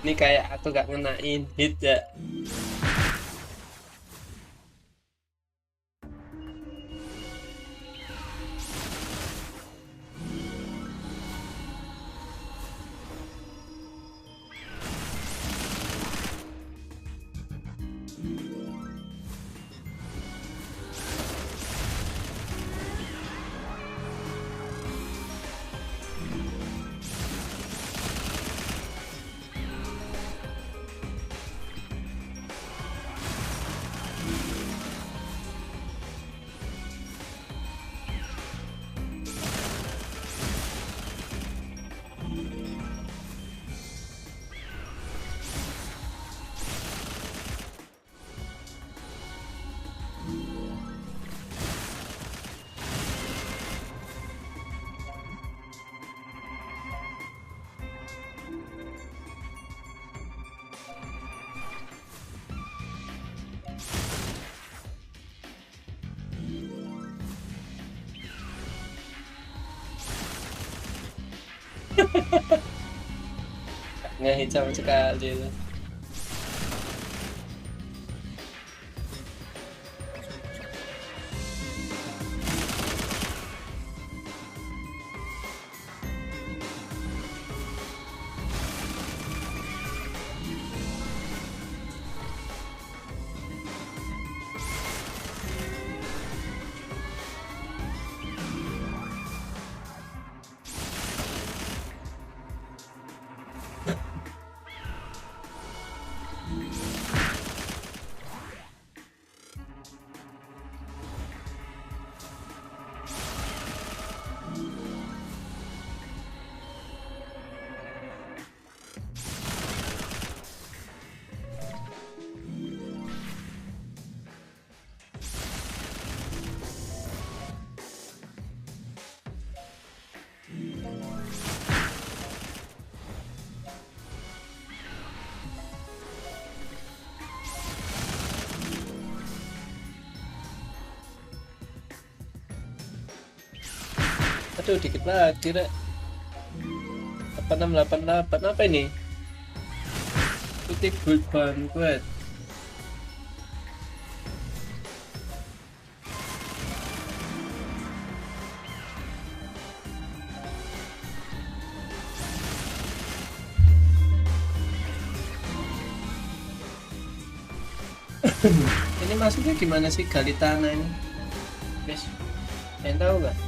Ini kayak aku gak ngenain hit ya. Ngehit sama sekali itu. Aduh, dikit lagi, Rek. 8688 apa ini? Putih gold banget. Ini maksudnya gimana sih gali tanah ini? Guys, kalian tahu nggak?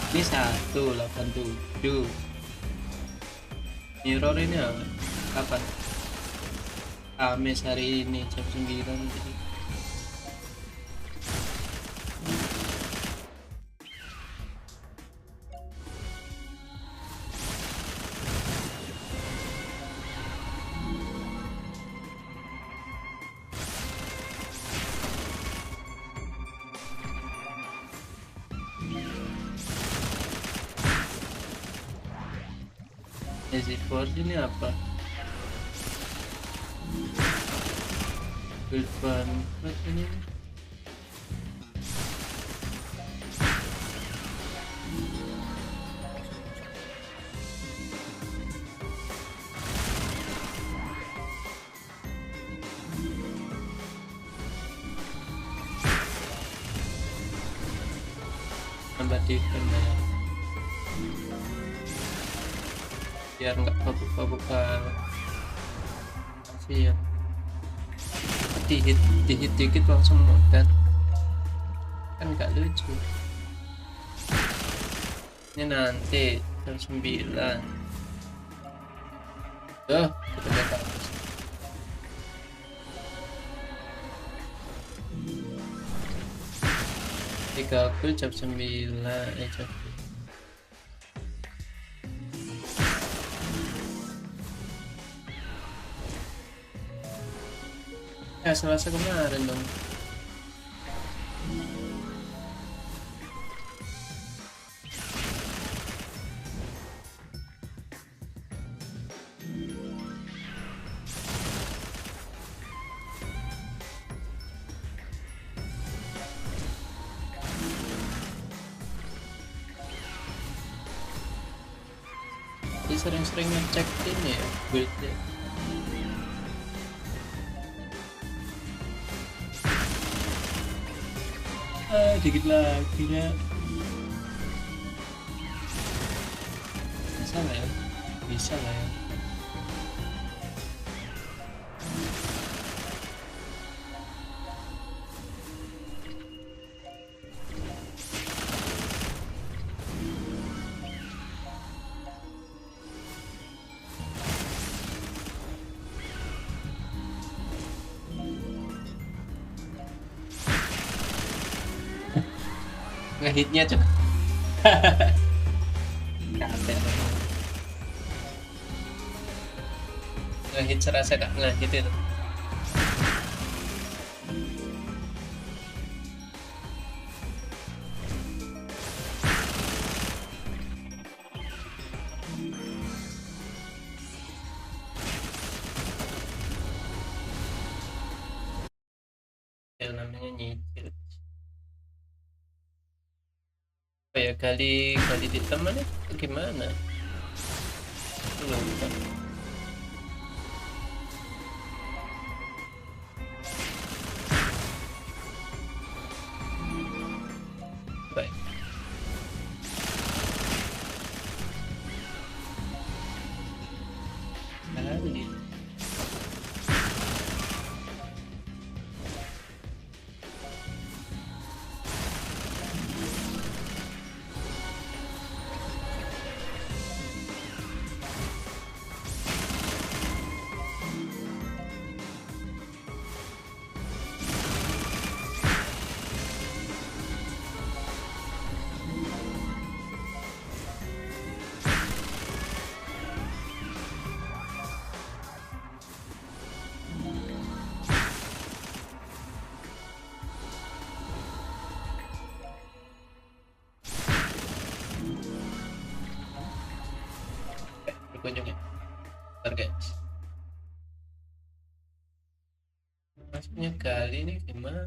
Ini 187. Mirror ini apa? Kapan? Kamis hari ini jam 9 jadi. GeForce ini apa? Build banget ini. Tambah defense ya. Biar nggak buka masih ya, dihit dikit langsung modal kan nggak lucu. Ini nanti jam 9 kita lihat habis. Tiga jam 9 jam. Ya, Selasa kemarin dong. sering-sering ngecek ini ya build-nya. Dikit lagi ya. Bisa lah ya, bisa lah ya. Ngehitnya cuk. Ngehit serasa gak ngehit itu. Yang namanya nyicil. Ya kali di teman itu gimana? Lupa. Baik. Kali. Berkunjung ya. Bentar guys. Masuknya kali ini gimana?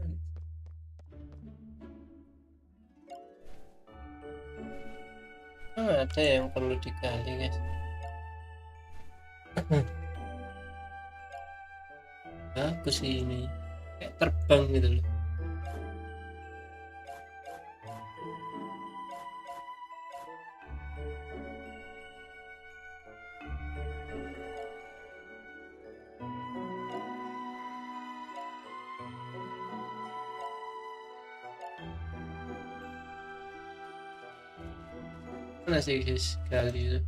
Ada yang perlu dikali guys. Bagus sih ini, kayak terbang gitu loh. Mana sih guys kali itu?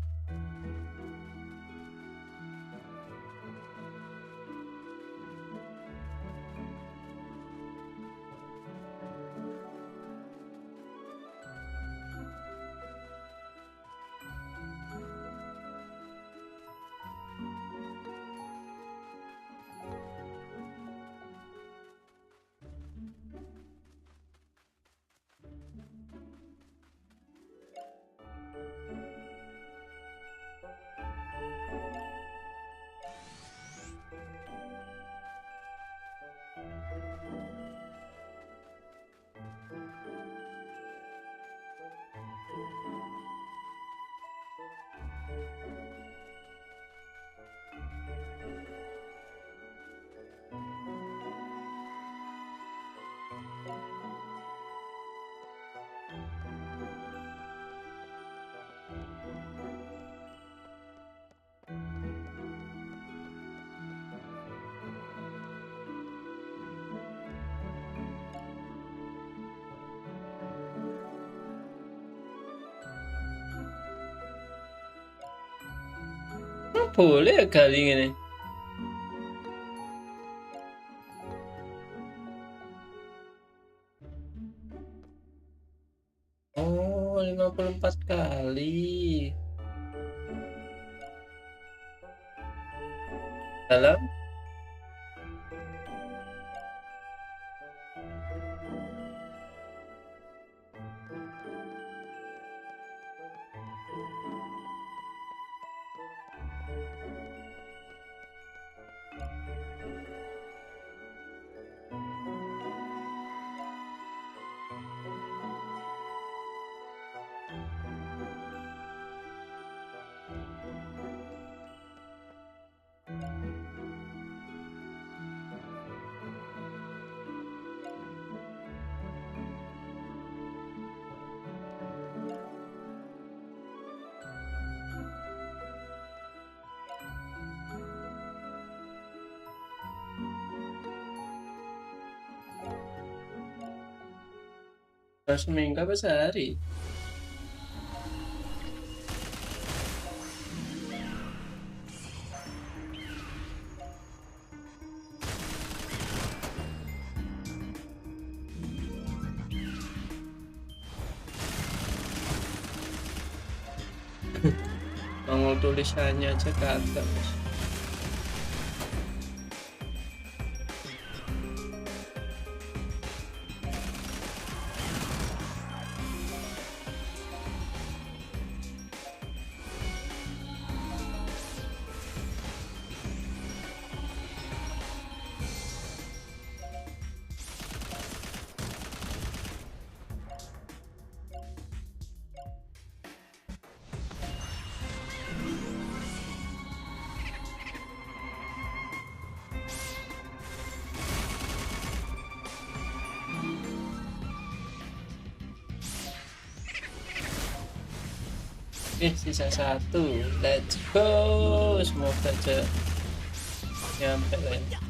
Boleh ya kali ini. Oh, 54 kali. Dalam Seminggu apa sehari? Nongol tulisannya aja kata. Sisa satu, let's go. Semoga aja nyampe lah ya.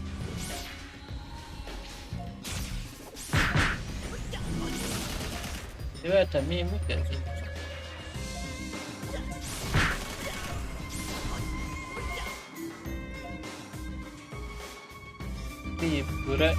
Itu ada mimik gak sih? Hiburan.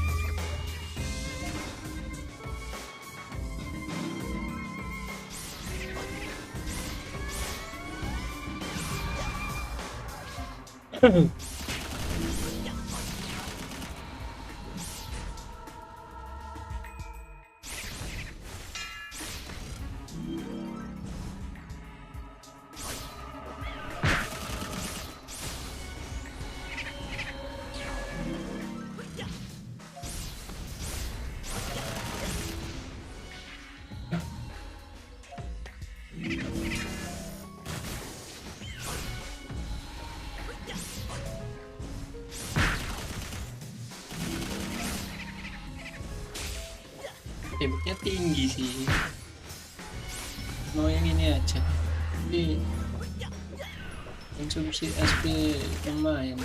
Temboknya tinggi sih. Mau yang ini aja. Ini konsumsi SP lumayan.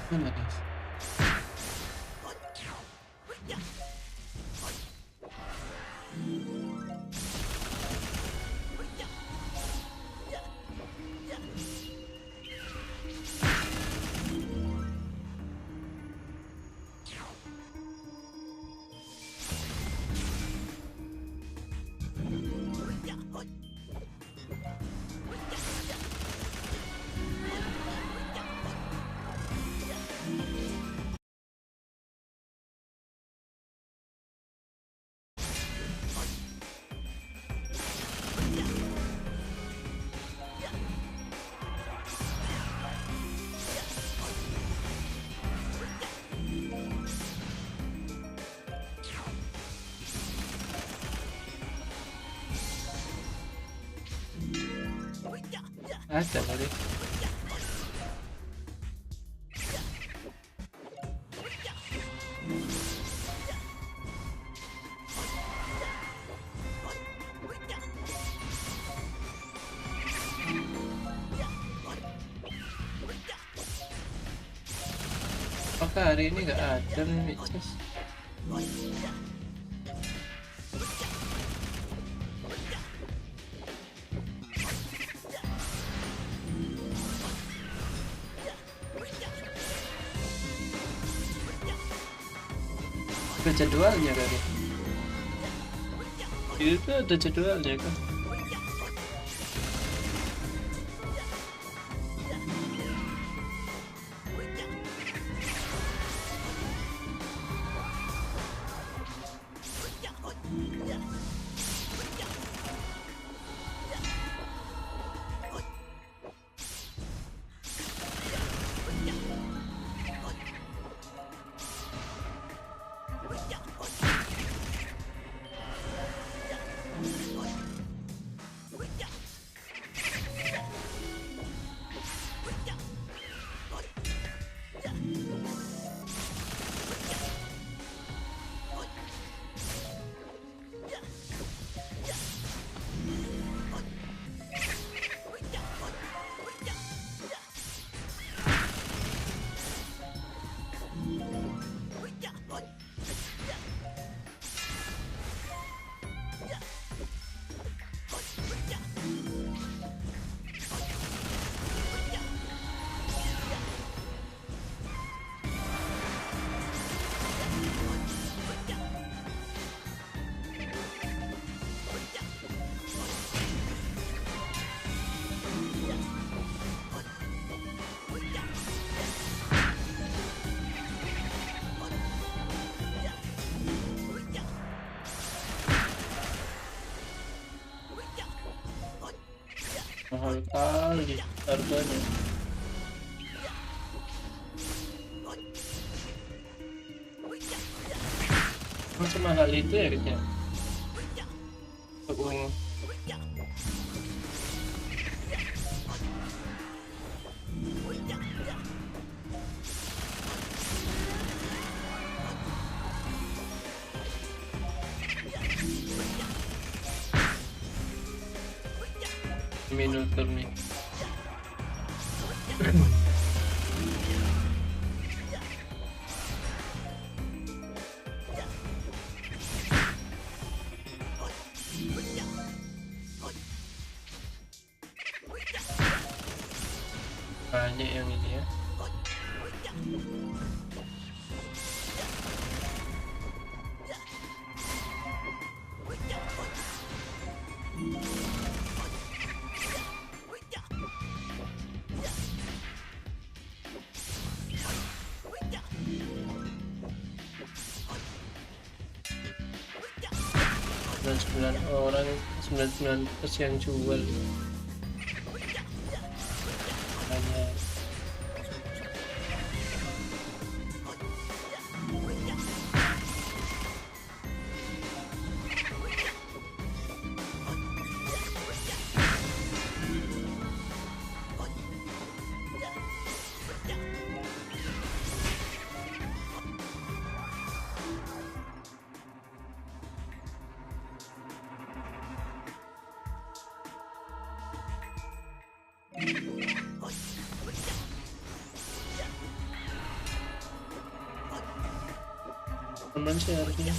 Mana guys? Ada tadi. Apakah hari ini nggak ada nih, Cez? Ada jadwalnya kali. Itu ada jadwalnya kan. Mahal kali harganya. Masa mahal itu ya kayaknya. Miniatur nih. Banyak yang ini ya. Sembilan orang, 99% yang jual. Hanya teman sih harusnya.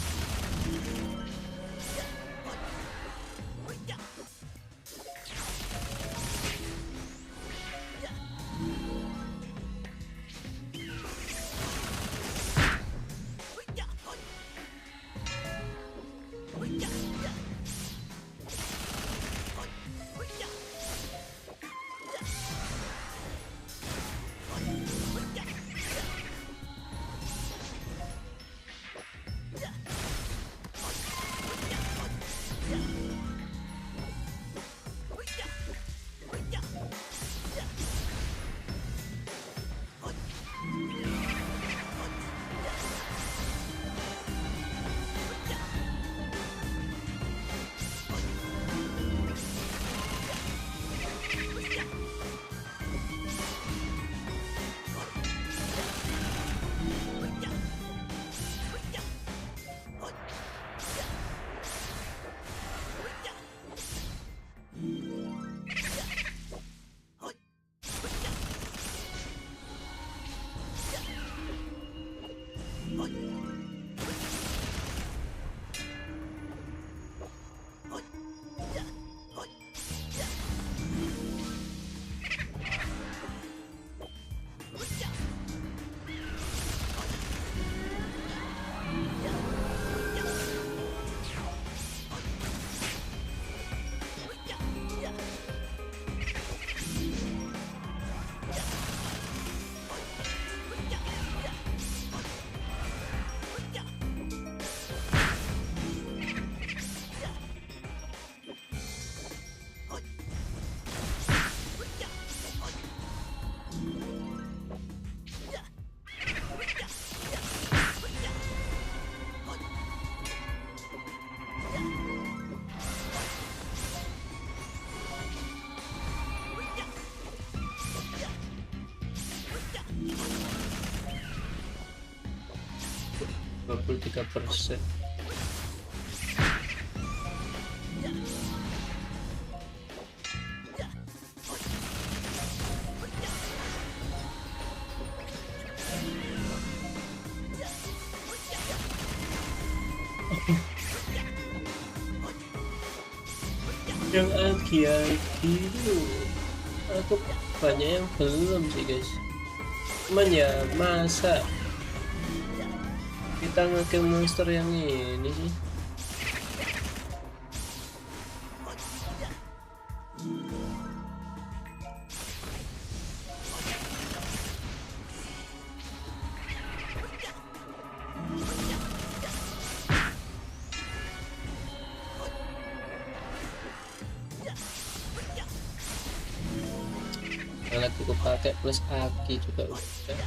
%. Yang Agi itu aku banyak yang belum sih guys, cuman ya masa kita nge-kill monster yang ini sih. lagi aku pakai plus Pagi juga udah.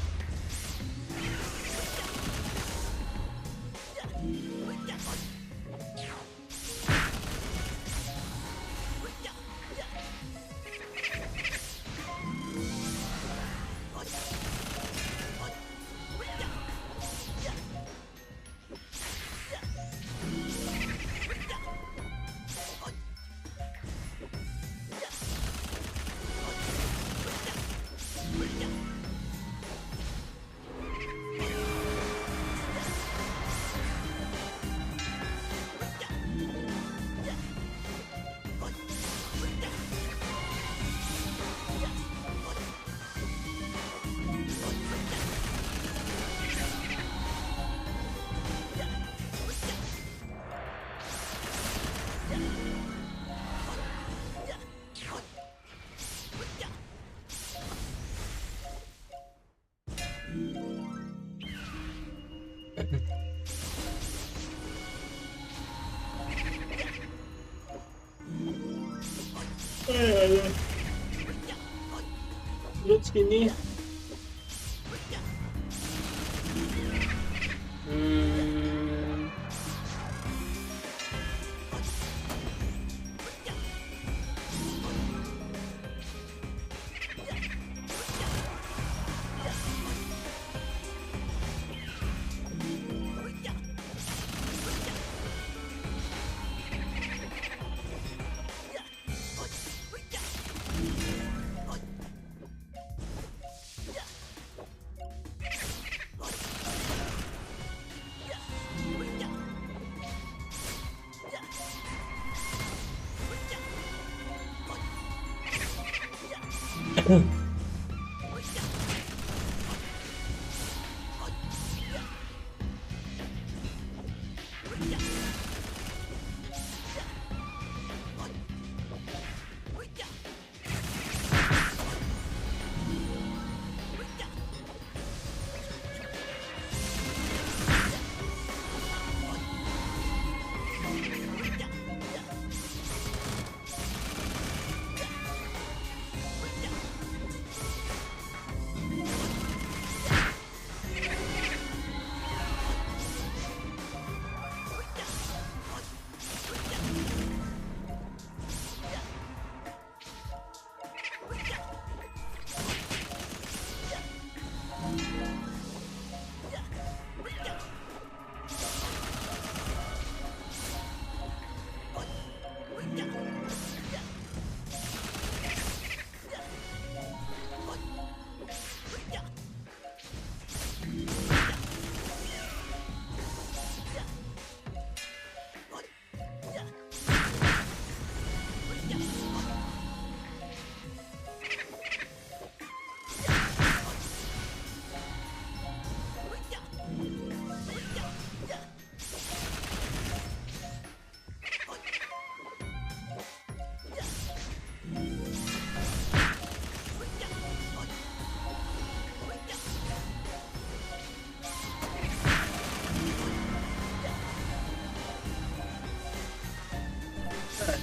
Lihat sini.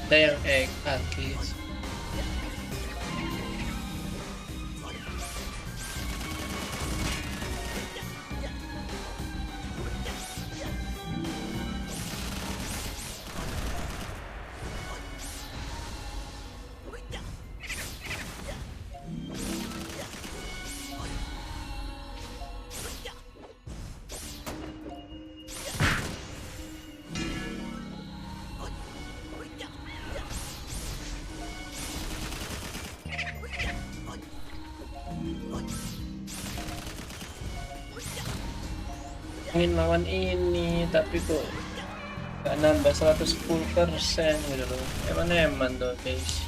Ada yang Pagi. Ingin lawan ini tapi kok gak nambah 110% gitu loh. Eman tuh guys.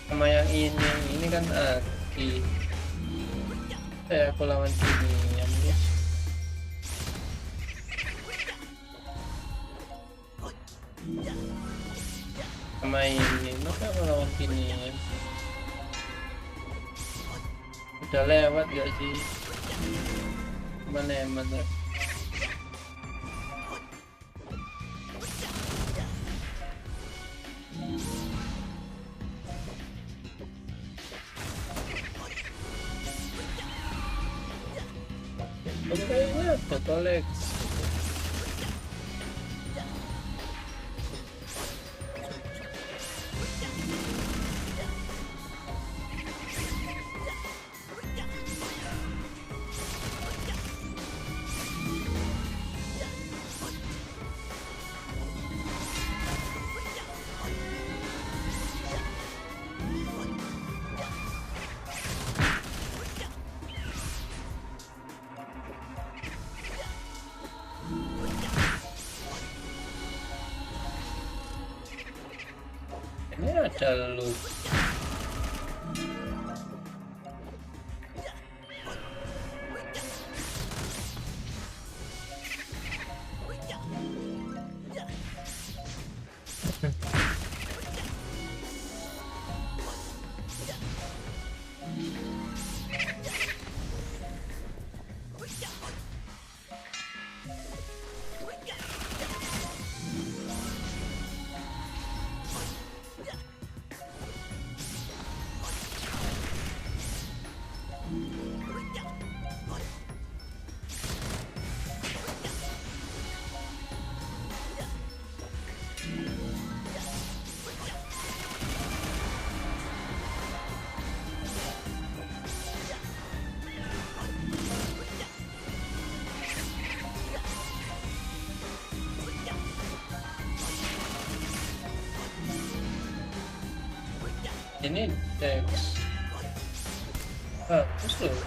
Sama yang ini kan Aki. Aku lawan ini yang guys. Sama ini, maka melawan ini udah lewat gak sih? Mana Kayaknya ada koleksi. Ini ada loot. Ini teks. Terus loh.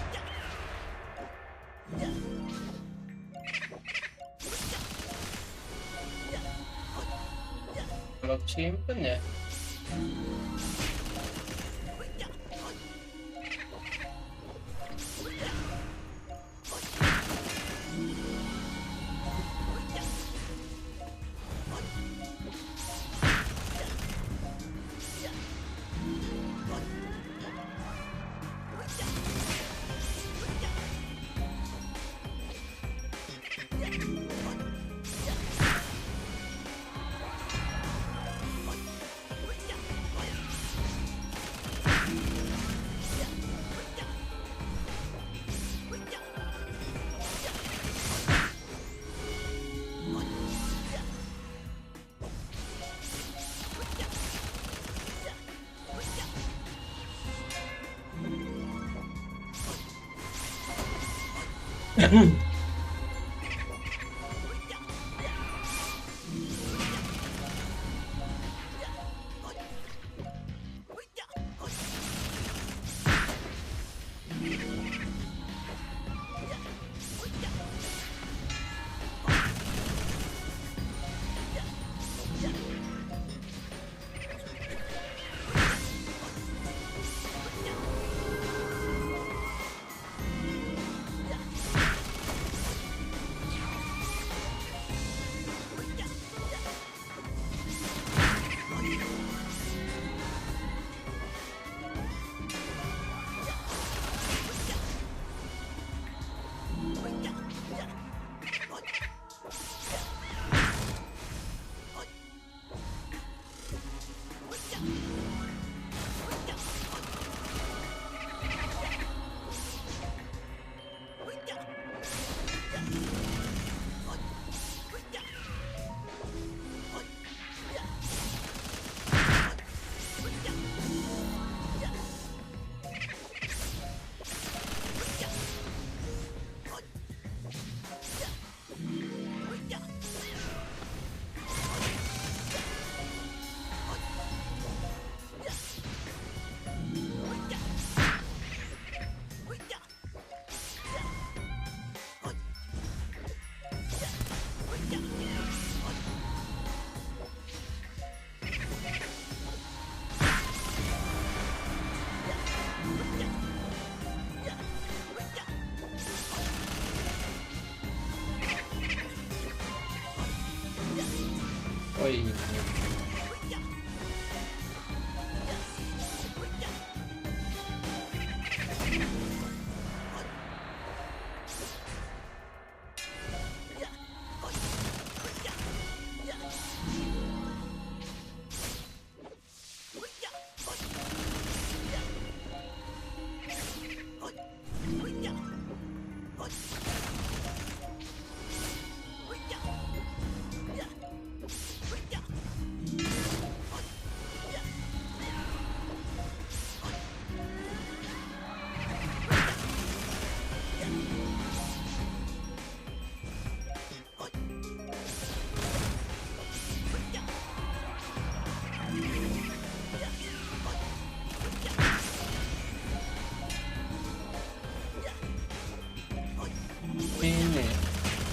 Kalau simpen ya. Oh iya.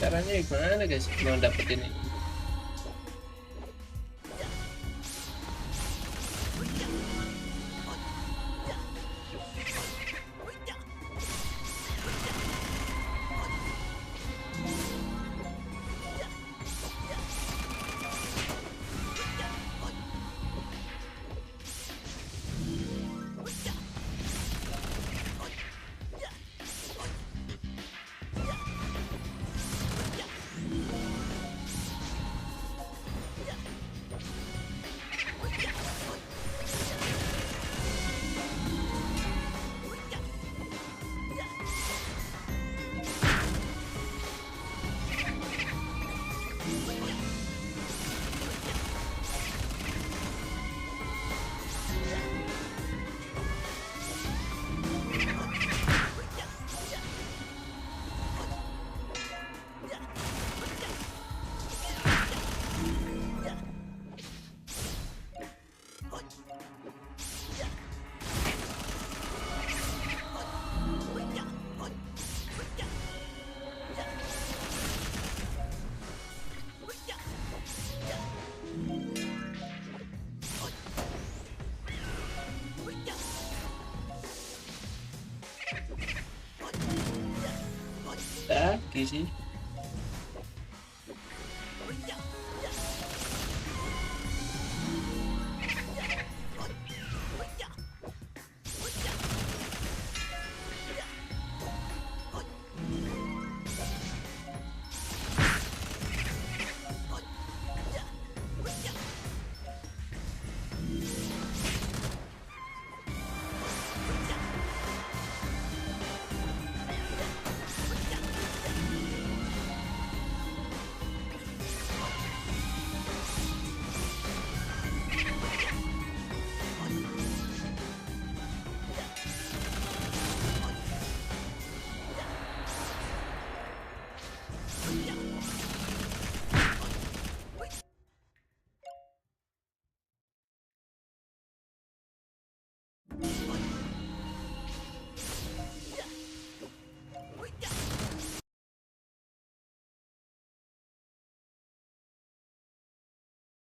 caranya gimana guys mau dapetin ini? Pagi sih.